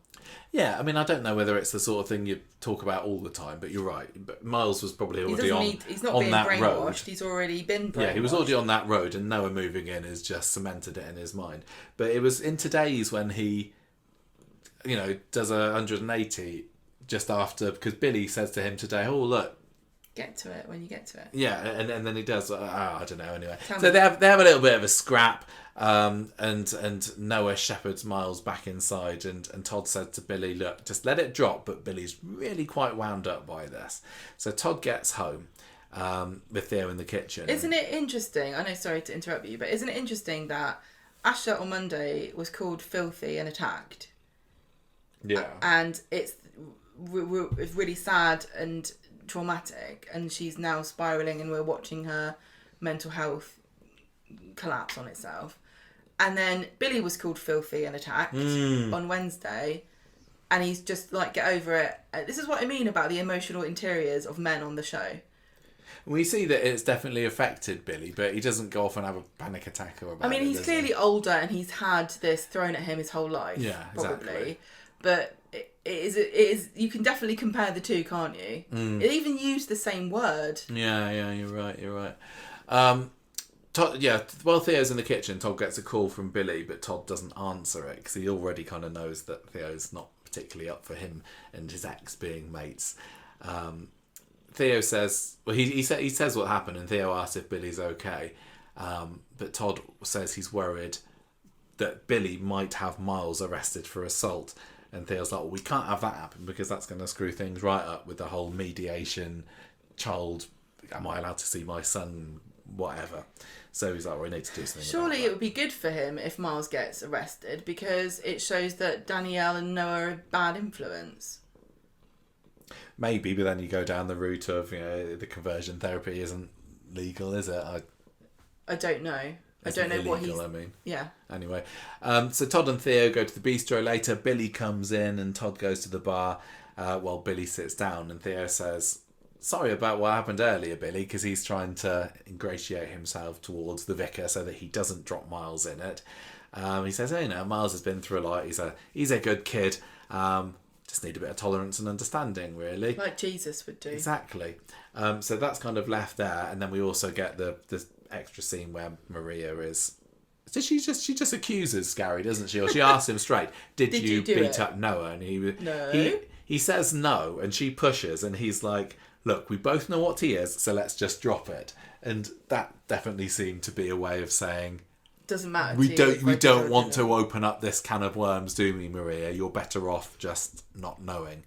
Yeah, I mean, I don't know whether it's the sort of thing you talk about all the time, but you're right. But Miles was probably already he's not being that brainwashed. Road. He's already been brainwashed. Yeah, he was already on that road, and Noah moving in has just cemented it in his mind. But it was in Today's when he, does 180 just after, because Billy says to him today, oh, look. Get to it when you get to it. Yeah, and then he does, I don't know, anyway. So they have a little bit of a scrap, and Noah shepherds Miles back inside, and Todd said to Billy, look, just let it drop, but Billy's really quite wound up by this. So Todd gets home with Theo in the kitchen. Isn't it interesting, I know, sorry to interrupt you, but isn't it interesting that Asher on Monday was called filthy and attacked? Yeah. And it's really sad and traumatic, and she's now spiraling, and we're watching her mental health collapse on itself. And then Billy was called filthy and attacked on Wednesday, and he's just like, get over it. This is what I mean about the emotional interiors of men on the show. We see that it's definitely affected Billy, but he doesn't go off and have a panic attack or about he's clearly older, and he's had this thrown at him his whole life. Yeah, exactly. Probably. But it is. You can definitely compare the two, can't you? It even used the same word. Yeah, you're right. Todd, while Theo's in the kitchen, Todd gets a call from Billy, but Todd doesn't answer it because he already kind of knows that Theo's not particularly up for him and his ex being mates. Theo says, well, he says what happened, and Theo asks if Billy's okay, but Todd says he's worried that Billy might have Miles arrested for assault. And Theo's like, well, we can't have that happen because that's going to screw things right up with the whole mediation, child, am I allowed to see my son, whatever. So he's like, well, we need to do something. Surely it would be good for him if Miles gets arrested because it shows that Danielle and Noah are a bad influence. Maybe, but then you go down the route of, the conversion therapy isn't legal, is it? I don't know. I don't know what illegal, he's... I mean. Yeah. Anyway, so Todd and Theo go to the bistro later. Billy comes in and Todd goes to the bar while Billy sits down. And Theo says, sorry about what happened earlier, Billy, because he's trying to ingratiate himself towards the vicar so that he doesn't drop Miles in it. He says, Miles has been through a lot. He's a good kid. Just need a bit of tolerance and understanding, really. Like Jesus would do. Exactly. So that's kind of left there. And then we also get the extra scene where Maria is... So she just accuses Gary, doesn't she? Or she asks him straight, did you beat up Noah? And No. he says no, and she pushes, and he's like, look, we both know what he is, so let's just drop it. And that definitely seemed to be a way of saying... Doesn't matter. We don't want to open up this can of worms, do we, Maria? You're better off just not knowing.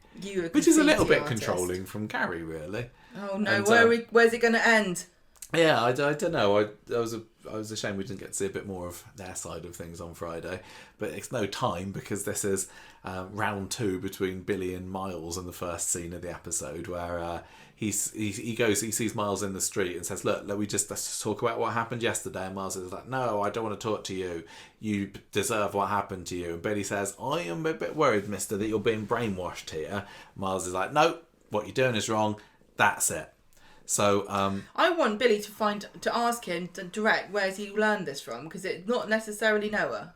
Which is a little bit controlling from Gary, really. Oh no, where's it going to end? Yeah, I don't know. I was ashamed we didn't get to see a bit more of their side of things on Friday, but it's no time because this is round 2 between Billy and Miles in the first scene of the episode, where he sees Miles in the street and says, look, let's just talk about what happened yesterday. And Miles is like, no, I don't want to talk to you. You deserve what happened to you. And Billy says, I am a bit worried, mister, that you're being brainwashed here. Miles is like, no, what you're doing is wrong. That's it. So I want Billy to ask him direct where's he learned this from, because it's not necessarily Noah.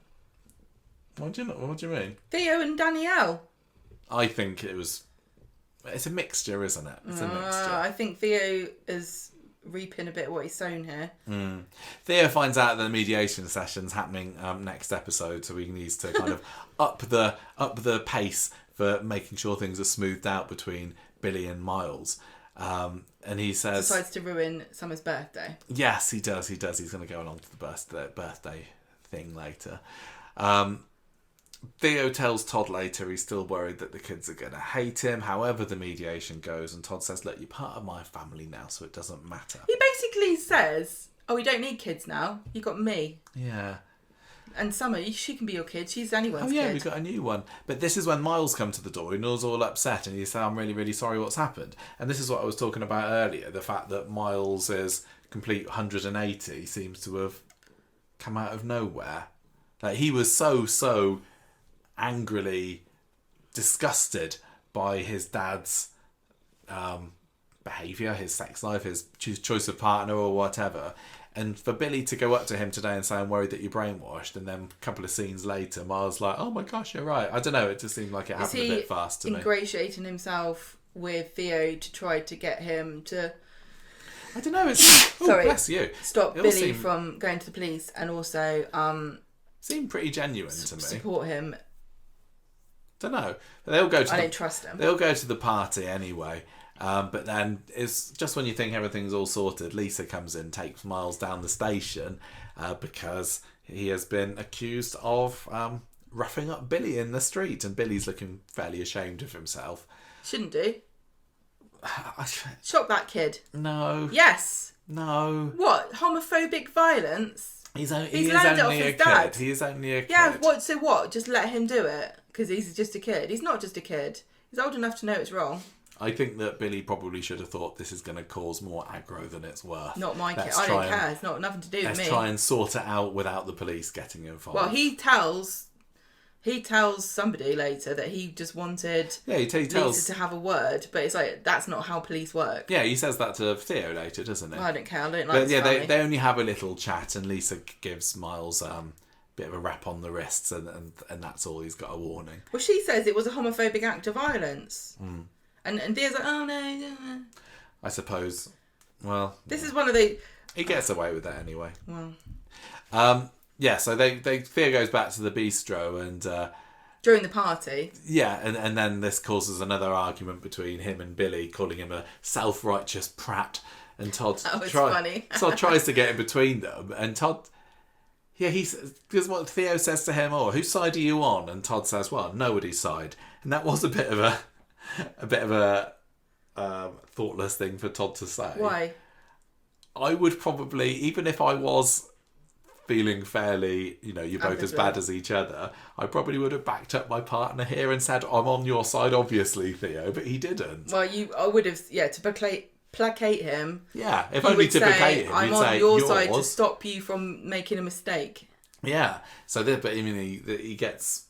What do you mean? Theo and Danielle. I think it's a mixture, isn't it? It's a mixture. I think Theo is reaping a bit of what he's sown here. Theo finds out that the mediation session's happening next episode, so he needs to kind of up the pace for making sure things are smoothed out between Billy and Miles. And he says... Decides to ruin Summer's birthday. Yes, he does. He's going to go along to the birthday thing later. Theo tells Todd later he's still worried that the kids are going to hate him. However the mediation goes, and Todd says, look, you're part of my family now, so it doesn't matter. He basically says, oh, we don't need kids now. You got me. Yeah. And Summer, she can be your kid. She's anyone's kid. Oh yeah, we've got a new one. But this is when Miles comes to the door and he's all upset and he says, I'm really, really sorry what's happened. And this is what I was talking about earlier. The fact that Miles' complete 180 seems to have come out of nowhere. Like, he was so angrily disgusted by his dad's behaviour, his sex life, his choice of partner or whatever. And for Billy to go up to him today and say, I'm worried that you're brainwashed, and then a couple of scenes later, Miles like, oh my gosh, you're right. I don't know, it just seemed like it happened a bit fast to me. Is he ingratiating himself with Theo to try to get him to... I don't know, it's... Sorry, bless you. Stop Billy from going to the police, and also... seemed pretty genuine to me. Support him. Don't know. They'll go to I don't trust him. They'll go to the party anyway. But then it's just when you think everything's all sorted, Lisa comes in, takes Miles down the station because he has been accused of roughing up Billy in the street, and Billy's looking fairly ashamed of himself. Shouldn't do. Shock that kid. No. Yes. No. What? Homophobic violence? He is only a dad. kid. He is only a kid. Yeah, what? So what? Just let him do it? Because he's just a kid. He's not just a kid. He's old enough to know it's wrong. I think that Billy probably should have thought this is going to cause more aggro than it's worth. Not my kid. I don't care. It's nothing to do with me. Let's try and sort it out without the police getting involved. Well, he tells somebody later that he just wanted Lisa to have a word, but it's like, that's not how police work. Yeah, he says that to Theo later, doesn't he? Well, I don't care. I don't like this family. They only have a little chat, and Lisa gives Miles a bit of a rap on the wrists, and that's all. He's got a warning. Well, she says it was a homophobic act of violence. And Theo's like, oh no. I suppose. Well, this is one of the... He gets away with that anyway. Well. Yeah, so Theo goes back to the bistro and... during the party. Yeah, and then this causes another argument between him and Billy, calling him a self-righteous prat. And Todd... funny. Todd tries to get in between them, and Todd... Yeah, because what Theo says to him, whose side are you on? And Todd says, well, nobody's side. And that was a bit of a thoughtless thing for Todd to say. Why? I would probably, even if I was feeling fairly, you're both as bad as each other, I probably would have backed up my partner here and said, I'm on your side, obviously, Theo, but he didn't. Well, I would have, to placate him. Yeah, if He only would to say, placate him. I'm You'd on say, your yours. side to stop you from making a mistake. Yeah. So, but I mean, he gets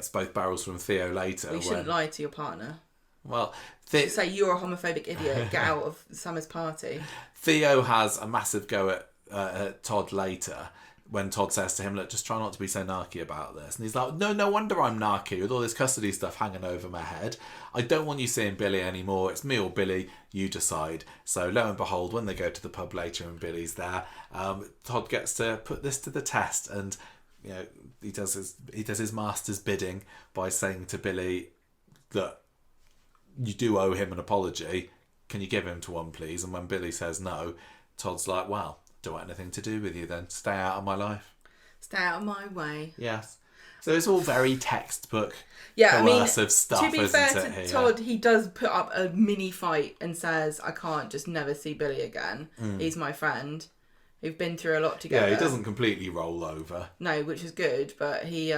both barrels from Theo later. You shouldn't lie to your partner. Well, You should say, you're a homophobic idiot. Get out of Summer's party. Theo has a massive go at Todd later when Todd says to him, look, just try not to be so narky about this. And he's like, no wonder I'm narky with all this custody stuff hanging over my head. I don't want you seeing Billy anymore. It's me or Billy. You decide. So lo and behold, when they go to the pub later and Billy's there, Todd gets to put this to the test. And you know, he does his master's bidding by saying to Billy that you do owe him an apology. Can you give him to one, please? And when Billy says no, Todd's like, well, don't want anything to do with you then. Stay out of my life. Stay out of my way. Yes. So it's all very textbook coercive stuff, to be fair isn't to it, Todd, he does put up a mini fight and says, I can't just never see Billy again. He's my friend. We've been through a lot together. Yeah, he doesn't completely roll over. No, which is good, but he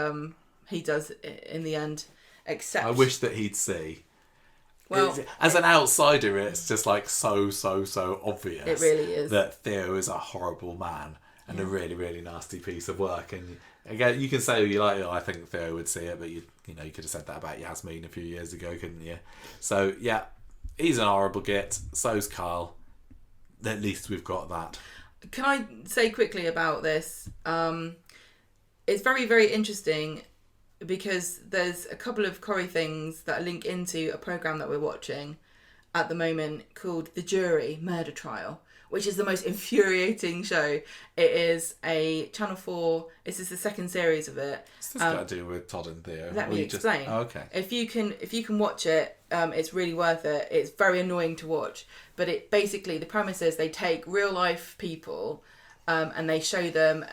does, in the end, accept. I wish that he'd see. Well, as an outsider, it's just like so obvious. It really is. That Theo is a horrible man and a really, really nasty piece of work. And again, you can say you like, oh, I think Theo would see it, but you could have said that about Yasmin a few years ago, couldn't you? So yeah, he's an horrible git. So's Carl. At least we've got that. Can I say quickly about this? It's very, very interesting, because there's a couple of Corrie things that link into a programme that we're watching at the moment called The Jury Murder Trial, which is the most infuriating show. It is a Channel 4, this is the second series of it. What's this got to do with Todd and Theo? Let me explain. Oh, okay. If you can watch it, it's really worth it. It's very annoying to watch, but it basically, the premise is they take real life people and they show them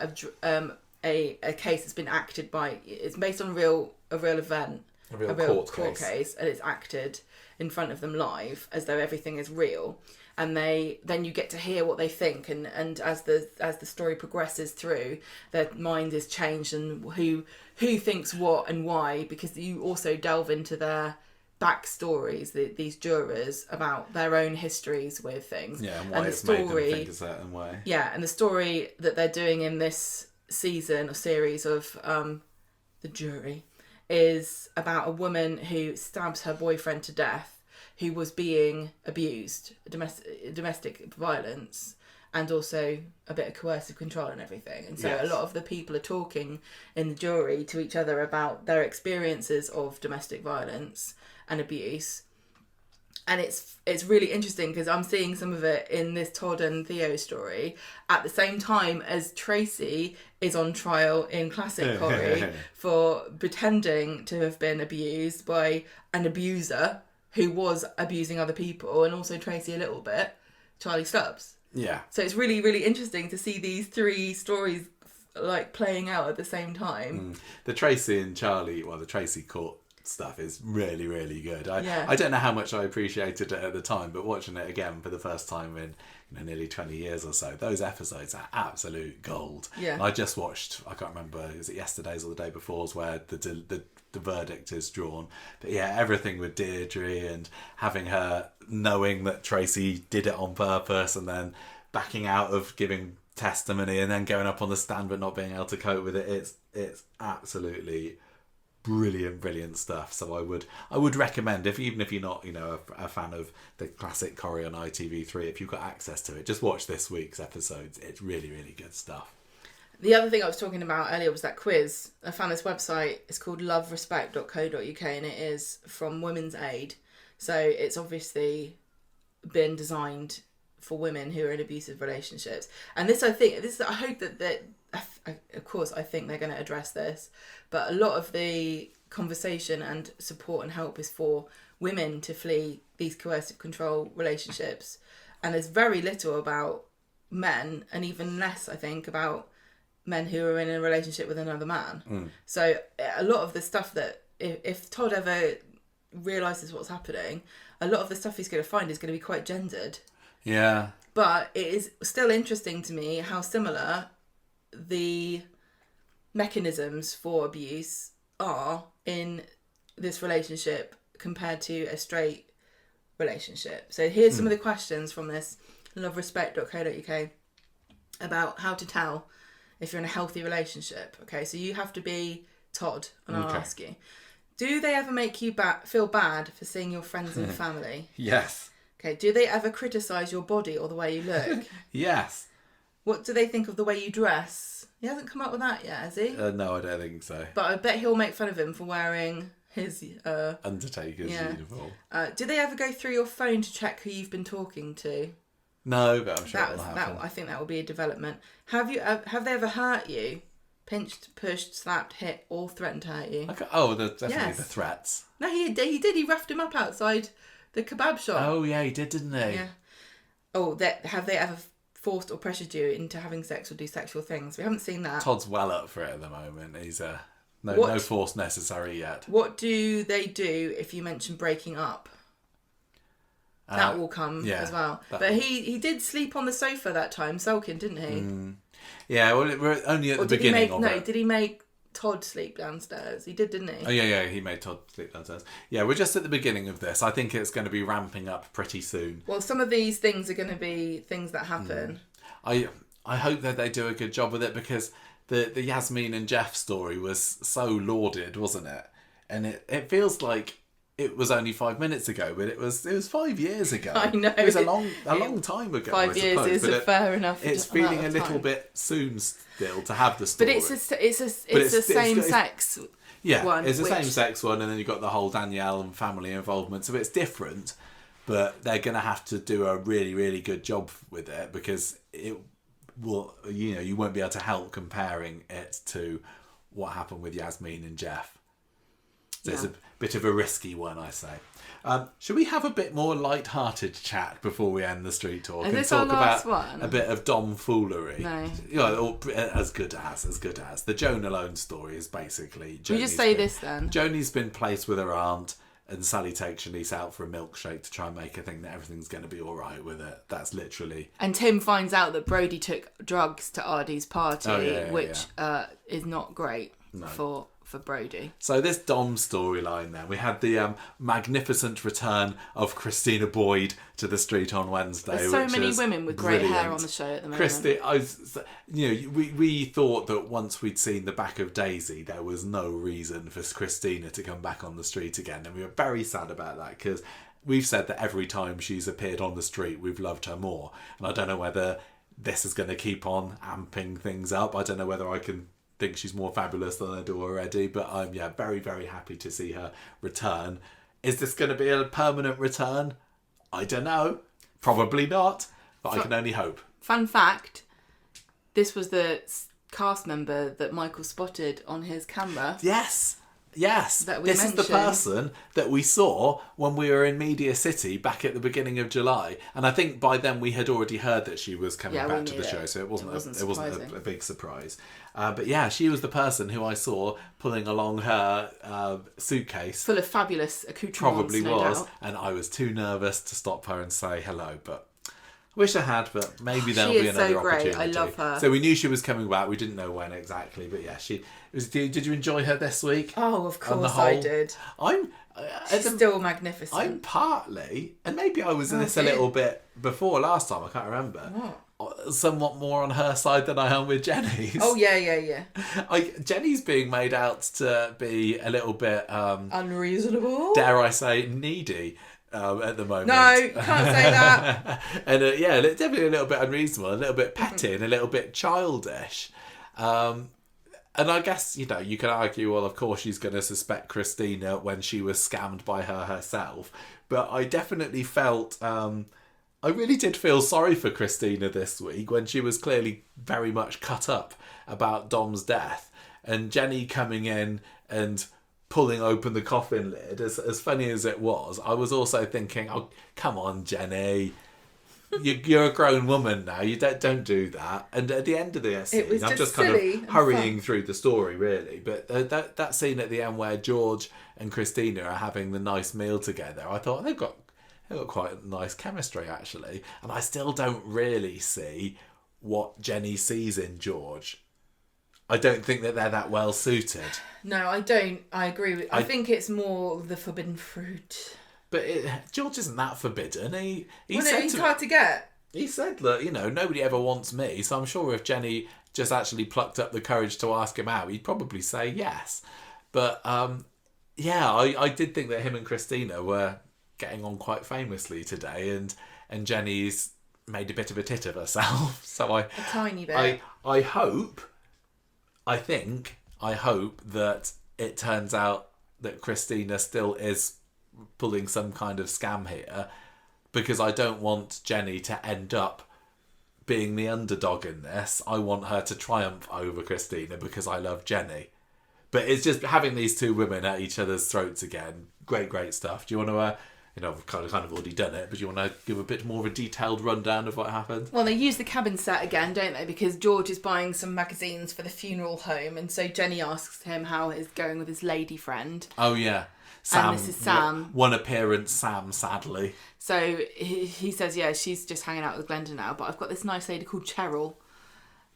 a case that's been acted by. It's based on a real event, a real court case, and it's acted in front of them live as though everything is real. And then you get to hear what they think, and as the story progresses through, their mind is changed, and who thinks what and why, because you also delve into their backstories, these jurors, about their own histories with things. Yeah, and why it's made them think a certain way. Yeah, and the story that they're doing in this season or series of The Jury is about a woman who stabs her boyfriend to death, who was being abused, domestic violence, and also a bit of coercive control and everything. And so a lot of the people are talking in the jury to each other about their experiences of domestic violence and abuse. And it's really interesting because I'm seeing some of it in this Todd and Theo story at the same time as Tracy is on trial in classic Corrie for pretending to have been abused by an abuser who was abusing other people, and also Tracy a little bit, Charlie Stubbs. Yeah. So it's really, really interesting to see these three stories like playing out at the same time. The Tracy and Charlie, the Tracy court stuff is really, really good. I don't know how much I appreciated it at the time, but watching it again for the first time in nearly 20 years or so, those episodes are absolute gold. Yeah. And I just watched, I can't remember, is it yesterday's or the day before's, where the verdict is drawn. But yeah, everything with Deirdre and having her knowing that Tracy did it on purpose and then backing out of giving testimony and then going up on the stand but not being able to cope with it. It's absolutely brilliant stuff. So I would recommend, even if you're not a fan of the classic Corrie on ITV3, if you've got access to it, just watch this week's episodes. It's really, really good stuff. The other thing I was talking about earlier was that quiz. I found this website. It's called loverespect.co.uk, and it is from Women's Aid. So it's obviously been designed for women who are in abusive relationships. And I hope that of course, I think they're going to address this, but a lot of the conversation and support and help is for women to flee these coercive control relationships. And there's very little about men, and even less, I think, about men who are in a relationship with another man. So a lot of the stuff that, if Todd ever realises what's happening, a lot of the stuff he's going to find is going to be quite gendered. Yeah. But it is still interesting to me how similar the mechanisms for abuse are in this relationship compared to a straight relationship. So here's some of the questions from this loverespect.co.uk about how to tell if you're in a healthy relationship. Okay, so you have to be Todd, and I'll ask you. Do they ever make you feel bad for seeing your friends and family? Yes. Okay, do they ever criticise your body or the way you look? Yes. What do they think of the way you dress? He hasn't come up with that yet, has he? No, I don't think so. But I bet he'll make fun of him for wearing his... Undertaker's uniform. Do they ever go through your phone to check who you've been talking to? No, but I'm sure it'll happen. I think that will be a development. Have they ever hurt you? Pinched, pushed, slapped, hit, or threatened to hurt you? Definitely the threats. No, he did. He roughed him up outside the kebab shop. Oh, yeah, he did, didn't he? Yeah. Oh, have they ever forced or pressured you into having sex or do sexual things? We haven't seen that. Todd's well up for it at the moment. He's no force necessary yet. What do they do if you mention breaking up? That will come as well. But he did sleep on the sofa that time, sulking, didn't he? Yeah, well, we're only at the beginning of it. Did he make Todd sleep downstairs? He did, didn't he? Oh, yeah, he made Todd sleep downstairs. Yeah, we're just at the beginning of this. I think it's going to be ramping up pretty soon. Well, some of these things are going to be things that happen. I hope that they do a good job with it, because the Yasmin and Jeff story was so lauded, wasn't it? And it feels like it was only 5 minutes ago, but it was 5 years ago. I know. It was a long time ago. 5 years is fair enough. It's feeling a little bit soon still to have the story. But it's the same sex. Yeah, one, it's the same sex one, and then you've got the whole Danielle and family involvement, so it's different. But they're going to have to do a really, really good job with it, because it will, you won't be able to help comparing it to what happened with Yasmin and Jeff. So it's a bit of a risky one, I say. Should we have a bit more light-hearted chat before we end the street talk and talk about one? A bit of Dom foolery? No. Or as good as. The Joan Alone story is basically... We just say this then. Joni's been placed with her aunt, and Sally takes Shanice out for a milkshake to try and make her think that everything's going to be all right with it. That's literally... And Tim finds out that Brody took drugs to Ardy's party, which is not great for Brody. So this Dom storyline then, we had the magnificent return of Christina Boyd to the street on Wednesday. There's so many women with great hair on the show at the moment. We thought that once we'd seen the back of Daisy, there was no reason for Christina to come back on the street again, and we were very sad about that, because we've said that every time she's appeared on the street, we've loved her more, and I don't know whether this is going to keep on amping things up. I don't know whether I can think she's more fabulous than I do already, but I'm very, very happy to see her return. Is this going to be a permanent return? I don't know. Probably not, but I can only hope. Fun fact, this was the cast member that Michael spotted on his camera. Yes. This mentioned. Is the person that we saw when we were in Media City back at the beginning of July, and I think by then we had already heard that she was coming back to the show, so it wasn't a big surprise. But yeah, she was the person who I saw pulling along her suitcase, full of fabulous accoutrements. Probably no was, doubt. And I was too nervous to stop her and say hello, but. Wish I had, but maybe there'll be another opportunity. I love her. So we knew she was coming back. We didn't know when exactly, but yeah, she was. Did you enjoy her this week? Oh, of course I did. She's still magnificent. I'm partly, and maybe I was in this a little bit before last time. I can't remember. What? Somewhat more on her side than I am with Jenny's. Oh yeah. Jenny's being made out to be a little bit unreasonable. Dare I say, needy. At the moment. No, you can't say that. And definitely a little bit unreasonable, a little bit petty, and a little bit childish. And I guess, you can argue, well, of course she's going to suspect Christina when she was scammed by her herself. But I definitely felt, I really did feel sorry for Christina this week when she was clearly very much cut up about Dom's death. And Jenny coming in and pulling open the coffin lid, as funny as it was, I was also thinking, oh, come on, Jenny. You're a grown woman now. You don't do that. And at the end of the scene, I'm just kind of hurrying through the story, really. But that scene at the end where George and Christina are having the nice meal together, I thought they've got quite nice chemistry, actually. And I still don't really see what Jenny sees in George. I don't think that they're that well suited. No, I don't. I agree with. I think it's more the forbidden fruit. But George isn't that forbidden. He Well, said he's hard to get. He said that, nobody ever wants me, so I'm sure if Jenny just actually plucked up the courage to ask him out, he'd probably say yes. But, I did think that him and Christina were getting on quite famously today, and Jenny's made a bit of a tit of herself. So a tiny bit. I hope that it turns out that Christina still is pulling some kind of scam here, because I don't want Jenny to end up being the underdog in this. I want her to triumph over Christina because I love Jenny. But it's just having these two women at each other's throats again. Great stuff. Do you want to, I've kind of already done it, but do you want to give a bit more of a detailed rundown of what happened? Well, they use the cabin set again, don't they? Because George is buying some magazines for the funeral home, and so Jenny asks him how it's going with his lady friend. Oh, yeah. Sam. And this is Sam. One appearance, Sam, sadly. So he says, yeah, she's just hanging out with Glenda now, but I've got this nice lady called Cheryl.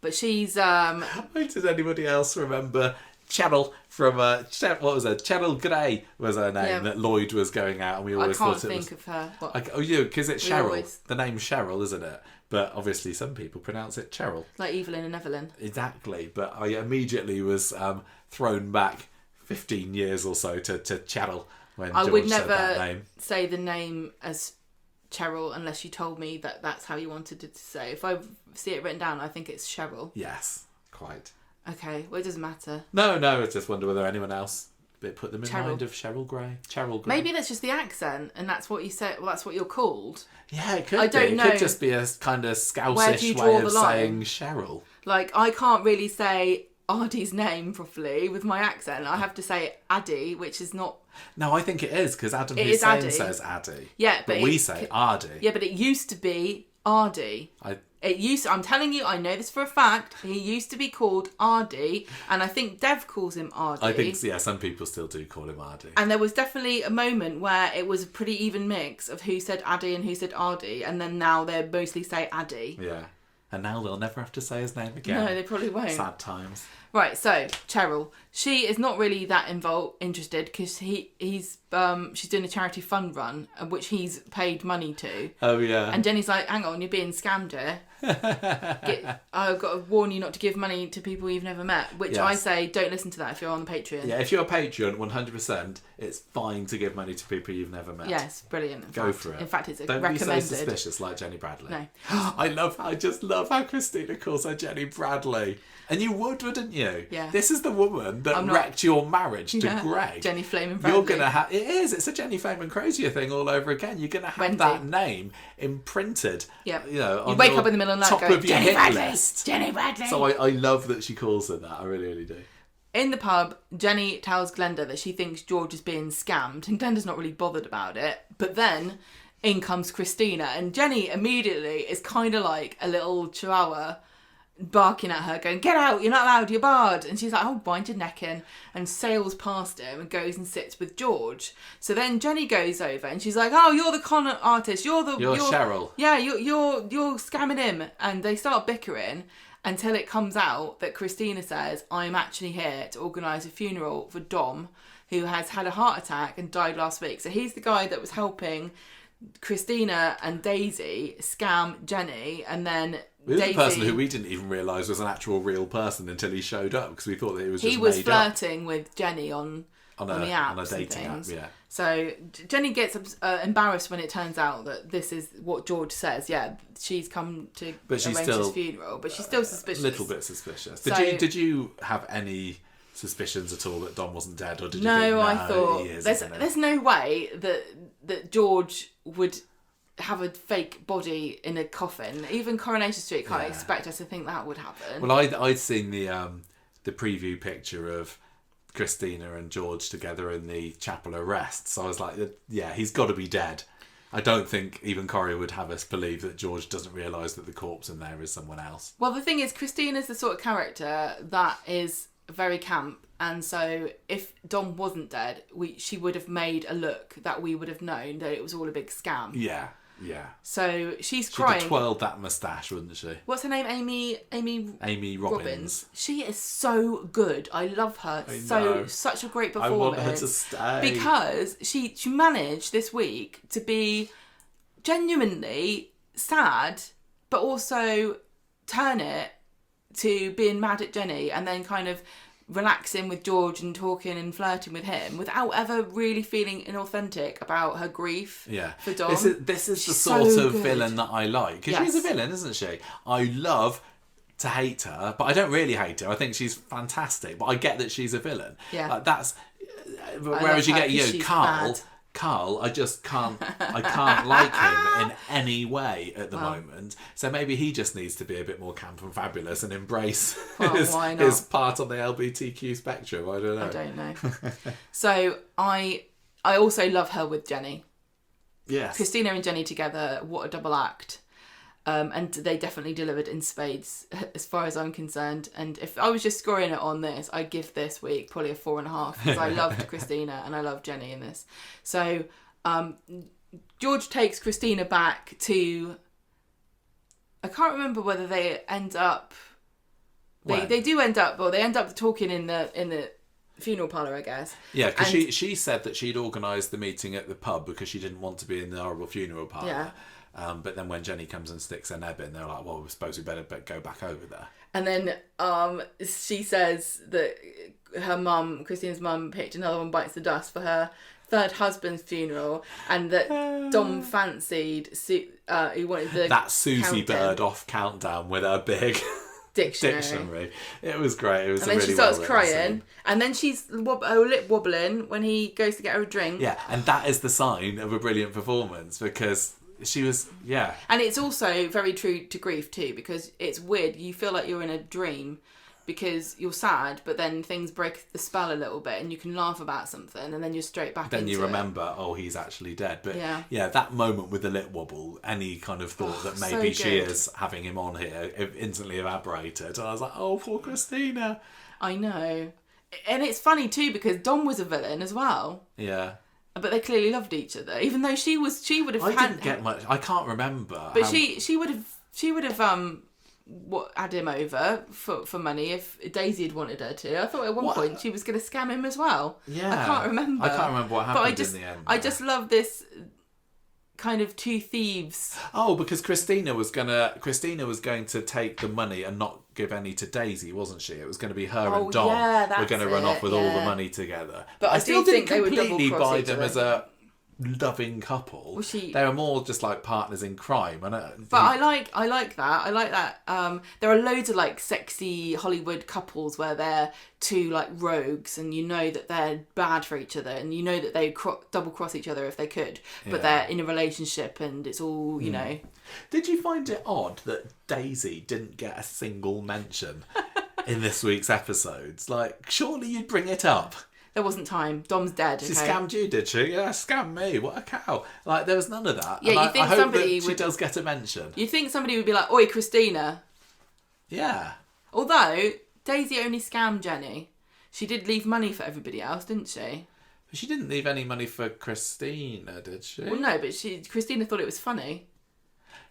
But she's... Does anybody else remember Cheryl from... what was her? Cheryl Gray was her name, that Lloyd was going out, and we always thought it was... I can't think of her. Because it's Cheryl. The name's Cheryl, isn't it? But obviously some people pronounce it Cheryl. Like Evelyn and Evelyn. Exactly. But I immediately was thrown back 15 years or so to Cheryl when George said that name. I would never say the name as Cheryl unless you told me that that's how you wanted it to say. If I see it written down, I think it's Cheryl. Yes, quite. Okay, well, it doesn't matter. No, I just wonder whether anyone else put them in mind of Cheryl Gray. Cheryl Gray. Maybe that's just the accent, and that's what you say. Well, that's what you're called. Yeah, it could I don't know. It could just be a kind of Scouse-ish way of saying Cheryl. Like, I can't really say Ardy's name properly with my accent. I have to say Addy, which is not... No, I think it is, because Adam Hussein says Addy. Yeah, but we say Ardy. Yeah, but it used to be Ardy. I'm telling you, I know this for a fact. He used to be called Ardy, and I think Dev calls him Ardy. I think, yeah, some people still do call him Ardy. And there was definitely a moment where it was a pretty even mix of who said Addy and who said Ardy, and then now they mostly say Addy. Yeah. And now they'll never have to say his name again. No, they probably won't. Sad times. Right, so Cheryl, she is not really that interested because she's doing a charity fund run, which he's paid money to. Oh yeah. And Jenny's like, "Hang on, you're being scammed here. I've got to warn you not to give money to people you've never met." Which I say, don't listen to that if you're on the Patreon. Yeah, if you're a Patreon, 100%, it's fine to give money to people you've never met. Yes, brilliant. Go for it. In fact, it's recommended. Don't be so suspicious like Jenny Bradley. No. I just love how Christina calls her Jenny Bradley. And you would, wouldn't you? Yeah. This is the woman that wrecked your marriage to Greg. Jenny Flamin' Bradley. You're gonna have it's a Jenny Flamin' Crozier thing all over again. You're gonna have that name imprinted. Yeah. You wake up in the middle of the night top and go, of your Jenny hit Bradley, list. Jenny Bradley. So I love that she calls her that. I really, really do. In the pub, Jenny tells Glenda that she thinks George is being scammed, and Glenda's not really bothered about it. But then in comes Christina, and Jenny immediately is kind of like a little chihuahua barking at her, going, "Get out, you're not allowed, you're barred." And she's like, "Oh, wind your neck in," and sails past him and goes and sits with George. So then Jenny goes over and she's like, "Oh, you're the con artist, you're Cheryl. Yeah, you're scamming him." And they start bickering until it comes out that Christina says, "I'm actually here to organise a funeral for Dom, who has had a heart attack and died last week." So he's the guy that was helping Christina and Daisy scam Jenny, and then Daisy, the person who we didn't even realise was an actual real person until he showed up, because we thought that it was just made up. He was flirting with Jenny on the apps, on a dating app, yeah. So Jenny gets embarrassed when it turns out that this is what George says. Yeah, she's come to arrange his funeral, but she's still suspicious. A little bit suspicious. Did you have any suspicions at all that Dom wasn't dead, or did you think, I thought he is, there's no way that George would have a fake body in a coffin. Even Coronation Street can't expect us to think that would happen. Well, I'd seen the preview picture of Christina and George together in the chapel of rest, so I was like, yeah, he's got to be dead. I don't think even Corrie would have us believe that George doesn't realise that the corpse in there is someone else. Well, the thing is, Christina's the sort of character that is very camp, and so if Dom wasn't dead, she would have made a look that we would have known that it was all a big scam. Yeah. Yeah. So she's She'd have crying. twirled that moustache, wouldn't she? What's her name? Amy Robbins. She is so good. I love her. Such a great performance. I want her to stay. Because she managed this week to be genuinely sad, but also turn it to being mad at Jenny and then kind of relaxing with George and talking and flirting with him without ever really feeling inauthentic about her grief for Dom. This is the sort of villain that I like. Because she's a villain, isn't she? I love to hate her, but I don't really hate her. I think she's fantastic, but I get that she's a villain. Yeah. That's... Whereas you get, Carl, I just can't like him in any way at the moment. So maybe he just needs to be a bit more camp and fabulous and embrace his part on the LGBTQ spectrum. I don't know. So I also love her with Jenny. Yes. Christina and Jenny together, what a double act. And they definitely delivered in spades as far as I'm concerned. And if I was just scoring it on this, I'd give this week probably a 4.5 because I loved Christina and I loved Jenny in this. So George takes Christina back to... I can't remember whether they end up... They do end up... Well, they end up talking in the funeral parlour, I guess. Yeah, because she said that she'd organised the meeting at the pub because she didn't want to be in the horrible funeral parlour. Yeah. But then when Jenny comes and sticks her neb in, they're like, well, we suppose we better go back over there. And then she says that her mum, Christina's mum, picked Another One Bites the Dust for her third husband's funeral, and that Dom fancied, he wanted the... That Susie Bird off countdown with her big... Dictionary. It was great. It was. And then she starts crying, and then she's her lip wobbling when he goes to get her a drink. Yeah, and that is the sign of a brilliant performance because she was. Yeah, and it's also very true to grief too, because it's weird. You feel like you're in a dream because you're sad, but then things break the spell a little bit, and you can laugh about something, and then you're straight back. Then you remember, oh, he's actually dead. But yeah, that moment with the lip wobble, any kind of thought that maybe she is having him on here, instantly evaporated. And I was like, oh, poor Christina. I know, and it's funny too because Dom was a villain as well. Yeah. But they clearly loved each other, even though she would have. I didn't get much. I can't remember. But she would have had him over for money if Daisy had wanted her to. I thought at one point she was going to scam him as well. Yeah, I can't remember. What happened in the end. I just love this kind of two thieves. Oh, because Christina was going to take the money and not give any to Daisy, wasn't she? It was going to be her and Dom were going to run off with all the money together. But I still didn't think completely buy them as a loving couple. They were more just like partners in crime. But I like that. I like that. There are loads of like sexy Hollywood couples where they're two like rogues, and you know that they're bad for each other, and you know that they double cross each other if they could, but they're in a relationship, and it's all you know. Did you find it odd that Daisy didn't get a single mention in this week's episodes? Like, surely you'd bring it up. There wasn't time. Dom's dead. She scammed you, did she? Yeah, scammed me. What a cow. Like, there was none of that. Yeah, and I hope that she does get a mention. You'd think somebody would be like, oi, Christina. Yeah. Although, Daisy only scammed Jenny. She did leave money for everybody else, didn't she? But she didn't leave any money for Christina, did she? Well, no, but Christina thought it was funny.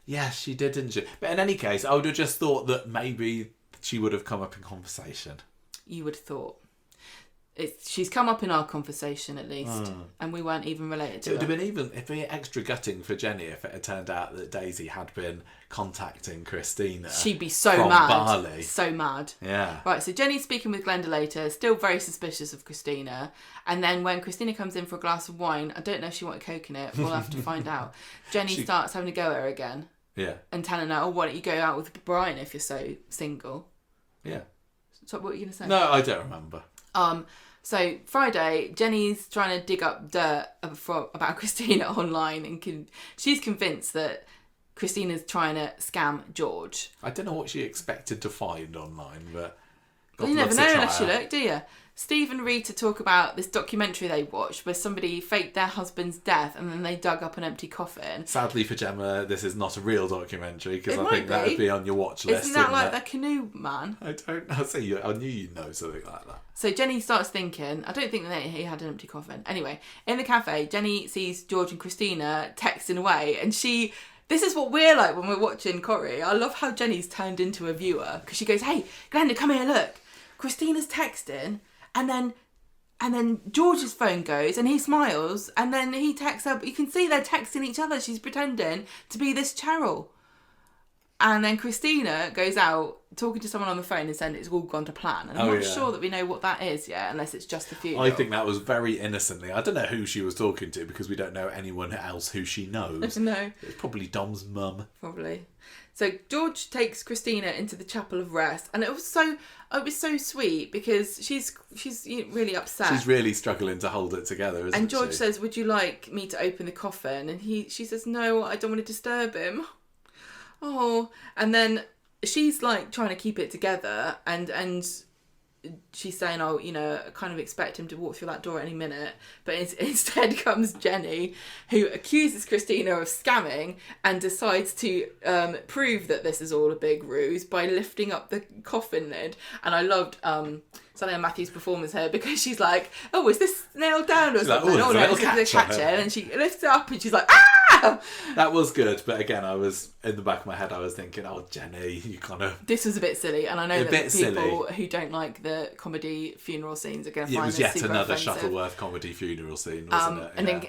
Yeah, she did, didn't she? But in any case, I would have just thought that maybe she would have come up in conversation. You would have thought. She's come up in our conversation at least, and we weren't even related to her. It would have been extra gutting for Jenny if it had turned out that Daisy had been contacting Christina. She'd be so from mad. Bali. So mad. Yeah. Right, so Jenny's speaking with Glenda later, still very suspicious of Christina. And then when Christina comes in for a glass of wine, I don't know if she wanted Coke in it, we'll have to find out. Jenny starts having a go at her again. Yeah. And telling her, why don't you go out with Brian if you're so single? Yeah. So what were you going to say? No, I don't remember. So Friday, Jenny's trying to dig up dirt about Christina online, and she's convinced that Christina's trying to scam George. I don't know what she expected to find online, but you never know unless you look, do you? Steve and Rita talk about this documentary they watched where somebody faked their husband's death and then they dug up an empty coffin. Sadly for Gemma, this is not a real documentary because I think be. that would be on your watch list. Isn't that like the canoe man? I don't know. I knew you'd know something like that. So Jenny starts thinking, I don't think that he had an empty coffin. Anyway, in the cafe, Jenny sees George and Christina texting away and this is what we're like when we're watching Corrie. I love how Jenny's turned into a viewer because she goes, hey, Glenda, come here, look. Christina's texting. And then George's phone goes and he smiles and then he texts her. You can see they're texting each other. She's pretending to be this Cheryl. And then Christina goes out talking to someone on the phone and saying it's all gone to plan. And I'm not sure that we know what that is yet, unless it's just a funeral. I think that was very innocently. I don't know who she was talking to because we don't know anyone else who she knows. No. It's probably Dom's mum. Probably. So George takes Christina into the chapel of rest, and it was so sweet because she's really upset. She's really struggling to hold it together, isn't she? And George says, "Would you like me to open the coffin?" And she says, "No, I don't want to disturb him." Oh, and then she's like trying to keep it together, and she's saying, "Oh, I kind of expect him to walk through that door any minute." But instead comes Jenny, who accuses Christina of scamming and decides to prove that this is all a big ruse by lifting up the coffin lid. And I loved Sally Matthews' performance here because she's like, "Oh, is this nailed down or something?" Like, no, it's a catch it. And she lifts it up and she's like, "Ah!" That was good, but again, I was in the back of my head. I was thinking, "Oh, Jenny, you kind of." This was a bit silly, and I know that people who don't like the comedy funeral scenes are going to find this super offensive. It was yet another Shuttleworth comedy funeral scene, wasn't it? And then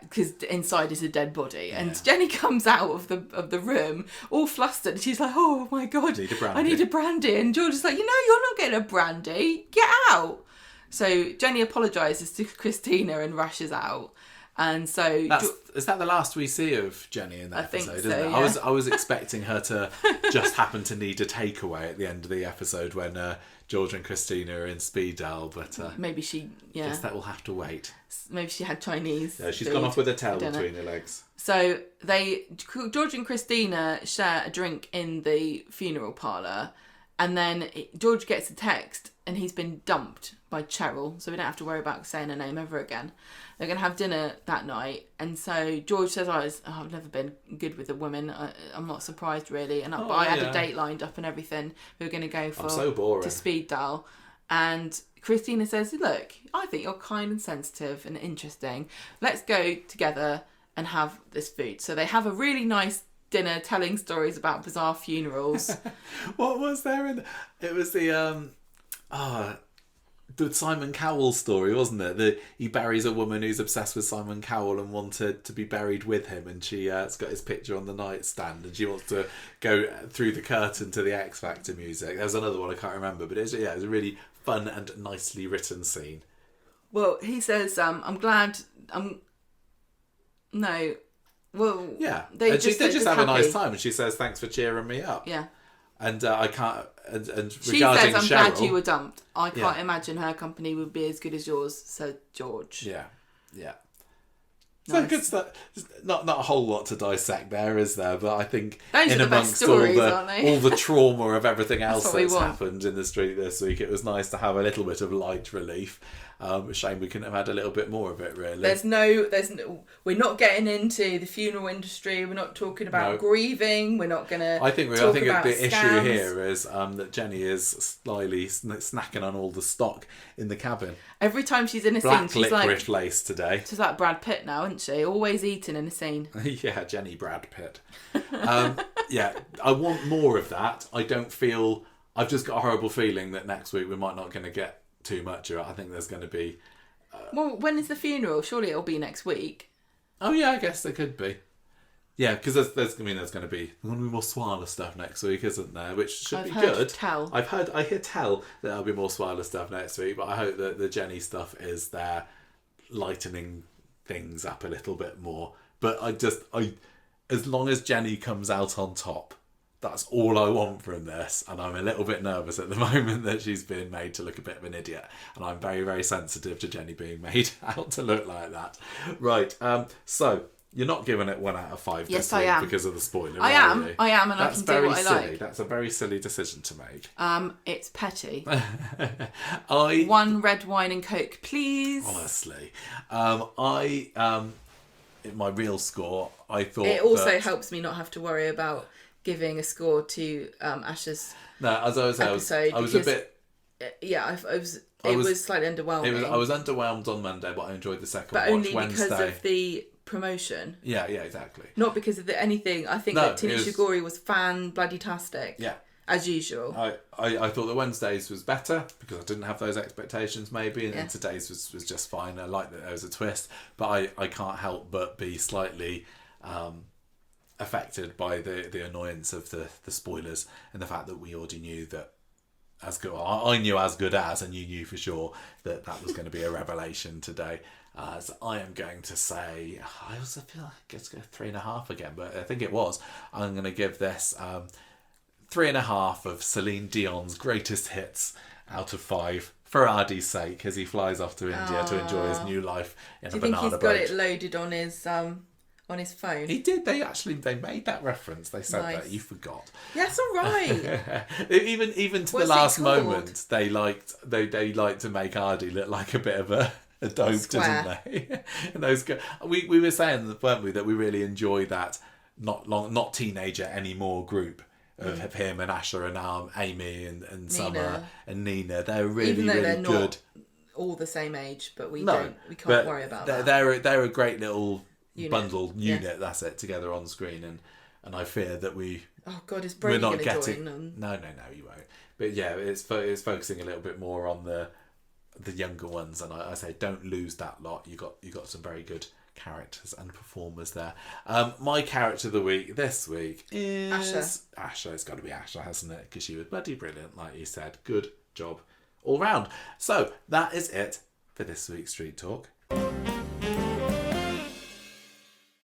because inside is a dead body, and Jenny comes out of the room all flustered, and she's like, "Oh my god, I need a brandy," and George is like, "You're not getting a brandy. Get out." So Jenny apologises to Christina and rushes out. And so is that the last we see of Jenny in that episode? Think so, isn't it? yeah. I was expecting her to just happen to need a takeaway at the end of the episode when George and Christina are in speed dial, but maybe she guess that will have to wait. Maybe she had Chinese. Yeah, she's gone off with a towel between her legs. So George and Christina share a drink in the funeral parlour, and then George gets a text and he's been dumped by Cheryl, so we don't have to worry about saying her name ever again. They're going to have dinner that night, and so George says, I've never been good with a woman. I'm not surprised, really. But I had a date lined up and everything. We were going to go to speed dial. And Christina says, look, I think you're kind and sensitive and interesting. Let's go together and have this food. So they have a really nice dinner telling stories about bizarre funerals. What was there it was the Simon Cowell story, wasn't it? He buries a woman who's obsessed with Simon Cowell and wanted to be buried with him, and she's got his picture on the nightstand, and she wants to go through the curtain to the X Factor music. There's another one I can't remember, but it was a really fun and nicely written scene. Well, he says, "I'm glad." No. Well, yeah, they just have happy. A nice time, and she says, "Thanks for cheering me up." Yeah. And I can't. And she regarding says, "I'm Cheryl, glad you were dumped. I can't imagine her company would be as good as yours," said George. Yeah. Nice. So good stuff. Not a whole lot to dissect there, is there? But I think those in are the best stories, aren't they? all the trauma of everything else that's want. happened in the street this week, it was nice to have a little bit of light relief. Shame we couldn't have had a little bit more of it, really. There's no. We're not getting into the funeral industry. We're not talking about grieving. We're not going to. I think the issue here is that Jenny is slyly snacking on all the stock in the cabin. Every time she's in a Black scene, she's licorice lace today. She's like Brad Pitt now, isn't she? Always eating in a scene. Yeah, Jenny Brad Pitt. I want more of that. I don't feel. I've just got a horrible feeling that next week we're not going to get too much of it. I think there's going to be. Well, when is the funeral? Surely it'll be next week. Oh yeah, I guess there could be. Yeah, because there's going to be more Swala stuff next week, isn't there? Which should be good. I hear tell that there'll be more Swala stuff next week, but I hope that the Jenny stuff is there, lightening things up a little bit more. But as long as Jenny comes out on top, that's all I want from this, and I'm a little bit nervous at the moment that she's being made to look a bit of an idiot, and I'm very, very sensitive to Jenny being made out to look like that. Right, so You're not giving it 1 out of 5 Yes, this I week am. because of the spoiler. I am, and That's I can do what I silly. like. That's a very silly decision to make. It's petty. 1 red wine and Coke, please. Honestly, in my real score, I thought it also helps me not have to worry about giving a score to Ash's as I was episode. I was a bit. Yeah, it was slightly underwhelming. I was underwhelmed on Monday, but I enjoyed the second but watch. only Wednesday. because of the promotion. Yeah, exactly. Not because of anything. I think that Tanisha Gori was fan-bloody-tastic. Yeah. As usual. I thought the Wednesdays was better because I didn't have those expectations maybe, and today's was just fine. I like that there was a twist, but I can't help but be slightly affected by the annoyance of the spoilers and the fact that we already knew that I knew As Good As, and you knew for sure that was going to be a revelation today. So I am going to say, I also feel like it's going to 3.5 again, but I think it was. I'm going to give this 3.5 of Celine Dion's greatest hits out of 5 for Adi's sake, as he flies off to India to enjoy his new life in a banana boat. Do you think he's got it loaded on his phone? He did. They made that reference. They said that. You forgot. Yes, all right. even to the last moment, they liked to make Adi look like a bit of a dope, didn't they? And we were saying, weren't we, that we really enjoy that not teenager anymore group of him and Asha and Amy and Summer and Nina. They're really, even though really they're good. Not all the same age, but we can't worry about that. They're a great little bundled unit. That's it, together on screen, and I fear that oh God, is Brady going to join? No, you won't. But yeah, it's focusing a little bit more on the younger ones, and I say don't lose that lot. You got some very good characters and performers there. My character of the week this week is Asha. It's got to be Asha, hasn't it? Because she was bloody brilliant, like you said. Good job all round. So that is it for this week's Street Talk.